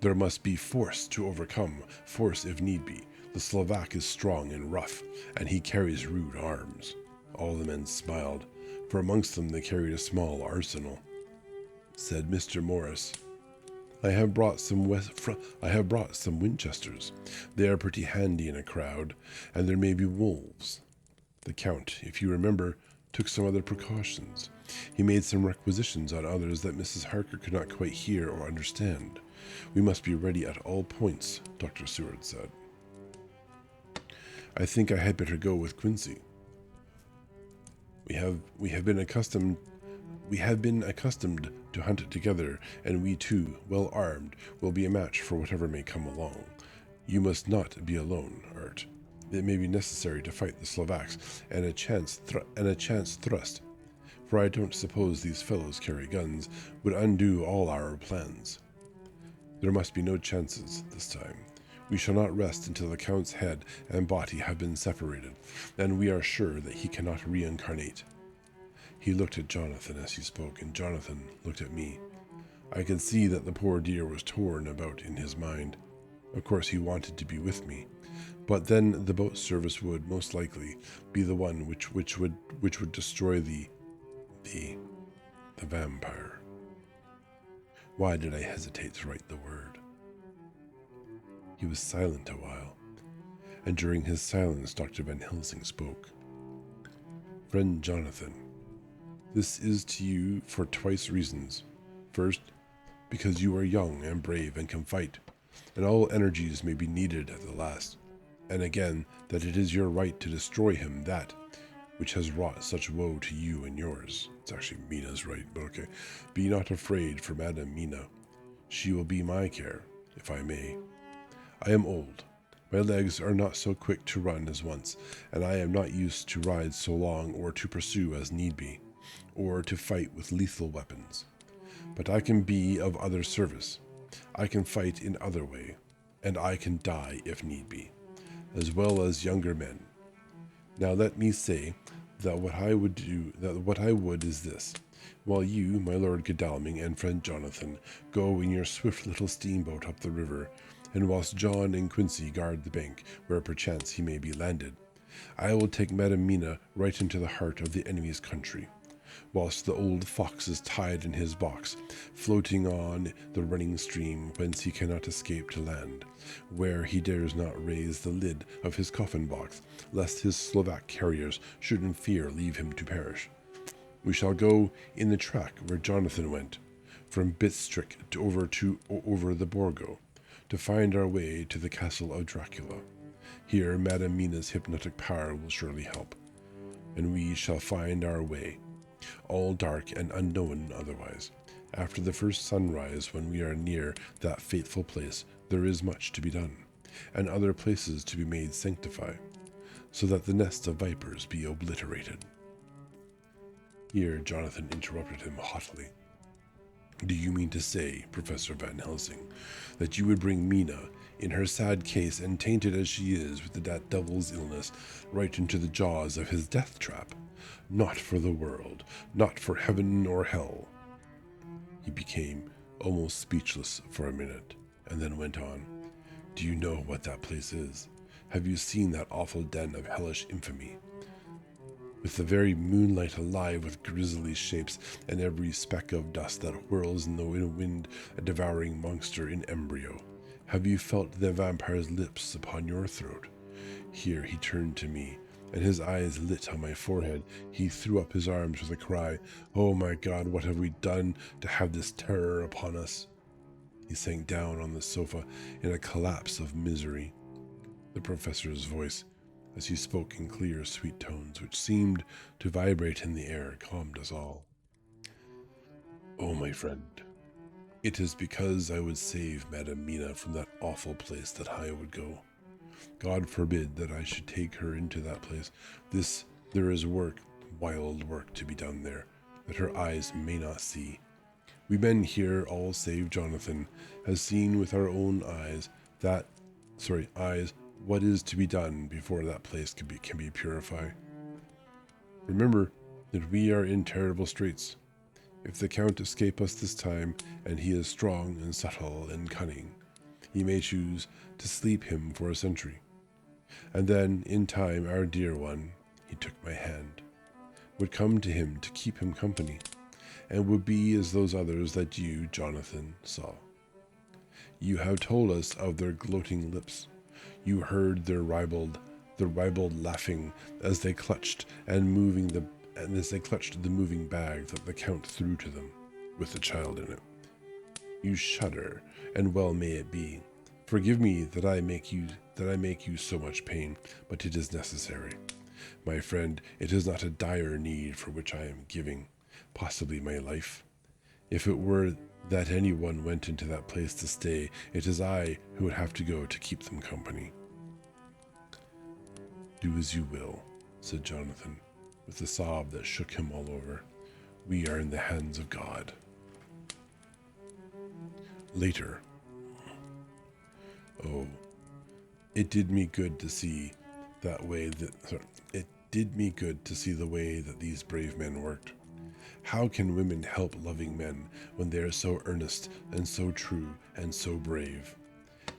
There must be force to overcome, force if need be. The Slovak is strong and rough, and he carries rude arms. All the men smiled, for amongst them they carried a small arsenal. Said Mr. Morris, I have brought some Winchesters. They are pretty handy in a crowd, and there may be wolves. The Count, if you remember, took some other precautions. He made some requisitions on others that Mrs. Harker could not quite hear or understand. We must be ready at all points, Dr. Seward said. I think I had better go with Quincy. We have been accustomed to hunt together, and we two, well armed, will be a match for whatever may come along. You must not be alone, Art. It may be necessary to fight the Slovaks, and a chance thrust, for I don't suppose these fellows carry guns, would undo all our plans. There must be no chances this time. We shall not rest until the Count's head and body have been separated, and we are sure that he cannot reincarnate. He looked at Jonathan as he spoke, and Jonathan looked at me. I could see that the poor dear was torn about in his mind. Of course he wanted to be with me, but then the boat service would most likely be the one which would destroy the vampire. Why did I hesitate to write the word? He was silent a while, and during his silence Dr. Van Helsing spoke. Friend Jonathan, this is to you for twice reasons. First, because you are young and brave and can fight, and all energies may be needed at the last. And again, that it is your right to destroy him, that which has wrought such woe to you and yours. It's actually Mina's right, but okay. Be not afraid for Madam Mina. She will be my care, if I may. I am old. My legs are not so quick to run as once, and I am not used to ride so long or to pursue as need be, or to fight with lethal weapons. But I can be of other service. I can fight in other way, and I can die if need be, as well as younger men. Now let me say that what I would is this. While you, my Lord Godalming, and friend Jonathan, go in your swift little steamboat up the river, and whilst John and Quincy guard the bank, where perchance he may be landed, I will take Madam Mina right into the heart of the enemy's country, whilst the old fox is tied in his box, floating on the running stream whence he cannot escape to land, where he dares not raise the lid of his coffin box, lest his Slovak carriers should in fear leave him to perish. We shall go in the track where Jonathan went, from Bitstrick over the Borgo, to find our way to the castle of Dracula. Here Madam Mina's hypnotic power will surely help, and we shall find our way, all dark and unknown otherwise. After the first sunrise, when we are near that fateful place, there is much to be done, and other places to be made sanctify, so that the nest of vipers be obliterated. Here Jonathan interrupted him haughtily. Do you mean to say, Professor Van Helsing, that you would bring Mina, in her sad case and tainted as she is with that devil's illness, right into the jaws of his death trap? Not for the world, not for heaven or hell. He became almost speechless for a minute, and then went on. Do you know what that place is? Have you seen that awful den of hellish infamy? With the very moonlight alive with grisly shapes, and every speck of dust that whirls in the wind a devouring monster in embryo. Have you felt the vampire's lips upon your throat? Here he turned to me, and his eyes lit on my forehead. He threw up his arms with a cry. Oh my God, what have we done to have this terror upon us? He sank down on the sofa in a collapse of misery. The professor's voice, as he spoke in clear, sweet tones, which seemed to vibrate in the air, calmed us all. Oh, my friend, it is because I would save Madam Mina from that awful place that I would go. God forbid that I should take her into that place. There is work, wild work to be done there, that her eyes may not see. We men here, all save Jonathan, has seen with our own eyes what is to be done before that place can be purified. Remember that we are in terrible straits. If the Count escape us this time, and he is strong and subtle and cunning, he may choose to sleep him for a century. And then, in time, our dear one, he took my hand, would come to him to keep him company, and would be as those others that you, Jonathan, saw. You have told us of their gloating lips. You heard their ribald laughing as they clutched the moving bag that the Count threw to them, with the child in it. You shudder, and well may it be. Forgive me that I make you so much pain, but it is necessary. My friend, it is not a dire need for which I am giving, possibly my life. If it were that anyone went into that place to stay, it is I who would have to go to keep them company. Do as you will, said Jonathan, with a sob that shook him all over. We are in the hands of God. Later. Oh, it did me good to see the way that these brave men worked. How can women help loving men when they are so earnest and so true and so brave?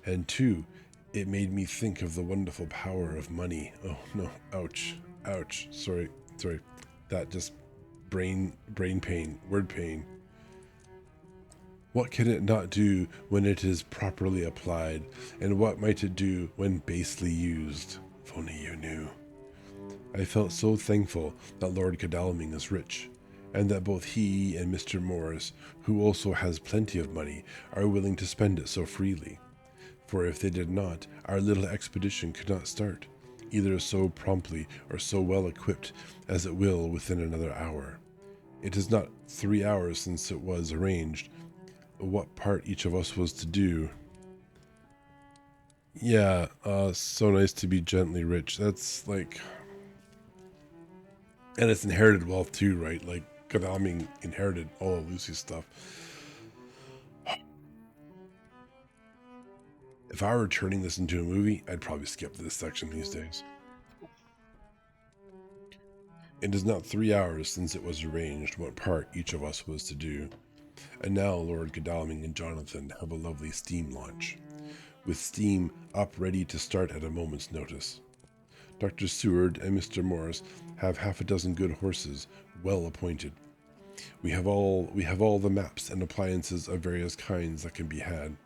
And too, it made me think of the wonderful power of money. Oh no, ouch, sorry, that just brain pain, word pain. What can it not do when it is properly applied, and what might it do when basely used? If only you knew. I felt so thankful that Lord Godalming is rich, and that both he and Mr. Morris, who also has plenty of money, are willing to spend it so freely. For if they did not, our little expedition could not start, either so promptly or so well equipped as it will within another hour. It is not 3 hours since it was arranged what part each of us was to do. Yeah, so nice to be gently rich. That's like... And it's inherited wealth too, right? Like, Godalming inherited all of Lucy's stuff. If I were turning this into a movie, I'd probably skip this section these days. It is not 3 hours since it was arranged what part each of us was to do. And now Lord Godalming and Jonathan have a lovely steam launch, with steam up ready to start at a moment's notice. Dr. Seward and Mr. Morris have half a dozen good horses, well appointed. We have all the maps and appliances of various kinds that can be had.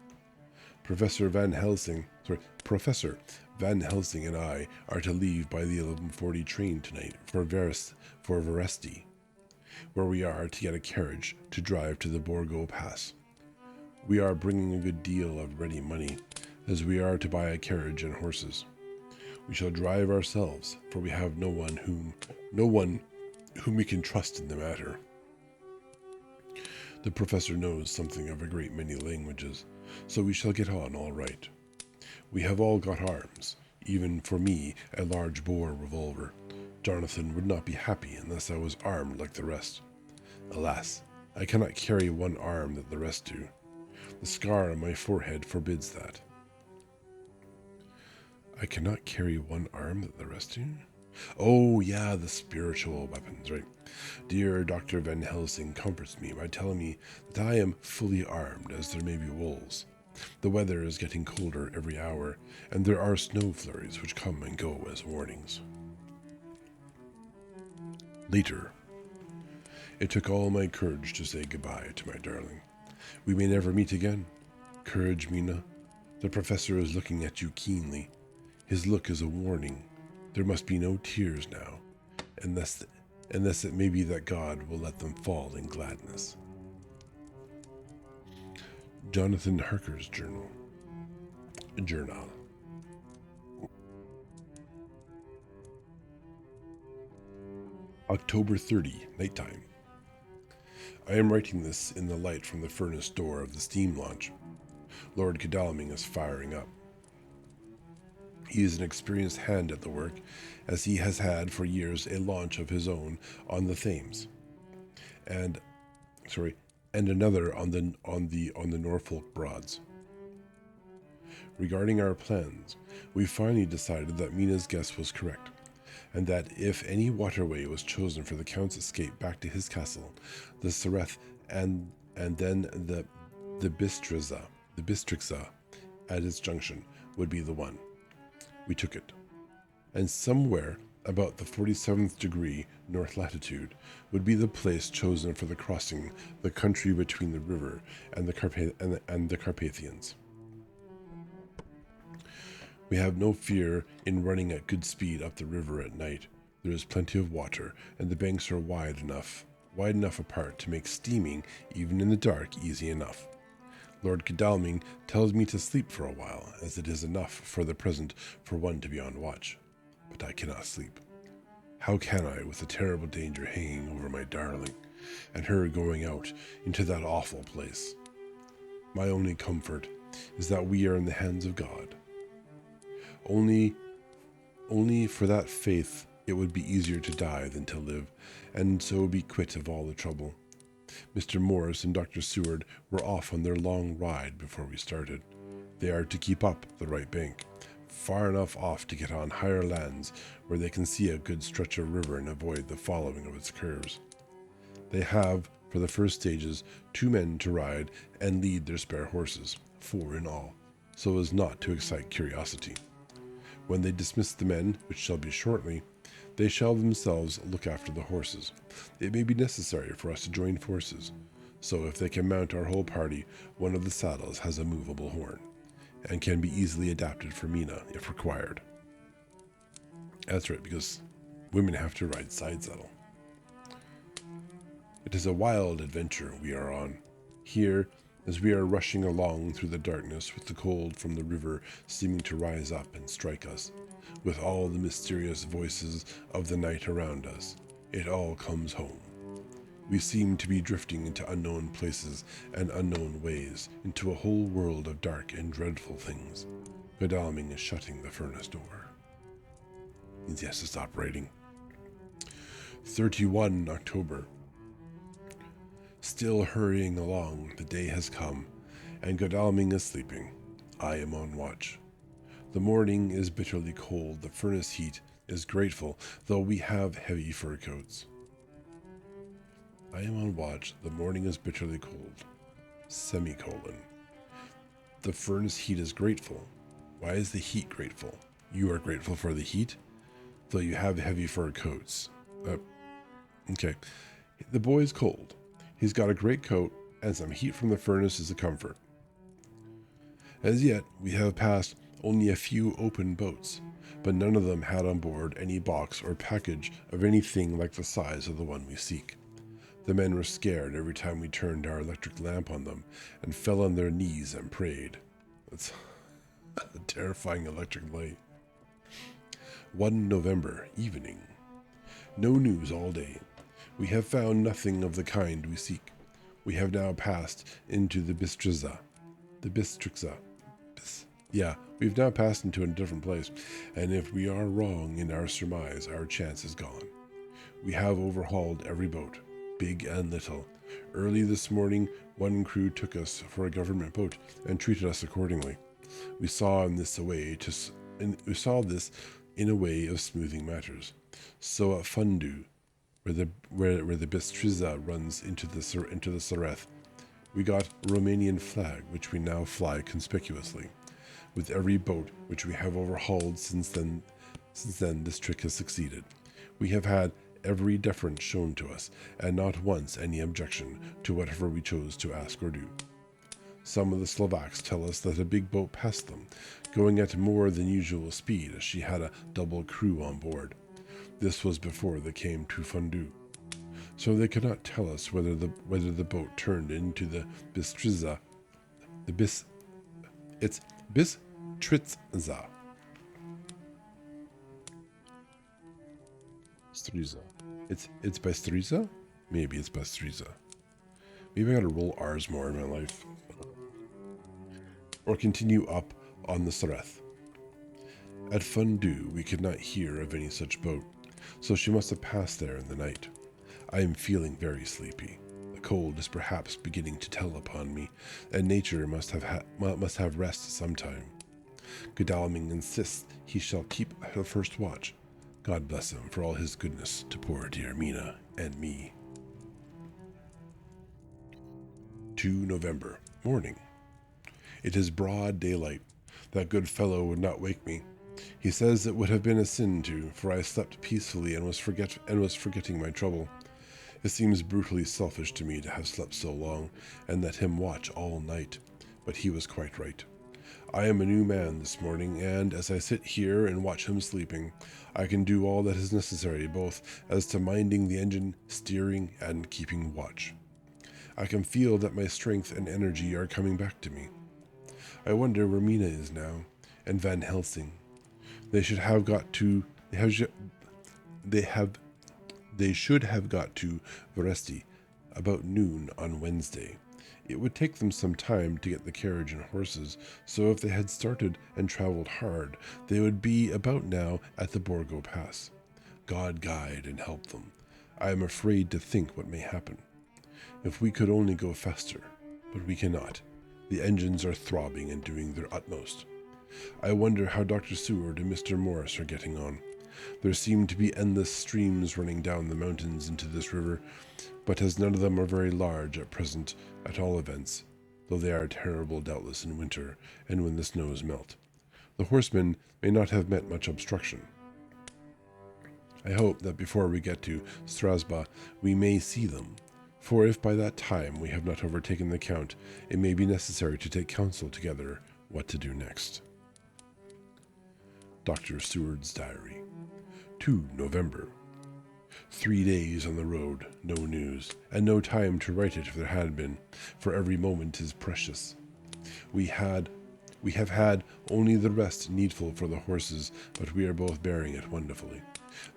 Professor Van Helsing and I are to leave by the 11:40 train tonight for Veresti, where we are to get a carriage to drive to the Borgo Pass. We are bringing a good deal of ready money, as we are to buy a carriage and horses. We shall drive ourselves, for we have no one whom we can trust in the matter. The professor knows something of a great many languages, so we shall get on all right. We have all got arms, even for me a large bore revolver. Jonathan would not be happy unless I was armed like the rest. Alas, I cannot carry one arm that the rest do. The scar on my forehead forbids that. I cannot carry one arm that the rest do? Oh, yeah, the spiritual weapons, right? Dear Dr. Van Helsing comforts me by telling me that I am fully armed, as there may be wolves. The weather is getting colder every hour, and there are snow flurries which come and go as warnings. Later. It took all my courage to say goodbye to my darling. We may never meet again. Courage, Mina. The professor is looking at you keenly. His look is a warning. There must be no tears now, unless it may be that God will let them fall in gladness. Jonathan Harker's journal. October 30, nighttime. I am writing this in the light from the furnace door of the steam launch. Lord Godalming is firing up. He is an experienced hand at the work, as he has had for years a launch of his own on the Thames, and another on the Norfolk Broads. Regarding our plans, we finally decided that Mina's guess was correct, and that if any waterway was chosen for the Count's escape back to his castle, the Sereth and then the Bistrixa at its junction would be the one. We took it, and somewhere about the 47th degree north latitude would be the place chosen for the crossing the country between the river and the Carpathians. We have no fear in running at good speed up the river at night. There is plenty of water, and the banks are wide enough apart to make steaming, even in the dark, easy enough. Lord Godalming tells me to sleep for a while, as it is enough for the present for one to be on watch. But I cannot sleep. How can I, with the terrible danger hanging over my darling, and her going out into that awful place? My only comfort is that we are in the hands of God. Only for that faith it would be easier to die than to live, and so be quit of all the trouble. Mr. Morris and Dr. Seward were off on their long ride before we started. They are to keep up the right bank, far enough off to get on higher lands where they can see a good stretch of river and avoid the following of its curves. They have, for the first stages, 2 men to ride and lead their spare horses, 4 in all, so as not to excite curiosity. When they dismiss the men, which shall be shortly, they shall themselves look after the horses. It may be necessary for us to join forces, so if they can mount our whole party, one of the saddles has a movable horn, and can be easily adapted for Mina if required. That's right, because women have to ride side saddle. It is a wild adventure we are on. Here, as we are rushing along through the darkness with the cold from the river seeming to rise up and strike us, with all the mysterious voices of the night around us, it all comes home. We seem to be drifting into unknown places and unknown ways, into a whole world of dark and dreadful things. Godalming is shutting the furnace door. He has to stop writing. 31 October. Still hurrying along, the day has come, and Godalming is sleeping. I am on watch. The morning is bitterly cold. The furnace heat is grateful, though we have heavy fur coats. I am on watch. The morning is bitterly cold. Semicolon. The furnace heat is grateful. Why is the heat grateful? You are grateful for the heat? though you have heavy fur coats. Okay. The boy's cold. He's got a great coat, and some heat from the furnace is a comfort. As yet, we have passed only a few open boats, but none of them had on board any box or package of anything like the size of the one we seek. The men were scared every time we turned our electric lamp on them and fell on their knees and prayed. That's a terrifying electric light. 1 November evening. No news all day. We have found nothing of the kind we seek. We have now passed into the Bistriza. We've now passed into a different place, and if we are wrong in our surmise, our chance is gone. We have overhauled every boat, big and little. Early this morning, one crew took us for a government boat and treated us accordingly. We saw this in a way of smoothing matters. So at Fundu, where the Bistriza runs into the Sareth, we got a Romanian flag, which we now fly conspicuously. With every boat which we have overhauled since then, this trick has succeeded. We have had every deference shown to us, and not once any objection to whatever we chose to ask or do. Some of the Slovaks tell us that a big boat passed them, going at more than usual speed, as she had a double crew on board. This was before they came to Fundu, so they could not tell us whether the boat turned into the Bistriza. It's Bistritza. Striza. It's Bistriza? Maybe it's Bistriza. Maybe I gotta roll R's more in my life. Or continue up on the Sareth. At Fundu, we could not hear of any such boat, so she must have passed there in the night. I am feeling very sleepy. The cold is perhaps beginning to tell upon me, and nature must have rest sometime. Godalming insists he shall keep the first watch. God bless him for all his goodness to poor dear Mina and me. 2 November, morning. It is broad daylight. That good fellow would not wake me. He says it would have been a sin to, for I slept peacefully and was forgetting my trouble. It seems brutally selfish to me to have slept so long and let him watch all night, but he was quite right. I am a new man this morning, and as I sit here and watch him sleeping, I can do all that is necessary, both as to minding the engine, steering, and keeping watch. I can feel that my strength and energy are coming back to me. I wonder where Mina is now, and Van Helsing. They should have got to Veresti about noon on Wednesday. It would take them some time to get the carriage and horses, so if they had started and traveled hard, they would be about now at the Borgo Pass. God guide and help them. I am afraid to think what may happen. If we could only go faster, but we cannot. The engines are throbbing and doing their utmost. I wonder how Dr. Seward and Mr. Morris are getting on. There seem to be endless streams running down the mountains into this river, but as none of them are very large at present, at all events, though they are terrible doubtless in winter and when the snows melt, the horsemen may not have met much obstruction. I hope that before we get to Strasbourg we may see them, for if by that time we have not overtaken the Count, it may be necessary to take counsel together what to do next. Dr. Seward's Diary. 2 November. 3 days on the road, no news, and no time to write it if there had been, for every moment is precious. We have had only the rest needful for the horses, but we are both bearing it wonderfully.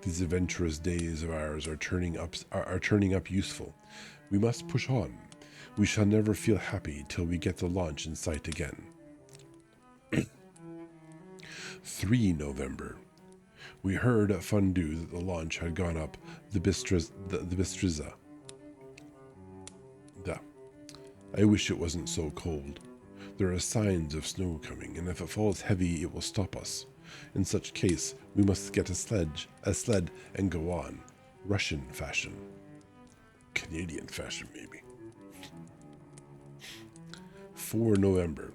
These adventurous days of ours are turning up useful. We must push on. We shall never feel happy till we get the launch in sight again. 3 November. We heard at Fundu that the launch had gone up the Bistriza. I wish it wasn't so cold. There are signs of snow coming, and if it falls heavy, it will stop us. In such case, we must get a sled, and go on. Russian fashion. Canadian fashion, maybe. 4 November.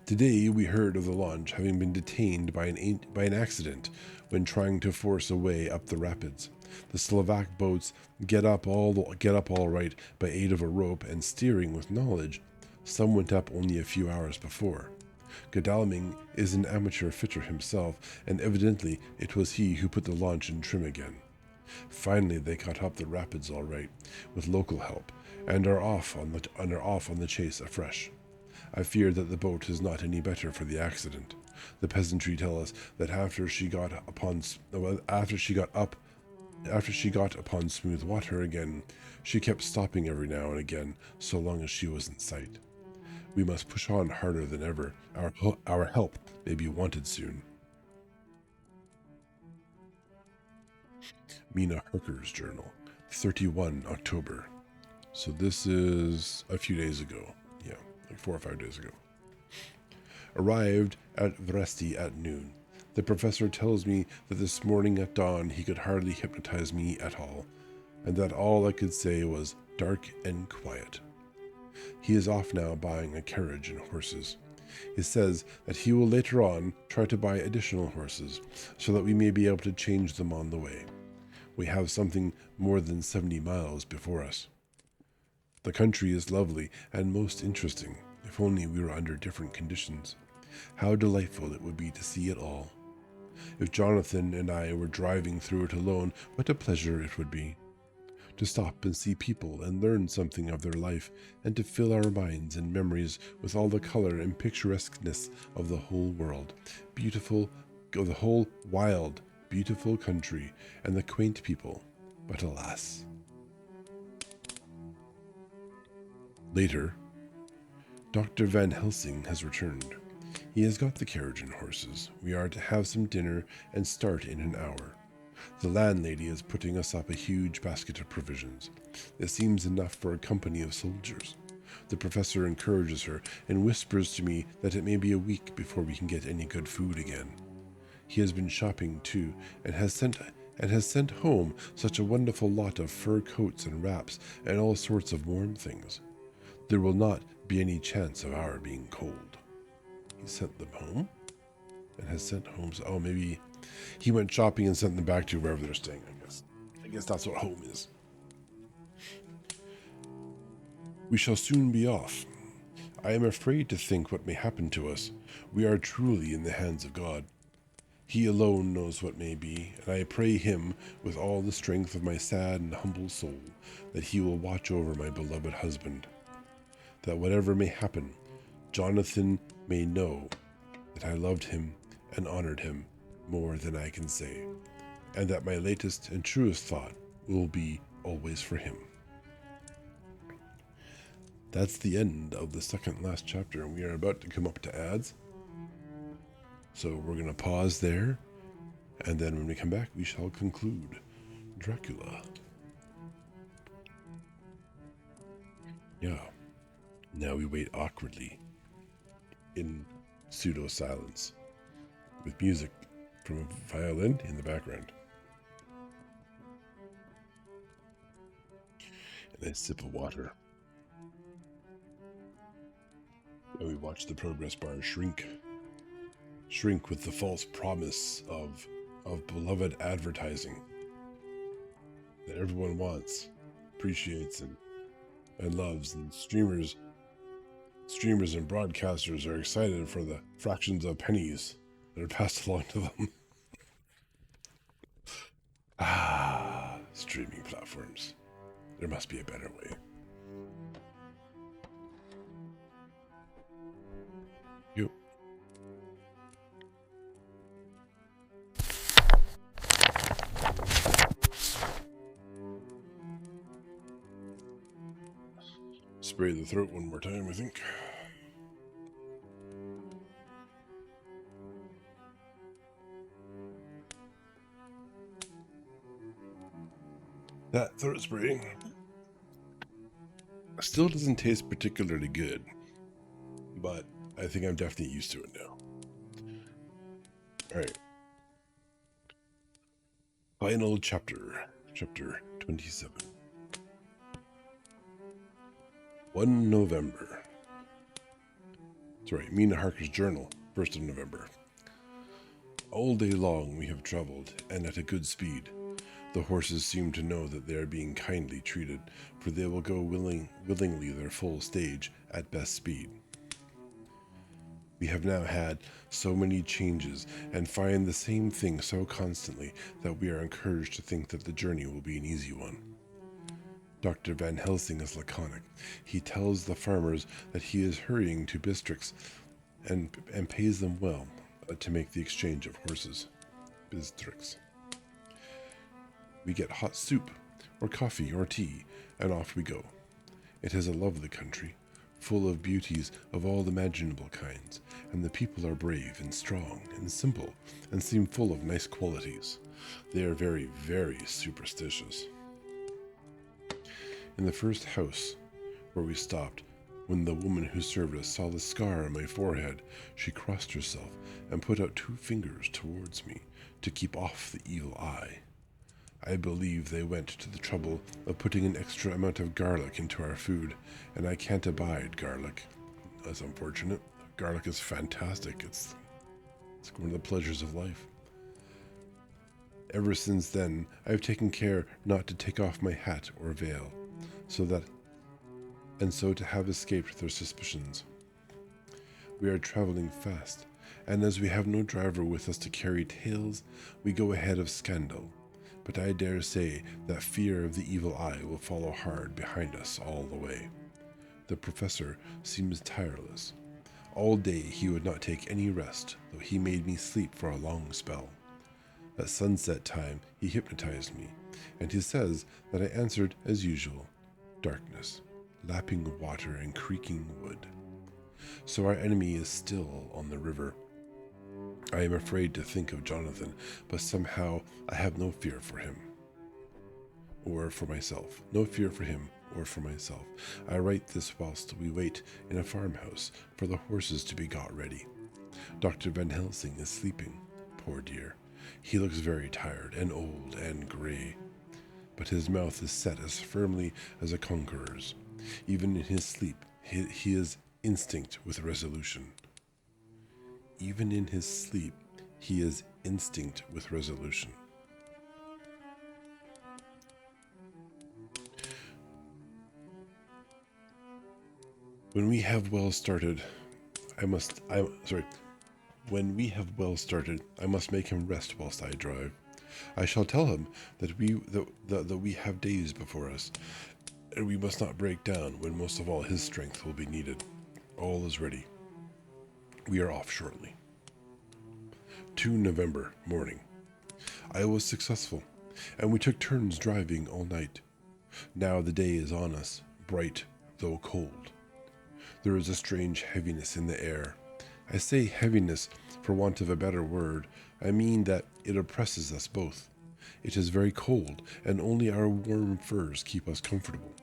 Today we heard of the launch having been detained by an accident when trying to force a way up the rapids. The Slovak boats get up all right by aid of a rope and steering with knowledge. Some went up only a few hours before. Godalming is an amateur fitter himself, and evidently it was he who put the launch in trim again. Finally, they got up the rapids all right, with local help, and are off on the chase afresh. I fear that the boat is not any better for the accident. The peasantry tell us that after she got upon smooth water again, she kept stopping every now and again, so long as she was in sight. We must push on harder than ever. Our help may be wanted soon. Mina Hooker's journal, 31 October. So this is a few days ago. Yeah, like 4 or 5 days ago. Arrived at Vresti at noon. The professor tells me that this morning at dawn he could hardly hypnotize me at all, and that all I could say was dark and quiet. He is off now buying a carriage and horses. He says that he will later on try to buy additional horses, so that we may be able to change them on the way. We have something more than 70 miles before us. The country is lovely and most interesting, if only we were under different conditions. How delightful it would be to see it all. If Jonathan and I were driving through it alone, what a pleasure it would be. To stop and see people and learn something of their life, and to fill our minds and memories with all the color and picturesqueness of the whole world, the whole wild, beautiful country, and the quaint people. But alas. Later, Dr. Van Helsing has returned. He has got the carriage and horses. We are to have some dinner and start in an hour. The landlady is putting us up a huge basket of provisions. It seems enough for a company of soldiers. The professor encourages her and whispers to me that it may be a week before we can get any good food again. He has been shopping too, and has sent home such a wonderful lot of fur coats and wraps and all sorts of warm things. There will not be any chance of our being cold. He sent them home? And has sent home... Oh, maybe he went shopping and sent them back to wherever they're staying, I guess. I guess that's what home is. We shall soon be off. I am afraid to think what may happen to us. We are truly in the hands of God. He alone knows what may be, and I pray him with all the strength of my sad and humble soul that he will watch over my beloved husband. That whatever may happen, Jonathan may know that I loved him and honored him more than I can say, and that my latest and truest thought will be always for him. That's the end of the second last chapter, and we are about to come up to ads. So we're going to pause there, and then when we come back, we shall conclude Dracula. Yeah. Now we wait awkwardly in pseudo-silence with music from a violin in the background. And a sip of water. And we watch the progress bar shrink with the false promise of beloved advertising that everyone wants, appreciates, and loves, and streamers and broadcasters are excited for the fractions of pennies that are passed along to them. Streaming platforms. There must be a better way. Yep. Spray the throat one more time, I think. That throat spray still doesn't taste particularly good, but I think I'm definitely used to it now. All right. Final chapter 27. 1 November. Mina Harker's journal, 1st of November. All day long we have traveled, and at a good speed. The horses seem to know that they are being kindly treated, for they will go willingly their full stage at best speed. We have now had so many changes and find the same thing so constantly that we are encouraged to think that the journey will be an easy one. Dr. Van Helsing is laconic. He tells the farmers that he is hurrying to Bistrix and pays them well to make the exchange of horses. Bistrix. We get hot soup, or coffee, or tea, and off we go. It is a lovely country, full of beauties of all imaginable kinds, and the people are brave and strong and simple, and seem full of nice qualities. They are very, very superstitious. In the first house where we stopped, when the woman who served us saw the scar on my forehead, she crossed herself and put out 2 fingers towards me to keep off the evil eye. I believe they went to the trouble of putting an extra amount of garlic into our food, and I can't abide garlic. That's unfortunate. Garlic is fantastic. It's one of the pleasures of life. Ever since then, I have taken care not to take off my hat or veil, so to have escaped their suspicions. We are traveling fast, and as we have no driver with us to carry tales, we go ahead of scandal. But I dare say that fear of the evil eye will follow hard behind us all the way. The professor seems tireless. All day he would not take any rest, though he made me sleep for a long spell. At sunset time he hypnotized me, and he says that I answered as usual, darkness, lapping water and creaking wood. So our enemy is still on the river. I am afraid to think of Jonathan, but somehow I have no fear for him. Or for myself. No fear for him or for myself. I write this whilst we wait in a farmhouse for the horses to be got ready. Dr. Van Helsing is sleeping, poor dear. He looks very tired and old and grey, but his mouth is set as firmly as a conqueror's. Even in his sleep, he is instinct with resolution. Even in his sleep, he is instinct with resolution. When we have well started, I must make him rest whilst I drive. I shall tell him that we have days before us, and we must not break down when most of all his strength will be needed. All is ready. We are off shortly. 2 November morning. I was successful, and we took turns driving all night. Now the day is on us, bright though cold. There is a strange heaviness in the air. I say heaviness for want of a better word. I mean that it oppresses us both. It is very cold, and only our warm furs keep us comfortable.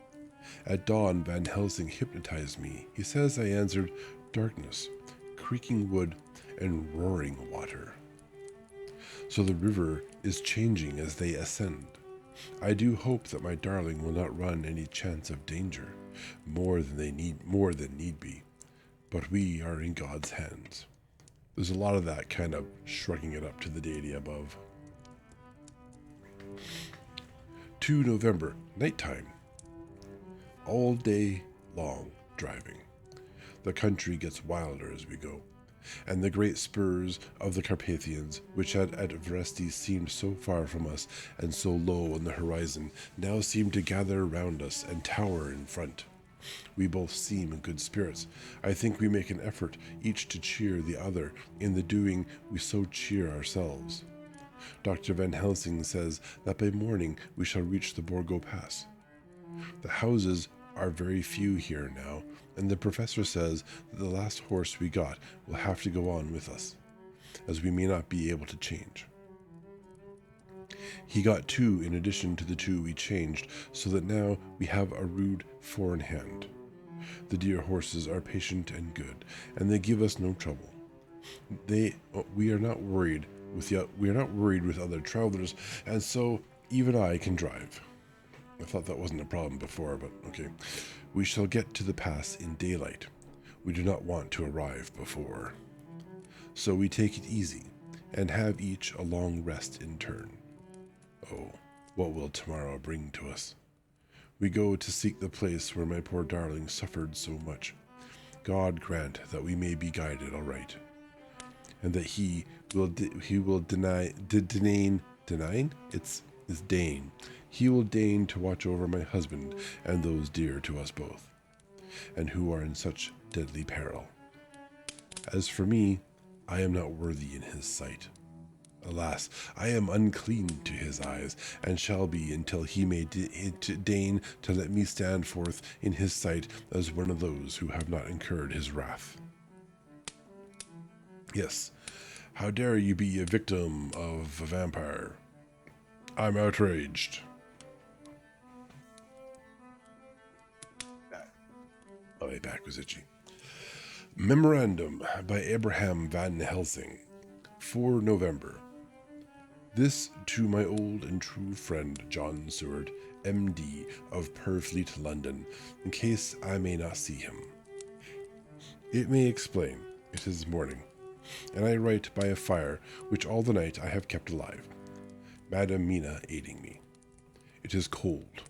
At dawn, Van Helsing hypnotized me. He says I answered darkness, creaking wood, and roaring water. So the river is changing as they ascend. I do hope that my darling will not run any chance of danger, more than need be. But we are in God's hands. There's a lot of that kind of shrugging it up to the deity above. 2 November, nighttime. All day long driving. The country gets wilder as we go, and the great spurs of the Carpathians, which at Vresti seemed so far from us and so low on the horizon, now seem to gather round us and tower in front. We both seem in good spirits. I think we make an effort each to cheer the other. In the doing, we so cheer ourselves. Dr. Van Helsing says that by morning we shall reach the Borgo Pass. The houses are very few here now, and the professor says that the last horse we got will have to go on with us, as we may not be able to change. He got 2 in addition to the 2 we changed, so that now we have a rude 4 in hand. The dear horses are patient and good, and they give us no trouble. We are not worried with other travelers, and so even I can drive. I thought that wasn't a problem before, but okay. We shall get to the pass in daylight. We do not want to arrive before. So we take it easy, and have each a long rest in turn. Oh, what will tomorrow bring to us? We go to seek the place where my poor darling suffered so much. God grant that we may be guided aright, and that he will deign. He will deign to watch over my husband and those dear to us both, and who are in such deadly peril. As for me, I am not worthy in his sight. Alas, I am unclean to his eyes, and shall be until he may deign to let me stand forth in his sight as one of those who have not incurred his wrath. Yes, how dare you be a victim of a vampire? I'm outraged. Oh, my back was itchy. Memorandum by Abraham Van Helsing, 4 November. This to my old and true friend John Seward, M.D. of Purfleet, London, in case I may not see him. It may explain. It is morning, and I write by a fire which all the night I have kept alive, Madam Mina aiding me. It is cold,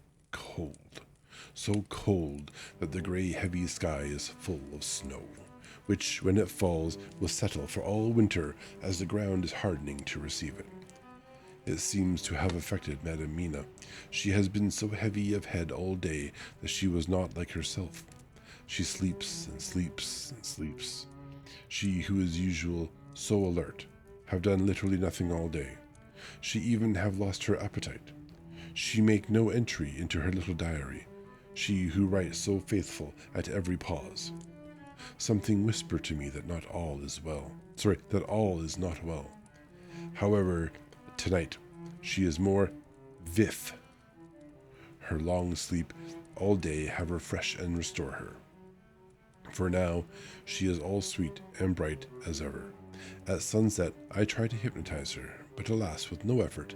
so cold that the grey heavy sky is full of snow, which, when it falls, will settle for all winter as the ground is hardening to receive it. It seems to have affected Madam Mina. She has been so heavy of head all day that she was not like herself. She sleeps and sleeps and sleeps. She who is usual so alert, have done literally nothing all day. She even have lost her appetite. She make no entry into her little diary. She who writes so faithful at every pause. Something whisper to me that all is not well. However, tonight, she is more vif. Her long sleep all day have refresh and restore her. For now, she is all sweet and bright as ever. At sunset, I try to hypnotize her, but alas, with no effort.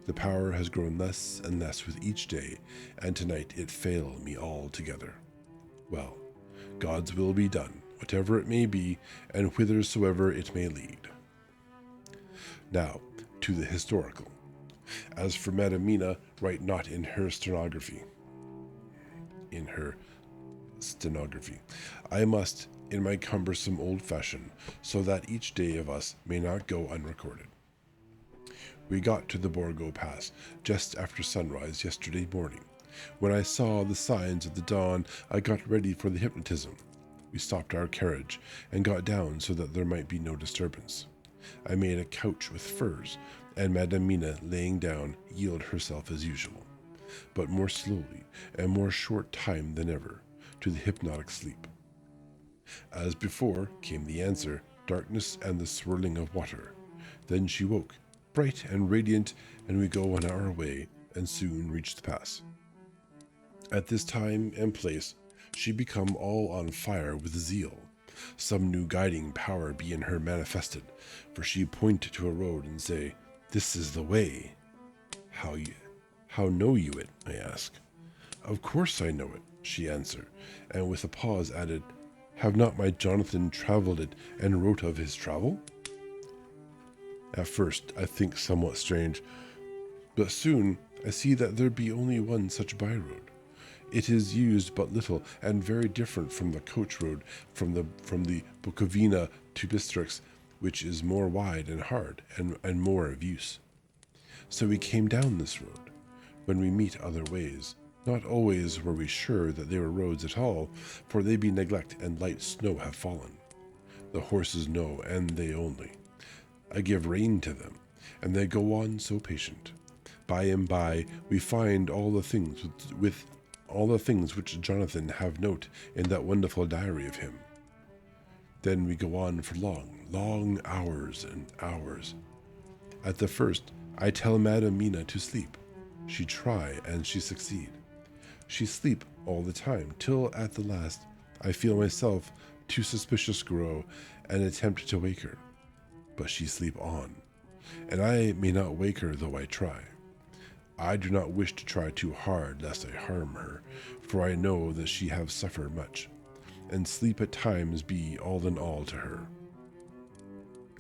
The power has grown less and less with each day, and tonight it fail me altogether. Well, God's will be done, whatever it may be, and whithersoever it may lead. Now, to the historical. As for Madam Mina, write not in her stenography. I must, in my cumbersome old fashion, so that each day of us may not go unrecorded. We got to the Borgo Pass just after sunrise yesterday morning. When I saw the signs of the dawn, I got ready for the hypnotism. We stopped our carriage and got down so that there might be no disturbance. I made a couch with furs, and Madam Mina, laying down, yielded herself as usual, but more slowly and more short time than ever, to the hypnotic sleep. As before came the answer, darkness and the swirling of water. Then she woke, bright and radiant, and we go on our way, and soon reach the pass. At this time and place, she become all on fire with zeal. Some new guiding power be in her manifested, for she point to a road and say, "This is the way." How know you it? I ask. Of course I know it, she answered, and with a pause added, Have not my Jonathan travelled it and wrote of his travel? At first I think somewhat strange, but soon I see that there be only one such byroad. It is used but little, and very different from the coach road from the Bukovina to Bistrix, which is more wide and hard, and more of use. So we came down this road. When we meet other ways, not always were we sure that they were roads at all, for they be neglect and light snow have fallen. The horses know, and they only. I give rein to them, and they go on so patient. By and by we find all the things which Jonathan have note in that wonderful diary of him. Then we go on for long hours and hours. At the first, I tell Madam Mina to sleep. She try, and she succeed. She sleep all the time, till at the last I feel myself too suspicious grow, and attempt to wake her. But she sleep on, and I may not wake her though I try. I do not wish to try too hard lest I harm her, for I know that she have suffered much. and sleep at times be all in all to her.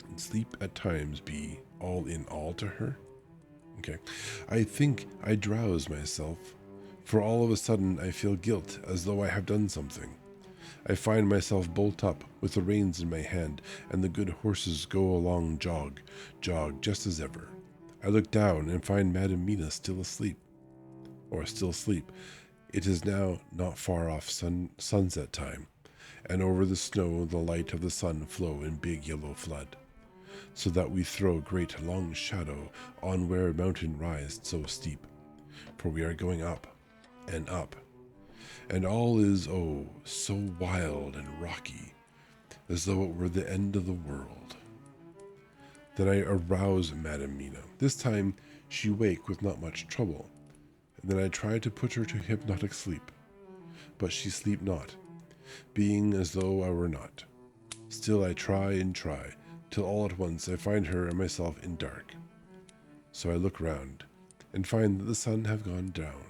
And sleep at times be all in all to her? Okay. I think I drowse myself, for all of a sudden I feel guilt as though I have done something. I find myself bolt up with the reins in my hand, and the good horses go along jog, just as ever. I look down and find Madam Mina still asleep. Or still asleep. It is now not far off sunset time, and over the snow the light of the sun flow in big yellow flood, so that we throw great long shadow on where mountain rise so steep, for we are going up, and all is oh so wild and rocky, as though it were the end of the world. Then I arouse Madam Mina. This time she wake with not much trouble, and then I try to put her to hypnotic sleep, but she sleep not, being as though I were not. Still I try and try, till all at once I find her and myself in dark. So I look round, and find that the sun have gone down.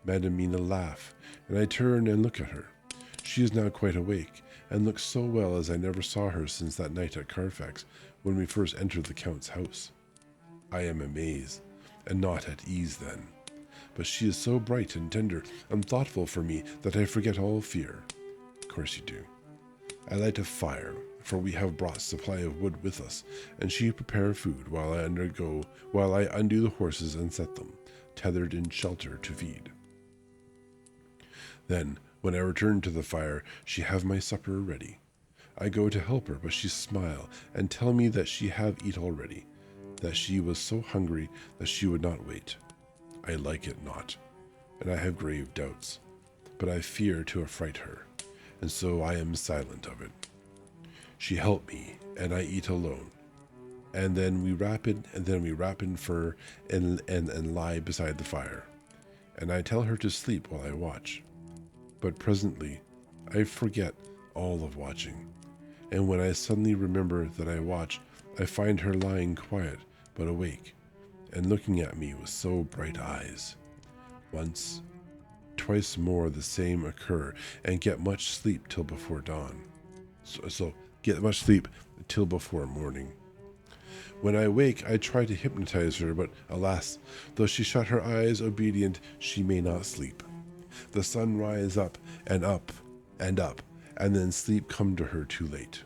Madam Mina laugh, and I turn and look at her. She is now quite awake, and looks so well as I never saw her since that night at Carfax, when we first entered the Count's house. I am amazed, and not at ease then. But she is so bright and tender and thoughtful for me that I forget all fear. Of course you do. I light a fire, for we have brought supply of wood with us, and she prepare food while I undo the horses and set them, tethered in shelter to feed. Then, when I return to the fire, she have my supper ready. I go to help her, but she smile and tell me that she have eat already, that she was so hungry that she would not wait. I like it not, and I have grave doubts, but I fear to affright her, and so I am silent of it. She help me, and I eat alone, and then we wrap in fur and lie beside the fire, and I tell her to sleep while I watch. But presently I forget all of watching, and when I suddenly remember that I watch, I find her lying quiet but awake, and looking at me with so bright eyes. Once, twice more the same occur, and get much sleep till before dawn. So get much sleep till before morning. When I wake, I try to hypnotize her, but alas, though she shut her eyes obedient, she may not sleep. The sun rise up, and then sleep come to her too late,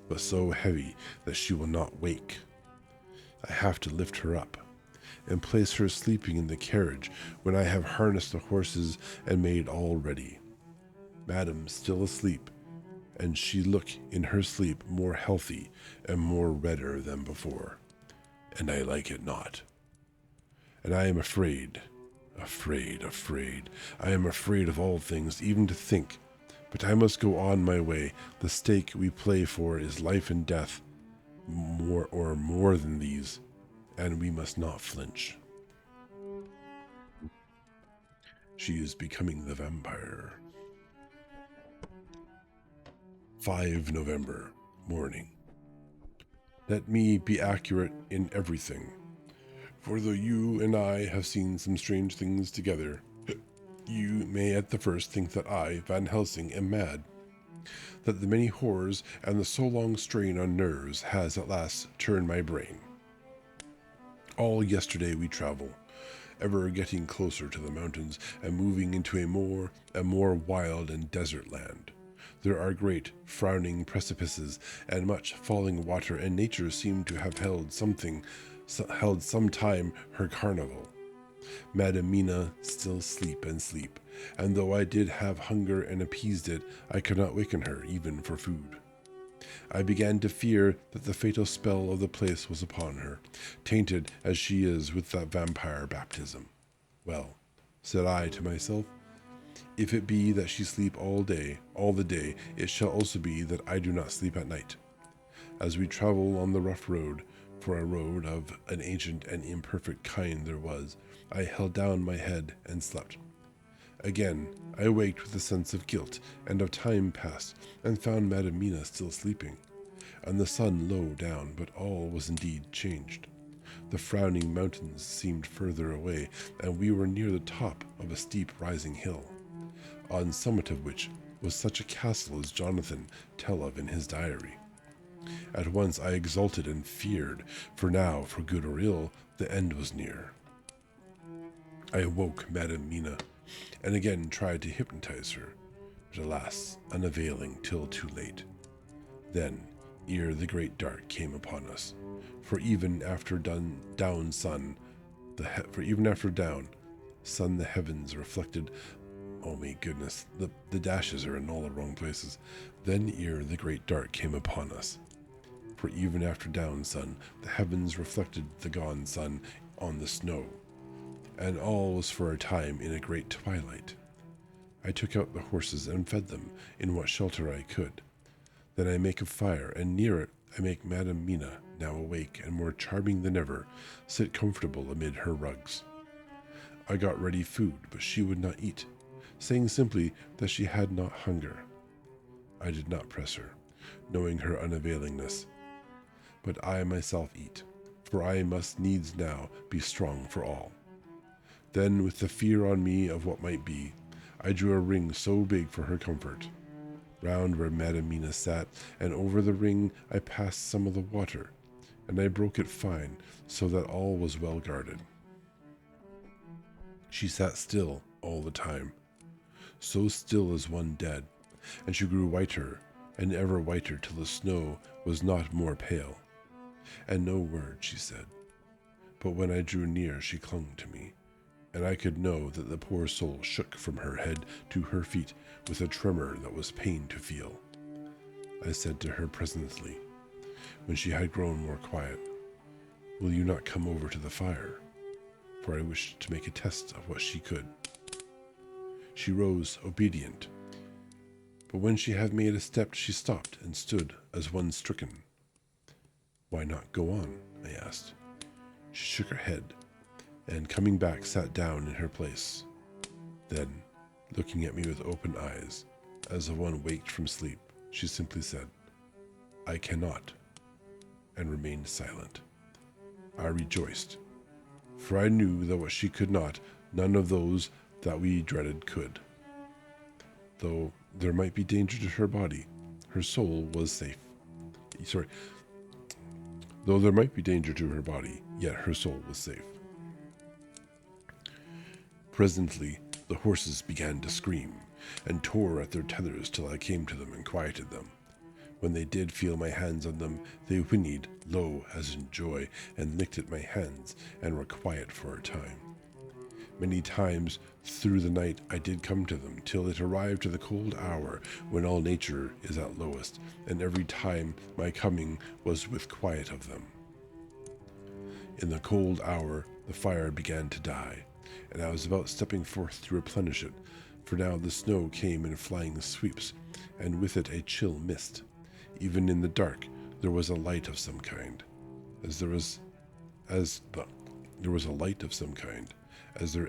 but so heavy that she will not wake. I have to lift her up, and place her sleeping in the carriage when I have harnessed the horses and made all ready. Madam still asleep, and she look in her sleep more healthy and more redder than before, and I like it not. And I am afraid. I am afraid of all things, even to think. But I must go on my way. The stake we play for is life and death, more than these, and we must not flinch. She is becoming the vampire. 5 November, morning. Let me be accurate in everything. For though you and I have seen some strange things together, you may at the first think that I, Van Helsing, am mad, that the many horrors and the so long strain on nerves has at last turned my brain. All yesterday we travel, ever getting closer to the mountains and moving into a more wild and desert land. There are great frowning precipices and much falling water, and nature seemed to have held some time her carnival. Madam Mina still sleep, and though I did have hunger and appeased it, I could not waken her, even for food. I began to fear that the fatal spell of the place was upon her, tainted as she is with that vampire baptism. Well, said I to myself, if it be that she sleep all the day, it shall also be that I do not sleep at night. As we travel on the rough road, for a road of an ancient and imperfect kind there was, I held down my head and slept. Again, I waked with a sense of guilt and of time past, and found Madam Mina still sleeping, and the sun low down, but all was indeed changed. The frowning mountains seemed further away, and we were near the top of a steep rising hill, on summit of which was such a castle as Jonathan tell of in his diary. At once I exulted and feared, for now, for good or ill, the end was near. I awoke Madame Mina, and again tried to hypnotize her, but alas, unavailing till too late. Then, ere the great dark came upon us, for even after down sun, the heavens reflected. Oh my goodness, the dashes are in all the wrong places. Then ere the great dark came upon us, for even after down sun, the heavens reflected the gone sun on the snow, and all was for a time in a great twilight. I took out the horses and fed them in what shelter I could. Then I make a fire, and near it I make Madame Mina, now awake and more charming than ever, sit comfortable amid her rugs. I got ready food, but she would not eat, saying simply that she had not hunger. I did not press her, knowing her unavailingness, but I myself eat, for I must needs now be strong for all. Then, with the fear on me of what might be, I drew a ring so big for her comfort, round where Madame Mina sat, and over the ring I passed some of the water, and I broke it fine, so that all was well guarded. She sat still all the time, so still as one dead, and she grew whiter and ever whiter till the snow was not more pale. And no word she said, but when I drew near she clung to me, and I could know that the poor soul shook from her head to her feet with a tremor that was pain to feel. I said to her presently, when she had grown more quiet, "Will you not come over to the fire?" For I wished to make a test of what she could. She rose, obedient, but when she had made a step, she stopped and stood as one stricken. "Why not go on?" I asked. She shook her head, and coming back sat down in her place. Then, looking at me with open eyes, as of one waked from sleep, she simply said, "I cannot," and remained silent. I rejoiced, for I knew that what she could not, none of those that we dreaded could. Though there might be danger to her body, her soul was safe. Though there might be danger to her body, yet her soul was safe. Presently, the horses began to scream, and tore at their tethers till I came to them and quieted them. When they did feel my hands on them, they whinnied low as in joy, and licked at my hands, and were quiet for a time. Many times through the night I did come to them, till it arrived to the cold hour when all nature is at lowest, and every time my coming was with quiet of them. In the cold hour the fire began to die, and I was about stepping forth to replenish it, for now the snow came in flying sweeps, and with it a chill mist. Even in the dark there was a light of some kind, as there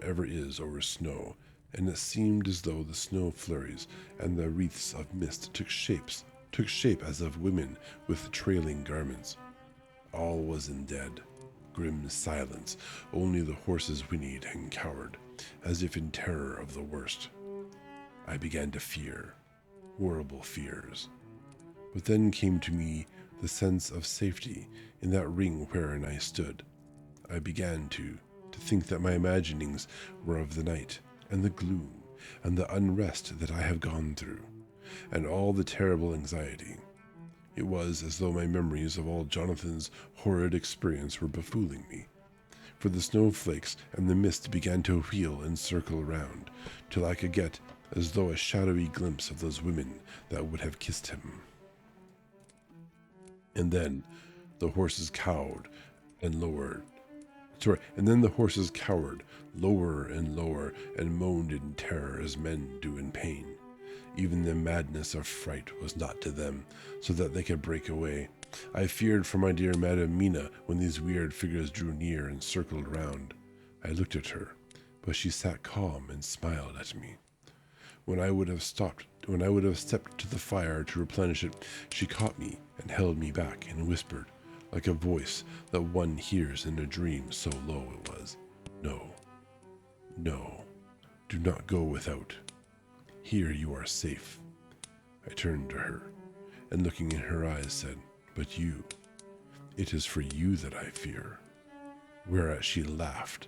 ever is over snow, and it seemed as though the snow flurries and the wreaths of mist took shape as of women with trailing garments. All was in dead, grim silence. Only the horses whinnied and cowered, as if in terror of the worst. I began to fear, horrible fears. But then came to me the sense of safety in that ring wherein I stood. I began to think that my imaginings were of the night, and the gloom, and the unrest that I have gone through, and all the terrible anxiety. It was as though my memories of all Jonathan's horrid experience were befooling me, for the snowflakes and the mist began to wheel and circle round, till I could get as though a shadowy glimpse of those women that would have kissed him. And then the horses cowered lower and lower, and moaned in terror as men do in pain. Even the madness of fright was not to them, so that they could break away. I feared for my dear Madame Mina when these weird figures drew near and circled round. I looked at her, but she sat calm and smiled at me. When I would have stepped to the fire to replenish it, she caught me and held me back and whispered, like a voice that one hears in a dream, so low it was, "No, no, do not go without. Here you are safe. I turned to her, and looking in her eyes said, "But you, it is for you that I fear." Whereat she laughed,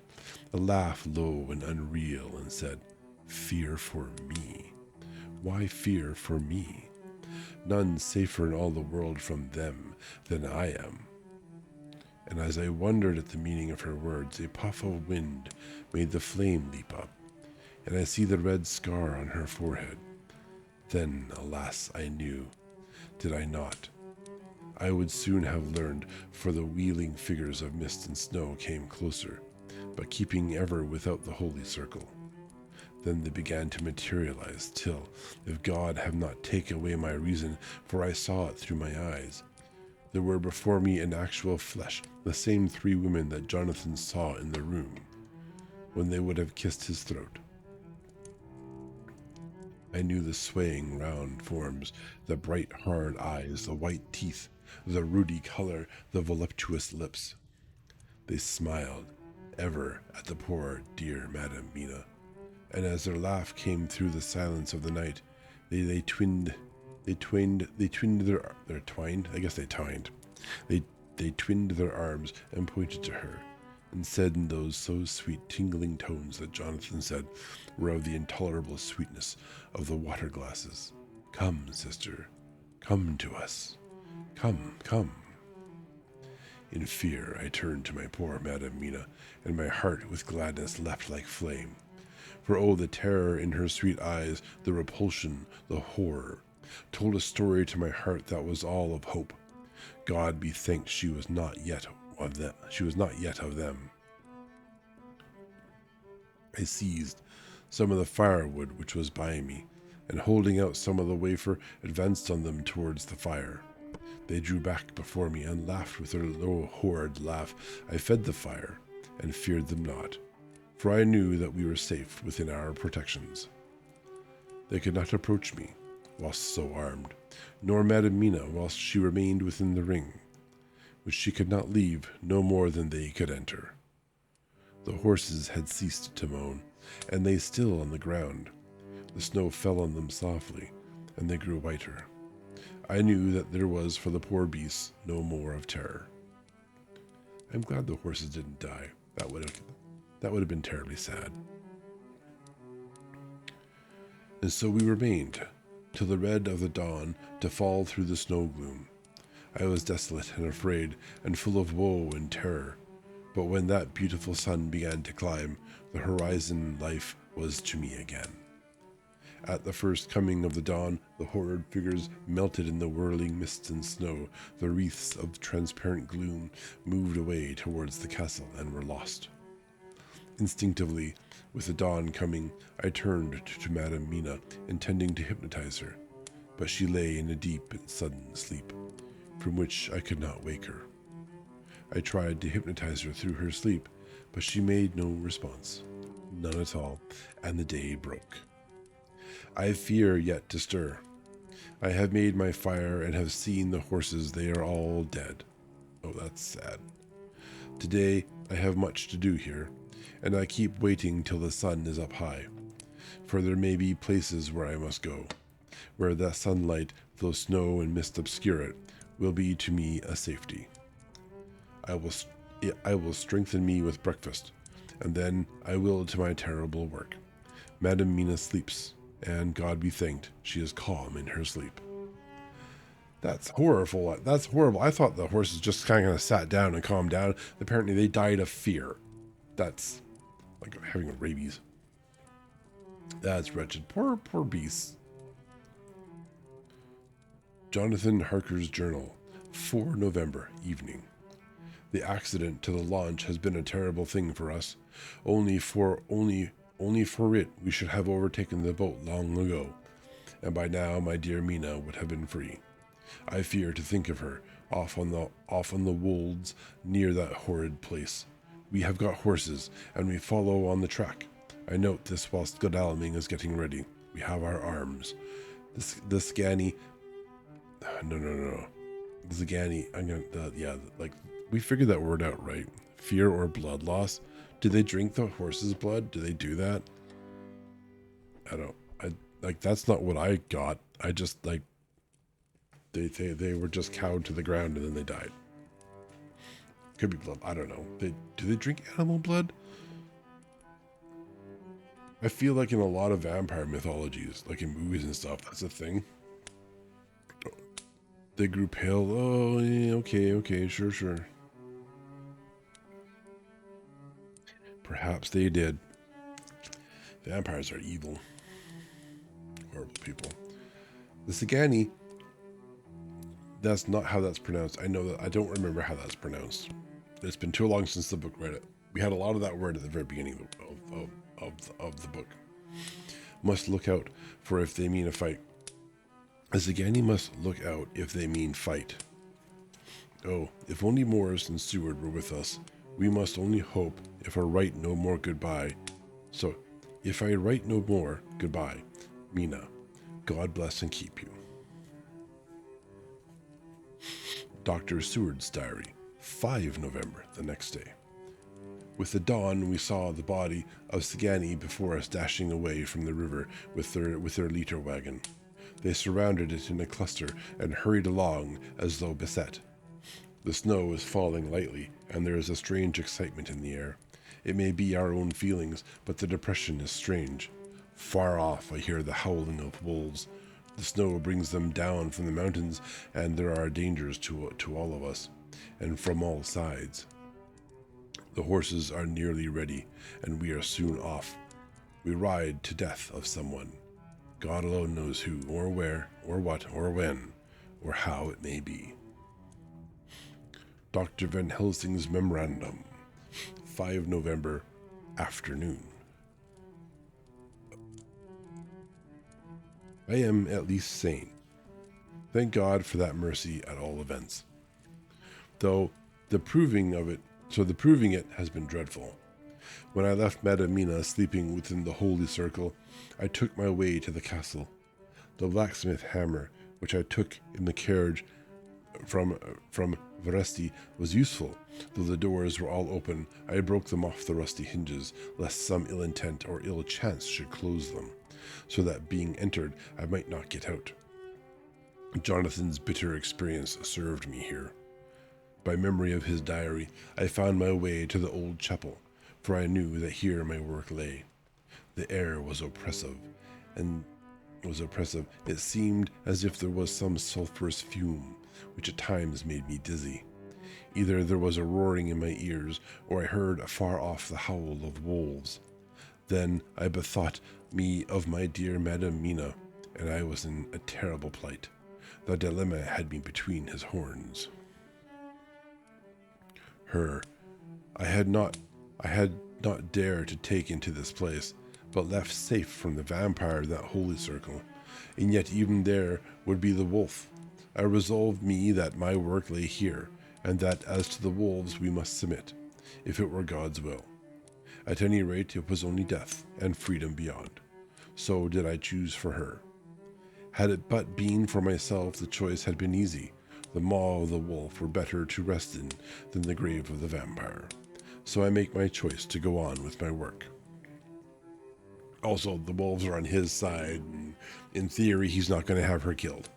a laugh low and unreal, and said, "Fear for me? Why fear for me? None safer in all the world from them than I am." And as I wondered at the meaning of her words, a puff of wind made the flame leap up, and I see the red scar on her forehead. Then, alas, I knew, did I not? I would soon have learned, for the wheeling figures of mist and snow came closer, but keeping ever without the holy circle. Then they began to materialize, till, if God have not taken away my reason, for I saw it through my eyes, there were before me in actual flesh the same 3 women that Jonathan saw in the room, when they would have kissed his throat. I knew the swaying round forms, the bright hard eyes, the white teeth, the ruddy color, the voluptuous lips. They smiled, ever, at the poor, dear Madame Mina, and as their laugh came through the silence of the night, they twined their arms and pointed to her, and said in those so sweet tingling tones that Jonathan said were of the intolerable sweetness of the water glasses, "Come, sister, come to us. Come, come." In fear I turned to my poor Madame Mina, and my heart with gladness leapt like flame. For oh, the terror in her sweet eyes, the repulsion, the horror, told a story to my heart that was all of hope. God be thanked she was not yet of them. I seized some of the firewood which was by me, and holding out some of the wafer, advanced on them towards the fire. They drew back before me and laughed with their low, horrid laugh. I fed the fire, and feared them not, for I knew that we were safe within our protections. They could not approach me, whilst so armed, nor Madame Mina whilst she remained within the ring, which she could not leave no more than they could enter. The horses had ceased to moan, and lay still on the ground. The snow fell on them softly, and they grew whiter. I knew that there was for the poor beasts no more of terror. I'm glad the horses didn't die. That would have been terribly sad. And so we remained, till the red of the dawn to fall through the snow gloom. I was desolate and afraid, and full of woe and terror. But when that beautiful sun began to climb, the horizon life was to me again. At the first coming of the dawn, the horrid figures melted in the whirling mist and snow. The wreaths of transparent gloom moved away towards the castle and were lost. Instinctively, with the dawn coming, I turned to Madame Mina, intending to hypnotize her, but she lay in a deep and sudden sleep, from which I could not wake her. I tried to hypnotize her through her sleep, but she made no response, none at all, and the day broke. I fear yet to stir. I have made my fire and have seen the horses, they are all dead. Oh, that's sad. Today I have much to do here, and I keep waiting till the sun is up high, for there may be places where I must go, where the sunlight, though snow and mist obscure it, will be to me a safety. I will strengthen me with breakfast, and then I will to my terrible work. Madame Mina sleeps, and God be thanked, she is calm in her sleep. That's horrible. That's horrible. I thought the horses just kind of sat down and calmed down. Apparently they died of fear. That's like having rabies. That's wretched. Poor beasts. Jonathan Harker's journal, 4 November, evening. The accident to the launch has been a terrible thing for us. Only for it we should have overtaken the boat long ago, and by now my dear Mina would have been free. I fear to think of her, off on the wolds near that horrid place. We have got horses, and we follow on the track. I note this whilst Godalming is getting ready. We have our arms. The Scani... No. The Zagani, we figured that word out, right? Fear or blood loss. Do they drink the horse's blood? Do they do that? like that's not what I got. I just like they were just cowed to the ground and then they died. Could be blood. I don't know. Do they drink animal blood? I feel like in a lot of vampire mythologies, like in movies and stuff, that's a thing. They grew pale. Oh, yeah, okay, sure. Perhaps they did. Vampires are evil. Horrible people. The Sagani, that's not how that's pronounced. I know that I don't remember how that's pronounced. It's been too long since the book read it. We had a lot of that word at the very beginning of the book. Must look out for if they mean a fight. The Sagani must look out if they mean fight. Oh, if only Morris and Seward were with us. We must only hope if I write no more goodbye. So, if I write no more goodbye, Mina, God bless and keep you. Dr. Seward's diary, 5 November, the next day. With the dawn, we saw the body of Sagani before us dashing away from the river with their liter wagon. They surrounded it in a cluster and hurried along as though beset. The snow is falling lightly, and there is a strange excitement in the air. It may be our own feelings, but the depression is strange. Far off, I hear the howling of wolves. The snow brings them down from the mountains, and there are dangers to all of us, and from all sides. The horses are nearly ready, and we are soon off. We ride to death of someone. God alone knows who, or where, or what, or when, or how it may be. Dr. Van Helsing's Memorandum, 5 November, afternoon. I am at least sane. Thank God for that mercy at all events. Though the proving it has been dreadful. When I left Madame Mina sleeping within the holy circle, I took my way to the castle. The blacksmith hammer, which I took in the carriage from Vresti, was useful. Though the doors were all open, I broke them off the rusty hinges, lest some ill intent or ill chance should close them, so that being entered, I might not get out. Jonathan's bitter experience served me here. By memory of his diary, I found my way to the old chapel, for I knew that here my work lay. The air was oppressive. It seemed as if there was some sulphurous fume, which at times made me dizzy. Either there was a roaring in my ears, or I heard afar off the howl of wolves. Then I bethought me of my dear Madame Mina, and I was in a terrible plight. The dilemma had me between his horns. Her, I had not dared to take into this place, but left safe from the vampire that holy circle, and yet even there would be the wolf. I resolved me that my work lay here, and that as to the wolves we must submit, if it were God's will. At any rate, it was only death, and freedom beyond. So did I choose for her. Had it but been for myself, the choice had been easy. The maw of the wolf were better to rest in than the grave of the vampire. So I make my choice to go on with my work. Also, the wolves are on his side, and in theory, he's not going to have her killed.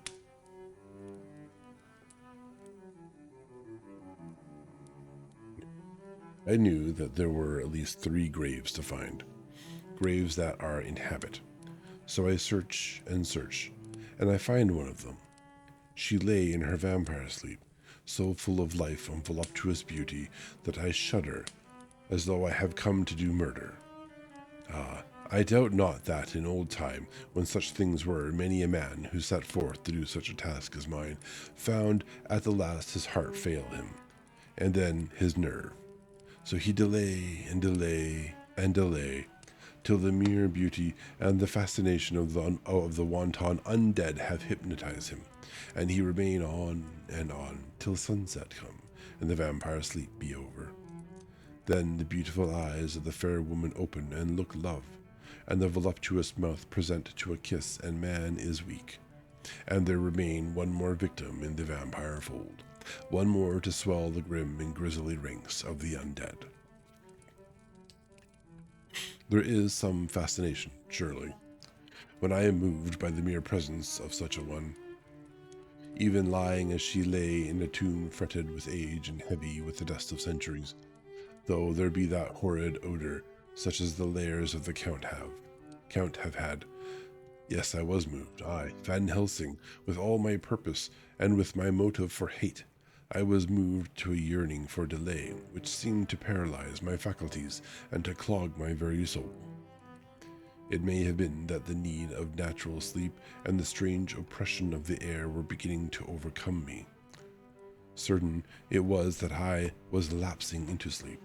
I knew that there were at least 3 graves to find, graves that are in habit. So I search and search, and I find one of them. She lay in her vampire sleep, so full of life and voluptuous beauty that I shudder, as though I have come to do murder. I doubt not that in old time, when such things were, many a man who set forth to do such a task as mine found at the last his heart fail him, and then his nerve. So he delay and delay and delay, till the mere beauty and the fascination of the wanton undead have hypnotized him, and he remain on and on till sunset come and the vampire sleep be over. Then the beautiful eyes of the fair woman open and look love, and the voluptuous mouth present to a kiss, and man is weak. And there remain one more victim in the vampire fold, one more to swell the grim and grisly ranks of the undead. There is some fascination, surely, when I am moved by the mere presence of such a one. Even lying as she lay in a tomb fretted with age and heavy with the dust of centuries, though there be that horrid odor, such as the layers of the Count have had. Yes, I was moved, I, Van Helsing, with all my purpose, and with my motive for hate. I was moved to a yearning for delay, which seemed to paralyze my faculties and to clog my very soul. It may have been that the need of natural sleep and the strange oppression of the air were beginning to overcome me. Certain it was that I was lapsing into sleep,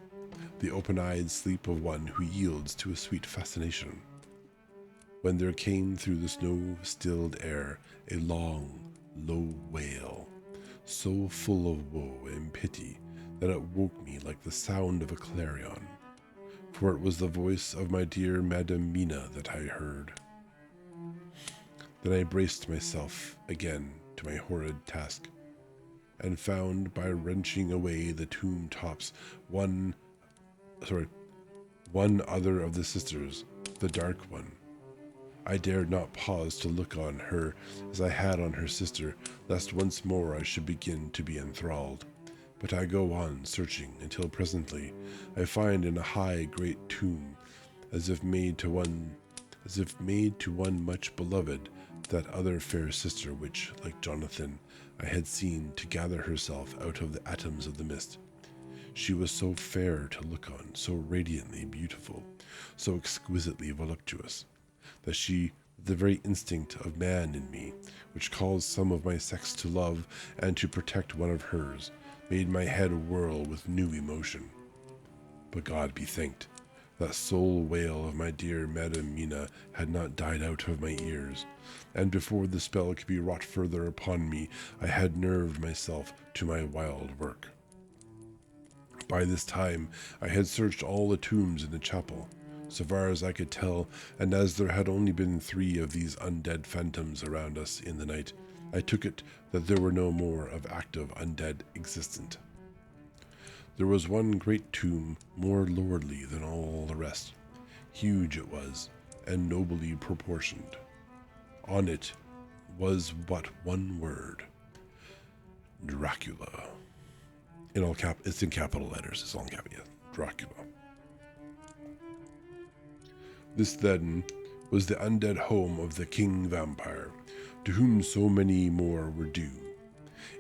the open-eyed sleep of one who yields to a sweet fascination, when there came through the snow-stilled air a long, low wail, so full of woe and pity that it woke me like the sound of a clarion, for it was the voice of my dear Madame Mina that I heard. Then I braced myself again to my horrid task, and found by wrenching away the tomb tops one other of the sisters, the dark one. I dared not pause to look on her as I had on her sister, lest once more I should begin to be enthralled. But I go on searching until presently I find in a high great tomb, as if made to one much beloved, that other fair sister which, like Jonathan, I had seen to gather herself out of the atoms of the mist. She was so fair to look on, so radiantly beautiful, so exquisitely voluptuous, that the very instinct of man in me, which calls some of my sex to love and to protect one of hers, made my head whirl with new emotion. But God be thanked, that soul wail of my dear Madame Mina had not died out of my ears, and before the spell could be wrought further upon me, I had nerved myself to my wild work. By this time I had searched all the tombs in the chapel, so far as I could tell, and as there had only been 3 of these undead phantoms around us in the night, I took it that there were no more of active undead existent. There was one great tomb more lordly than all the rest. Huge it was, and nobly proportioned. On it was but one word: Dracula. It's in capital letters. It's all in capital. Yeah, Dracula. This, then, was the undead home of the king vampire, to whom so many more were due.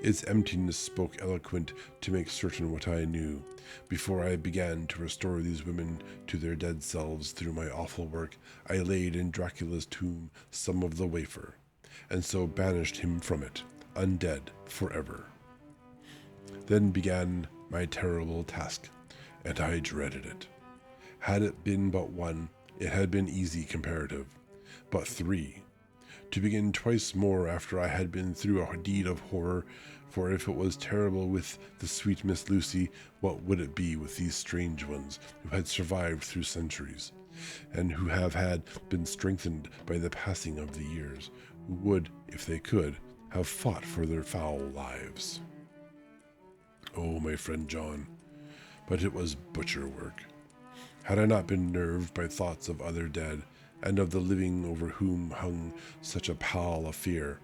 Its emptiness spoke eloquent to make certain what I knew. Before I began to restore these women to their dead selves through my awful work, I laid in Dracula's tomb some of the wafer, and so banished him from it, undead forever. Then began my terrible task, and I dreaded it. Had it been but one, it had been easy comparative. But 3. To begin twice more after I had been through a deed of horror, for if it was terrible with the sweet Miss Lucy, what would it be with these strange ones who had survived through centuries, and who had been strengthened by the passing of the years, who would, if they could, have fought for their foul lives? Oh, my friend John, but it was butcher work. Had I not been nerved by thoughts of other dead, and of the living over whom hung such a pall of fear,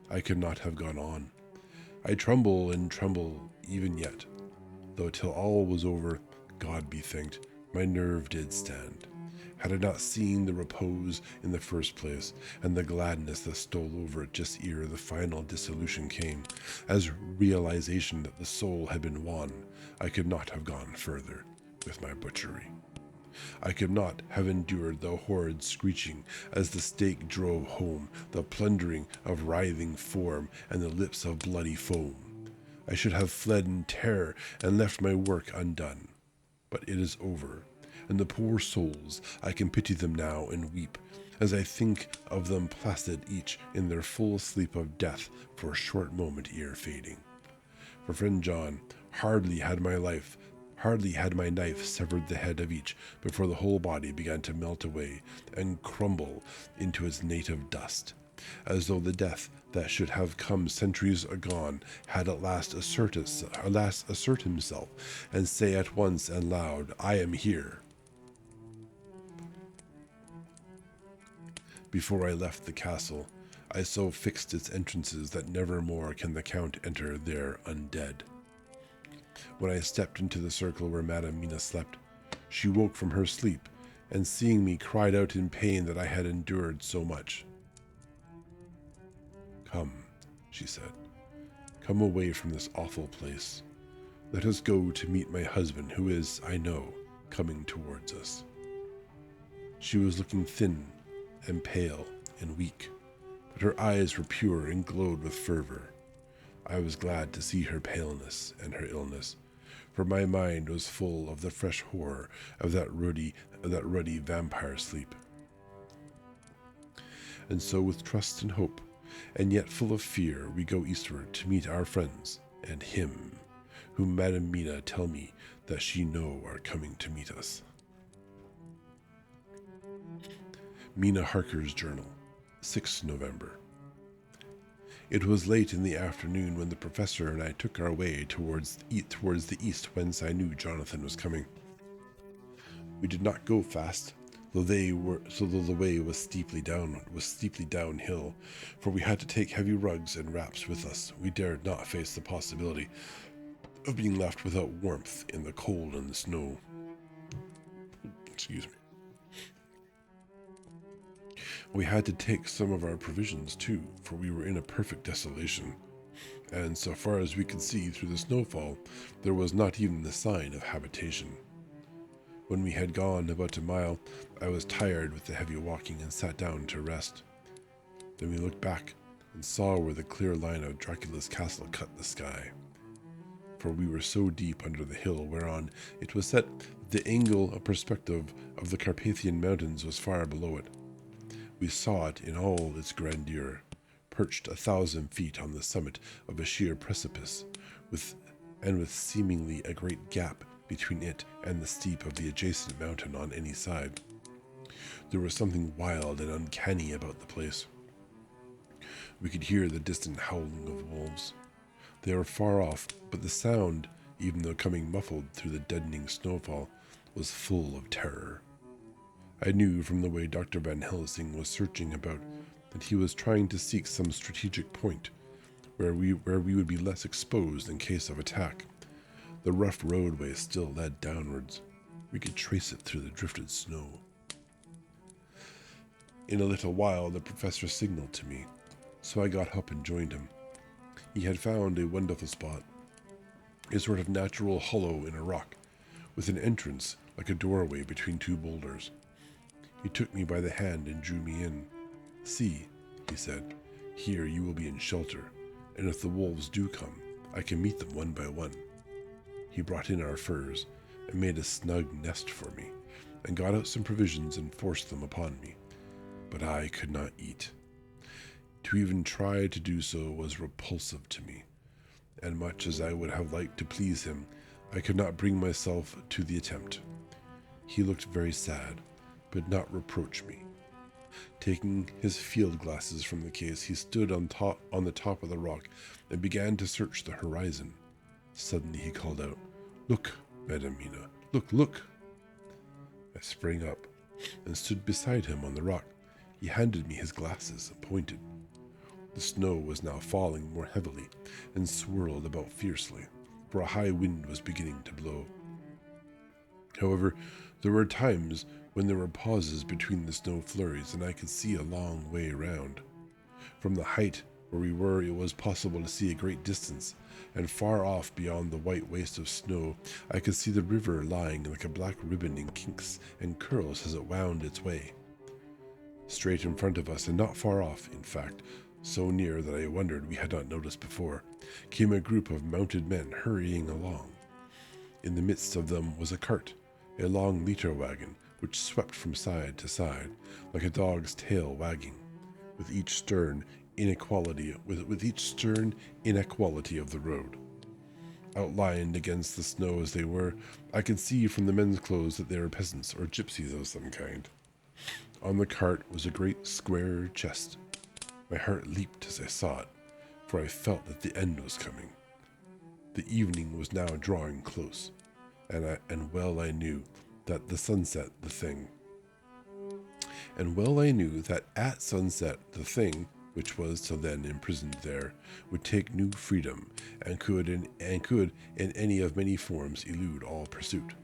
I could not have gone on. I tremble and tremble even yet, though till all was over, God be thanked, my nerve did stand. Had I not seen the repose in the first place, and the gladness that stole over it just ere the final dissolution came, as realization that the soul had been won, I could not have gone further with my butchery. I could not have endured the horrid screeching as the stake drove home, the plundering of writhing form, and the lips of bloody foam. I should have fled in terror and left my work undone. But it is over, and the poor souls, I can pity them now and weep, as I think of them placid each in their full sleep of death for a short moment ere fading. For friend John, hardly had my knife severed the head of each before the whole body began to melt away and crumble into its native dust, as though the death that should have come centuries agone had at last assert himself and say at once and loud, I am here. Before I left the castle, I so fixed its entrances that never more can the Count enter there undead. When I stepped into the circle where Madame Mina slept, she woke from her sleep, and seeing me cried out in pain that I had endured so much. "Come," she said, "come away from this awful place. Let us go to meet my husband, who is, I know, coming towards us." She was looking thin and pale and weak, but her eyes were pure and glowed with fervor. I was glad to see her paleness and her illness, for my mind was full of the fresh horror of that ruddy vampire sleep. And so with trust and hope, and yet full of fear, we go eastward to meet our friends, and him, whom Madame Mina tell me that she know are coming to meet us. Mina Harker's Journal, 6th November. It was late in the afternoon when the professor and I took our way towards the east, whence I knew Jonathan was coming. We did not go fast, though the way was steeply downhill, for we had to take heavy rugs and wraps with us. We dared not face the possibility of being left without warmth in the cold and the snow. Excuse me. We had to take some of our provisions too, for we were in a perfect desolation, and so far as we could see through the snowfall, there was not even the sign of habitation. When we had gone about a mile, I was tired with the heavy walking and sat down to rest. Then we looked back and saw where the clear line of Dracula's castle cut the sky, for we were so deep under the hill whereon it was set that the angle of perspective of the Carpathian Mountains was far below it. We saw it in all its grandeur, perched 1,000 feet on the summit of a sheer precipice, with seemingly a great gap between it and the steep of the adjacent mountain on any side. There was something wild and uncanny about the place. We could hear the distant howling of wolves. They were far off, but the sound, even though coming muffled through the deadening snowfall, was full of terror. I knew from the way Dr. Van Helsing was searching about that he was trying to seek some strategic point where we would be less exposed in case of attack. The rough roadway still led downwards. We could trace it through the drifted snow. In a little while the professor signaled to me, so I got up and joined him. He had found a wonderful spot, a sort of natural hollow in a rock, with an entrance like a doorway between two boulders. He took me by the hand and drew me in. "See," he said, "here you will be in shelter, and if the wolves do come, I can meet them one by one." He brought in our furs, and made a snug nest for me, and got out some provisions and forced them upon me. But I could not eat. To even try to do so was repulsive to me, and much as I would have liked to please him, I could not bring myself to the attempt. He looked very sad, but not reproach me. Taking his field glasses from the case, he stood on the top of the rock and began to search the horizon. Suddenly he called out, "Look, Madame Mina, look, look!" I sprang up and stood beside him on the rock. He handed me his glasses and pointed. The snow was now falling more heavily and swirled about fiercely, for a high wind was beginning to blow. However, there were times when there were pauses between the snow flurries, and I could see a long way round. From the height where we were, it was possible to see a great distance, and far off beyond the white waste of snow, I could see the river lying like a black ribbon in kinks and curls as it wound its way. Straight in front of us, and not far off, in fact, so near that I wondered we had not noticed before, came a group of mounted men hurrying along. In the midst of them was a cart, a long litre wagon, which swept from side to side, like a dog's tail wagging, with each stern inequality of the road. Outlined against the snow as they were, I could see from the men's clothes that they were peasants or gypsies of some kind. On the cart was a great square chest. My heart leaped as I saw it, for I felt that the end was coming. The evening was now drawing close, and well I knew that the sunset the thing, and well I knew that at sunset the thing, which was till then imprisoned there, would take new freedom, and could in any of many forms elude all pursuit.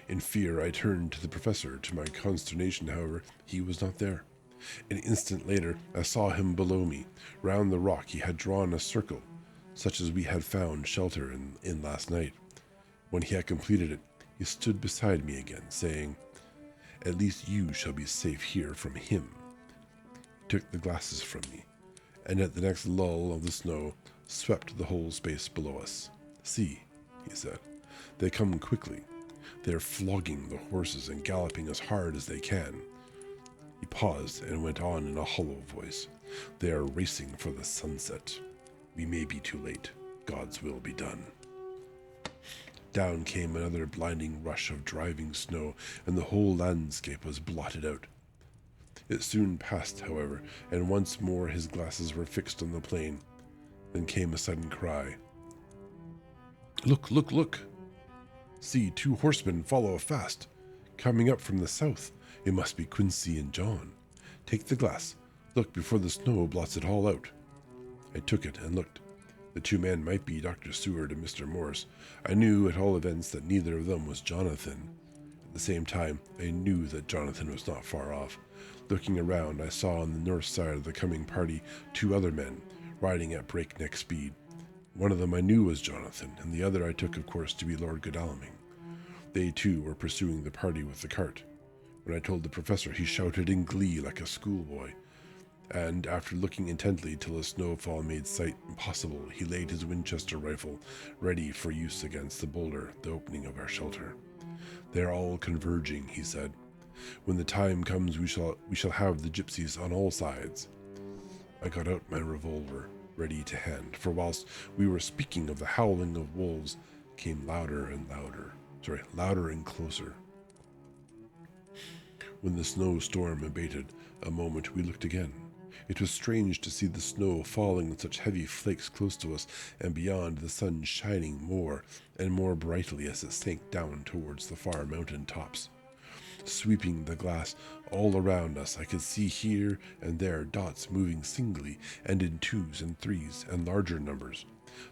In fear I turned to the professor. To my consternation, however, he was not there. An instant later I saw him below me. Round the rock he had drawn a circle, such as we had found shelter in last night. When he had completed it, he stood beside me again, saying, "At least you shall be safe here from him." He took the glasses from me, and at the next lull of the snow swept the whole space below us. "See," he said, "they come quickly. They are flogging the horses and galloping as hard as they can." He paused and went on in a hollow voice. "They are racing for the sunset. We may be too late. God's will be done." Down came another blinding rush of driving snow, and the whole landscape was blotted out. It soon passed, however, and once more his glasses were fixed on the plain. Then came a sudden cry. "Look, look, look! See, 2 horsemen follow fast, coming up from the south. It must be Quincy and John. Take the glass. Look before the snow blots it all out." I took it and looked. The 2 men might be Dr. Seward and Mr. Morse. I knew at all events that neither of them was Jonathan. At the same time, I knew that Jonathan was not far off. Looking around, I saw on the north side of the coming party 2 other men, riding at breakneck speed. One of them I knew was Jonathan, and the other I took, of course, to be Lord Godalming. They, too, were pursuing the party with the cart. When I told the professor, he shouted in glee like a schoolboy, and after looking intently till the snowfall made sight impossible, he laid his Winchester rifle ready for use against the boulder, the opening of our shelter. "They are all converging," he said. "When the time comes, we shall have the gypsies on all sides." I got out my revolver, ready to hand, for whilst we were speaking of the howling of wolves, came louder and closer. When the snowstorm abated a moment, we looked again. It was strange to see the snow falling in such heavy flakes close to us, and beyond, the sun shining more and more brightly as it sank down towards the far mountain tops. Sweeping the glass all around us, I could see here and there dots moving singly and in 2s and 3s and larger numbers.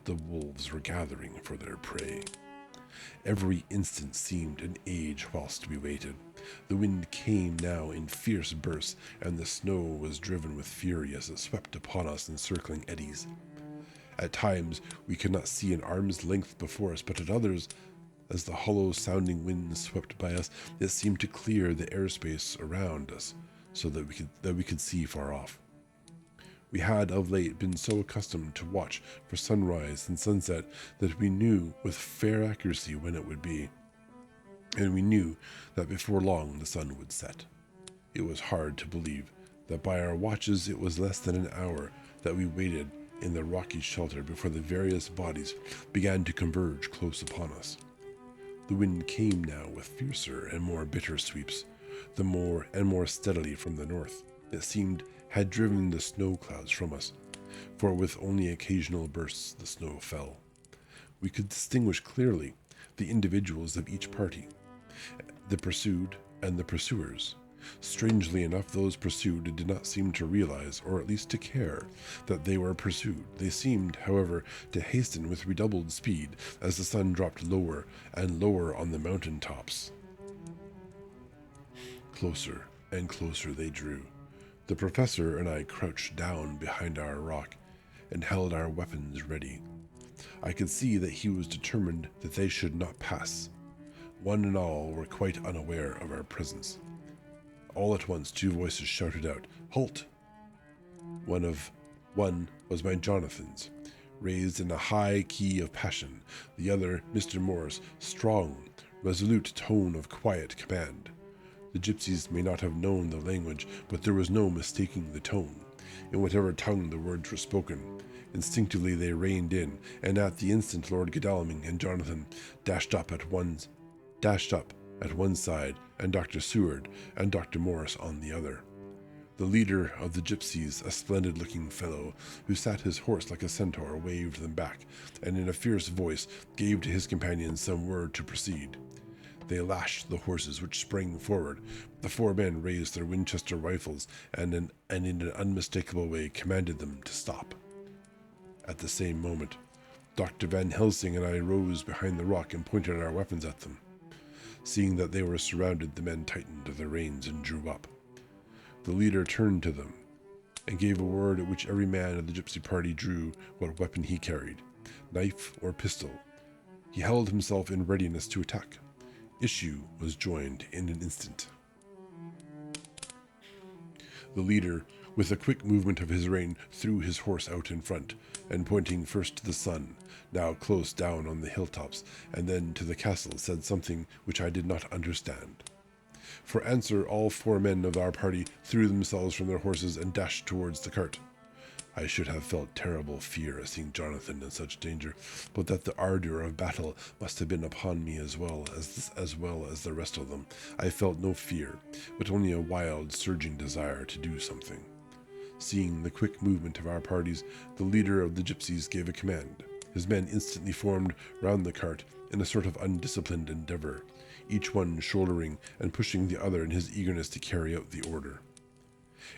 The wolves were gathering for their prey. Every instant seemed an age whilst we waited. The wind came now in fierce bursts, and the snow was driven with fury as it swept upon us in circling eddies. At times we could not see an arm's length before us, but at others, as the hollow-sounding wind swept by us, it seemed to clear the airspace around us, so that we could see far off. We had of late been so accustomed to watch for sunrise and sunset that we knew with fair accuracy when it would be, and we knew that before long the sun would set. It was hard to believe that by our watches it was less than an hour that we waited in the rocky shelter before the various bodies began to converge close upon us. The wind came now with fiercer and more bitter sweeps, the more and more steadily from the north. It seemed had driven the snow clouds from us, for with only occasional bursts the snow fell. We could distinguish clearly the individuals of each party, the pursued and the pursuers. Strangely enough, those pursued did not seem to realize, or at least to care, that they were pursued. They seemed, however, to hasten with redoubled speed as the sun dropped lower and lower on the mountain tops. Closer and closer they drew. The professor and I crouched down behind our rock and held our weapons ready. I could see that he was determined that they should not pass. One and all were quite unaware of our presence. All at once 2 voices shouted out, "Halt!" One was my Jonathan's, raised in a high key of passion, the other Mr. Moore's strong, resolute tone of quiet command. The gypsies may not have known the language, but there was no mistaking the tone. In whatever tongue the words were spoken, instinctively they reined in, and at the instant Lord Godalming and Jonathan dashed up at one side, and Dr. Seward and Dr. Morris on the other. The leader of the gypsies, a splendid-looking fellow, who sat his horse like a centaur, waved them back, and in a fierce voice gave to his companions some word to proceed. They lashed the horses, which sprang forward. The four men raised their Winchester rifles and in an unmistakable way commanded them to stop. At the same moment, Dr. Van Helsing and I rose behind the rock and pointed our weapons at them. Seeing that they were surrounded, the men tightened their reins and drew up. The leader turned to them and gave a word at which every man of the gypsy party drew what weapon he carried, knife or pistol. He held himself in readiness to attack. Issue was joined in an instant. The leader, with a quick movement of his rein, threw his horse out in front, and pointing first to the sun, now close down on the hilltops, and then to the castle, said something which I did not understand. For answer, all four men of our party threw themselves from their horses and dashed towards the cart. I should have felt terrible fear at seeing Jonathan in such danger, but that the ardor of battle must have been upon me as well as the rest of them. I felt no fear, but only a wild, surging desire to do something. Seeing the quick movement of our parties, the leader of the gypsies gave a command. His men instantly formed round the cart in a sort of undisciplined endeavor, each one shouldering and pushing the other in his eagerness to carry out the order.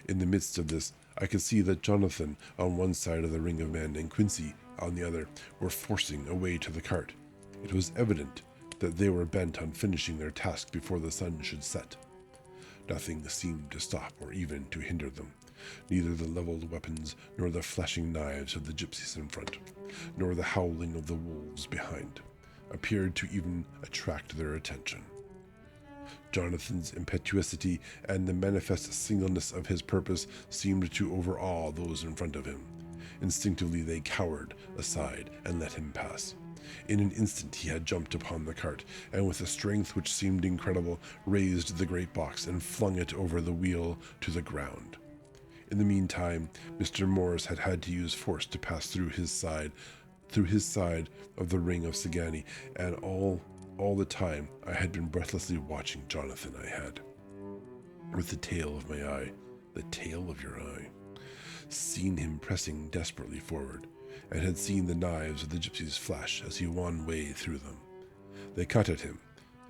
In the midst of this, I could see that Jonathan on one side of the ring of men and Quincy on the other were forcing a way to the cart. It was evident that they were bent on finishing their task before the sun should set. Nothing seemed to stop or even to hinder them, neither the leveled weapons nor the flashing knives of the gypsies in front, nor the howling of the wolves behind, appeared to even attract their attention. Jonathan's impetuosity and the manifest singleness of his purpose seemed to overawe those in front of him. Instinctively they cowered aside and let him pass. In an instant he had jumped upon the cart, and with a strength which seemed incredible, raised the great box and flung it over the wheel to the ground. In the meantime, Mr. Morris had had to use force to pass through his side of the ring of Sagani, and all the time I had been breathlessly watching Jonathan. I had, with the tail of my eye, the tail of your eye, seen him pressing desperately forward, and had seen the knives of the gypsies flash as he won way through them. They cut at him,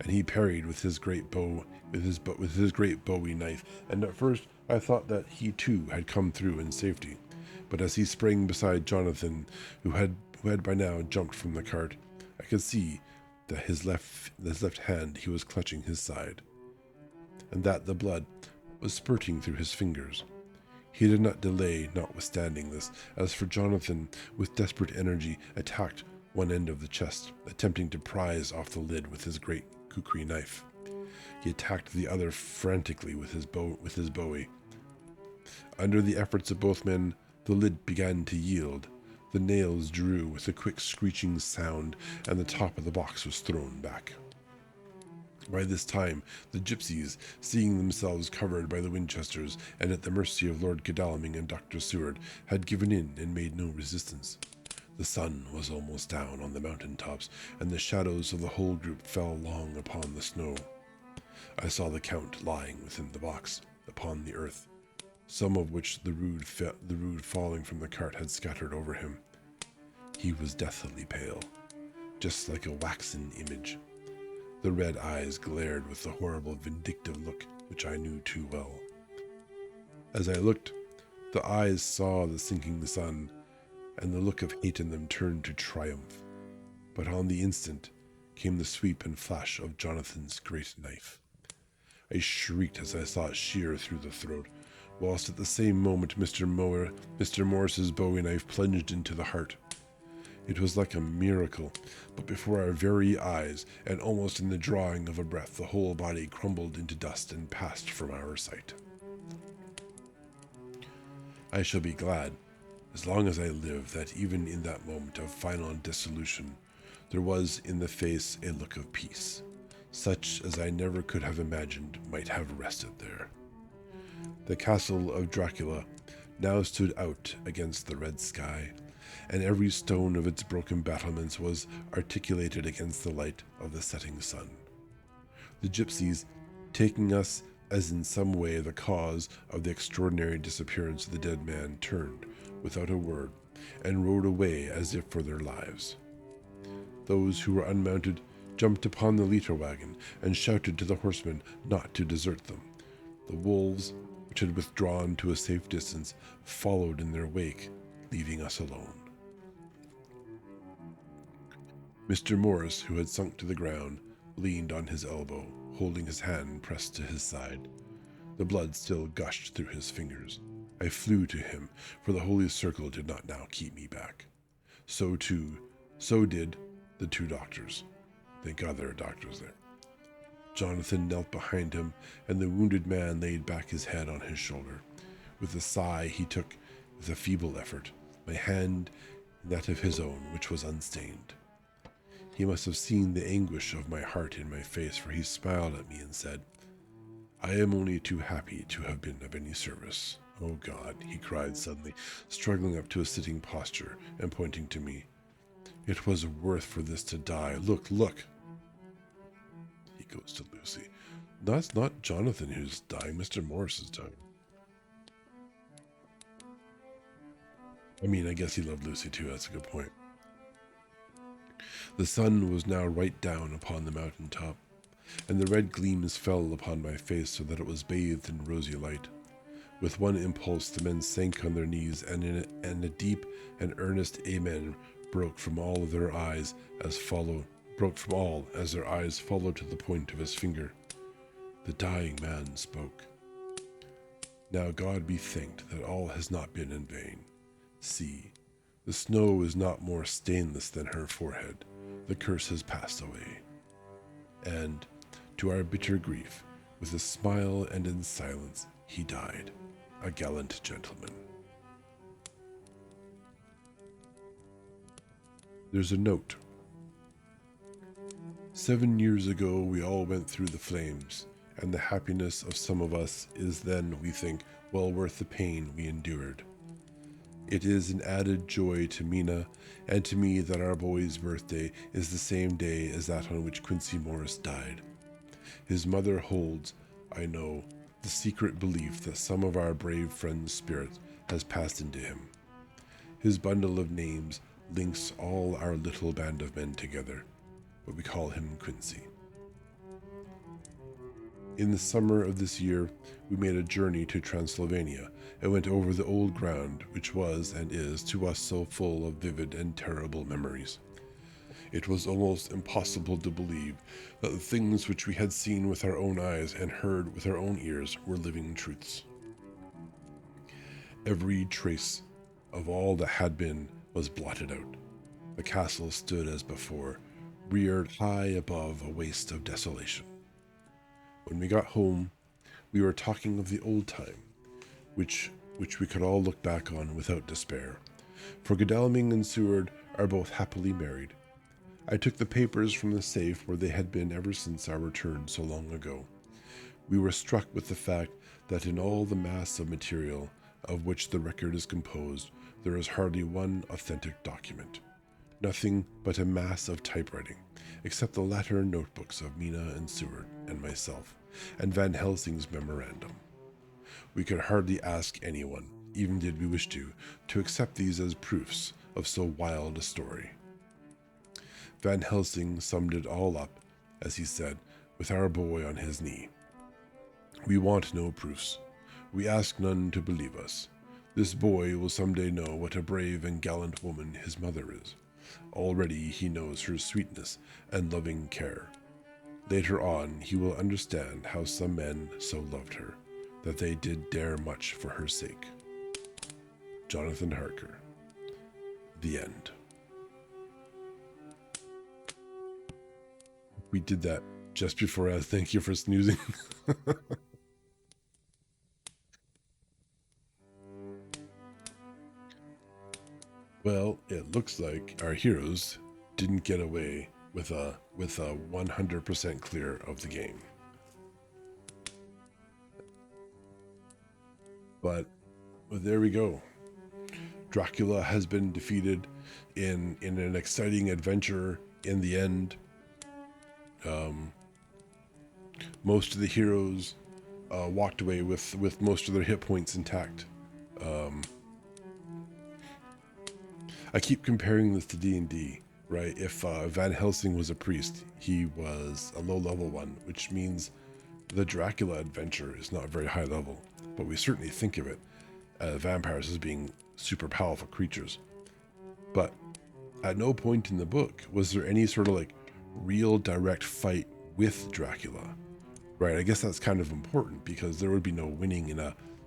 and he parried with his great great bowie knife, and at first I thought that he too had come through in safety. But as he sprang beside Jonathan, who had by now jumped from the cart, I could see that his left hand he was clutching his side, and that the blood was spurting through his fingers. He did not delay, notwithstanding this, as for Jonathan, with desperate energy, attacked one end of the chest, attempting to prise off the lid with his great kukri knife. He attacked the other frantically with his bowie. Under the efforts of both men, the lid began to yield. The nails drew with a quick screeching sound, and the top of the box was thrown back. By this time, the gypsies, seeing themselves covered by the Winchesters and at the mercy of Lord Godalming and Dr. Seward, had given in and made no resistance. The sun was almost down on the mountain tops, and the shadows of the whole group fell long upon the snow. I saw the Count lying within the box, upon the earth, some of which the rude falling from the cart had scattered over him. He was deathly pale, just like a waxen image. The red eyes glared with the horrible vindictive look which I knew too well. As I looked, the eyes saw the sinking sun, and the look of hate in them turned to triumph. But on the instant came the sweep and flash of Jonathan's great knife. I shrieked as I saw it shear through the throat, whilst at the same moment Mr. Morris's bowie knife plunged into the heart. It was like a miracle, but before our very eyes, and almost in the drawing of a breath, the whole body crumbled into dust and passed from our sight. I shall be glad, as long as I live, that even in that moment of final dissolution, there was in the face a look of peace, such as I never could have imagined might have rested there. The castle of Dracula now stood out against the red sky, and every stone of its broken battlements was articulated against the light of the setting sun. The gypsies, taking us as in some way the cause of the extraordinary disappearance of the dead man, turned, without a word, and rode away as if for their lives. Those who were unmounted jumped upon the litter wagon, and shouted to the horsemen not to desert them. The wolves, which had withdrawn to a safe distance, followed in their wake, leaving us alone. Mr. Morris, who had sunk to the ground, leaned on his elbow, holding his hand pressed to his side. The blood still gushed through his fingers. I flew to him, for the holy circle did not now keep me back. So did the two doctors. Thank God there are doctors there. Jonathan knelt behind him, and the wounded man laid back his head on his shoulder. With a sigh, he took, with a feeble effort, my hand in that of his own, which was unstained. He must have seen the anguish of my heart in my face, for he smiled at me and said, "I am only too happy to have been of any service." "Oh God," he cried suddenly, struggling up to a sitting posture and pointing to me. "It was worth for this to die. Look, look." He goes to Lucy. That's not Jonathan who's dying. Mr. Morris is dying. I mean, I guess he loved Lucy too. That's a good point. The sun was now right down upon the mountain top, and the red gleams fell upon my face so that it was bathed in rosy light. With one impulse, the men sank on their knees, and a deep and earnest amen broke from all as their eyes followed to the point of his finger. The dying man spoke. "Now God be thanked that all has not been in vain. See, the snow is not more stainless than her forehead. The curse has passed away." And, to our bitter grief, with a smile and in silence, he died, a gallant gentleman. There's a note. 7 years ago we all went through the flames, and the happiness of some of us is then, we think, well worth the pain we endured. It is an added joy to Mina and to me that our boy's birthday is the same day as that on which Quincy Morris died. His mother holds, I know, the secret belief that some of our brave friend's spirit has passed into him. His bundle of names links all our little band of men together, but we call him Quincy. In the summer of this year, we made a journey to Transylvania and went over the old ground, which was and is to us so full of vivid and terrible memories. It was almost impossible to believe that the things which we had seen with our own eyes and heard with our own ears were living truths. Every trace of all that had been was blotted out. The castle stood as before, reared high above a waste of desolation. When we got home, we were talking of the old time, which we could all look back on without despair, for Godalming and Seward are both happily married. I took the papers from the safe where they had been ever since our return so long ago. We were struck with the fact that in all the mass of material of which the record is composed, there is hardly one authentic document. Nothing but a mass of typewriting, except the latter notebooks of Mina and Seward and myself, and Van Helsing's memorandum. We could hardly ask anyone, even did we wish to accept these as proofs of so wild a story. Van Helsing summed it all up, as he said, with our boy on his knee. "We want no proofs. We ask none to believe us. This boy will someday know what a brave and gallant woman his mother is. Already he knows her sweetness and loving care. Later on he will understand how some men so loved her, that they did dare much for her sake." Jonathan Harker. The end. We did that just before I thank you for snoozing. Well, it looks like our heroes didn't get away with a 100% clear of the game. But there we go. Dracula has been defeated in an exciting adventure in the end. Most of the heroes walked away with most of their hit points intact. I keep comparing this to D&D, right? If Van Helsing was a priest, he was a low-level one, which means the Dracula adventure is not very high level, but we certainly think of it vampires as being super powerful creatures. But at no point in the book was there any sort of like real direct fight with Dracula, right? I guess that's kind of important because there would be no winning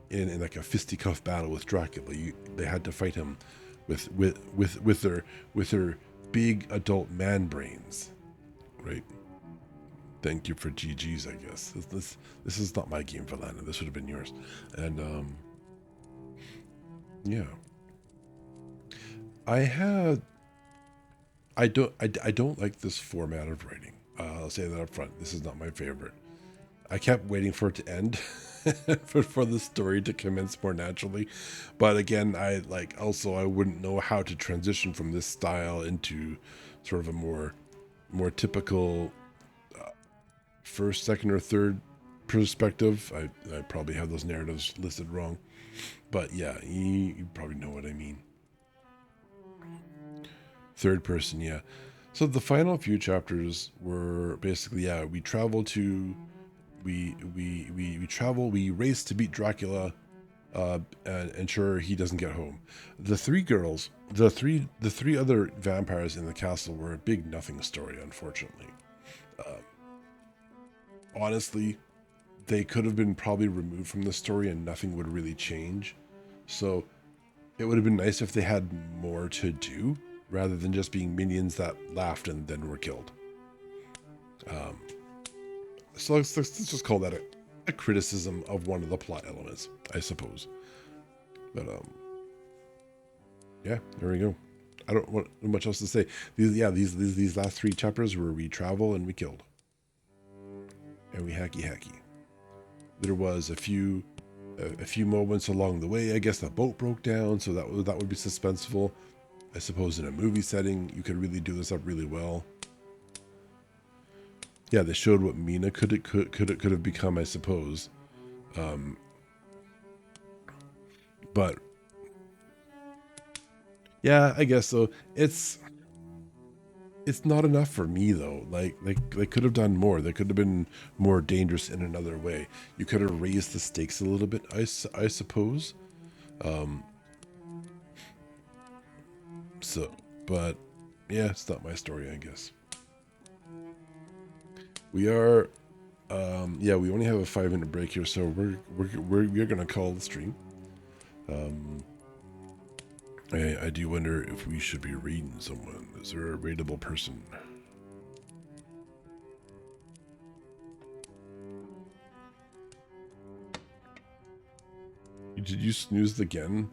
in like a fisticuff battle with Dracula. They had to fight him with their big adult man brains, right? Thank you for GG's, I guess. This is not my game, Valana. This would have been yours. And yeah. I don't like this format of writing. I'll say that up front. This is not my favorite. I kept waiting for it to end for the story to commence more naturally. But again, I wouldn't know how to transition from this style into sort of a more typical first, second, or third perspective. I probably have those narratives listed wrong. But yeah, you probably know what I mean. Third person, yeah. So the final few chapters were basically, yeah, we travel to we travel, we race to beat Dracula, and ensure he doesn't get home. The three girls, the three other vampires in the castle were a big nothing story, unfortunately. Honestly, they could have been probably removed from the story and nothing would really change. So it would have been nice if they had more to do rather than just being minions that laughed and then were killed. So let's just call that a criticism of one of the plot elements, I suppose. But yeah, there we go. I don't want much else to say. These last three chapters were we travel and we killed, and we hacky. There was a few moments along the way. I guess the boat broke down, so that would be suspenseful. I suppose in a movie setting, you could really do this up really well. Yeah, they showed what Mina could have become, I suppose. But yeah, I guess so. It's not enough for me though. Like they could have done more. They could have been more dangerous in another way. You could have raised the stakes a little bit, I suppose. So, but yeah, it's not my story, I guess. We are, yeah, we only have a 5-minute break here, so we're gonna call the stream. I do wonder if we should be raiding someone. Is there a raidable person? Did you snooze again?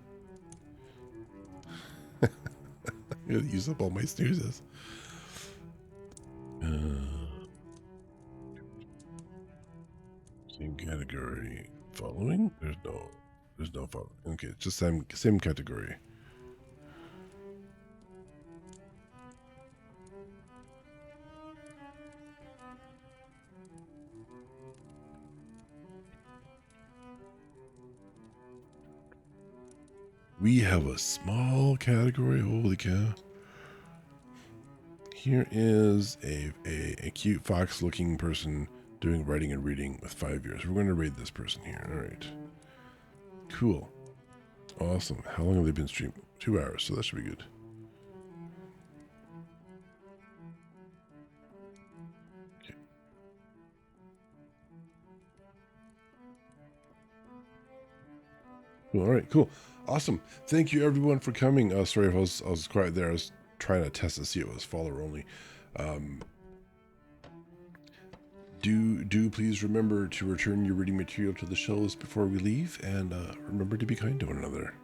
I'm gonna use up all my snoozes. Same category. Following? There's no following. Okay, it's just same category. We have a small category. Holy cow. Here is a cute fox-looking person doing writing and reading with 5 years. We're going to raid this person here. All right. Cool. Awesome. How long have they been streaming? 2 hours, so that should be good. Okay. All right, cool. Awesome. Thank you everyone for coming. Sorry if I was quiet there. I was trying to test to see if it was follower only. Do please remember to return your reading material to the shelves before we leave, and remember to be kind to one another.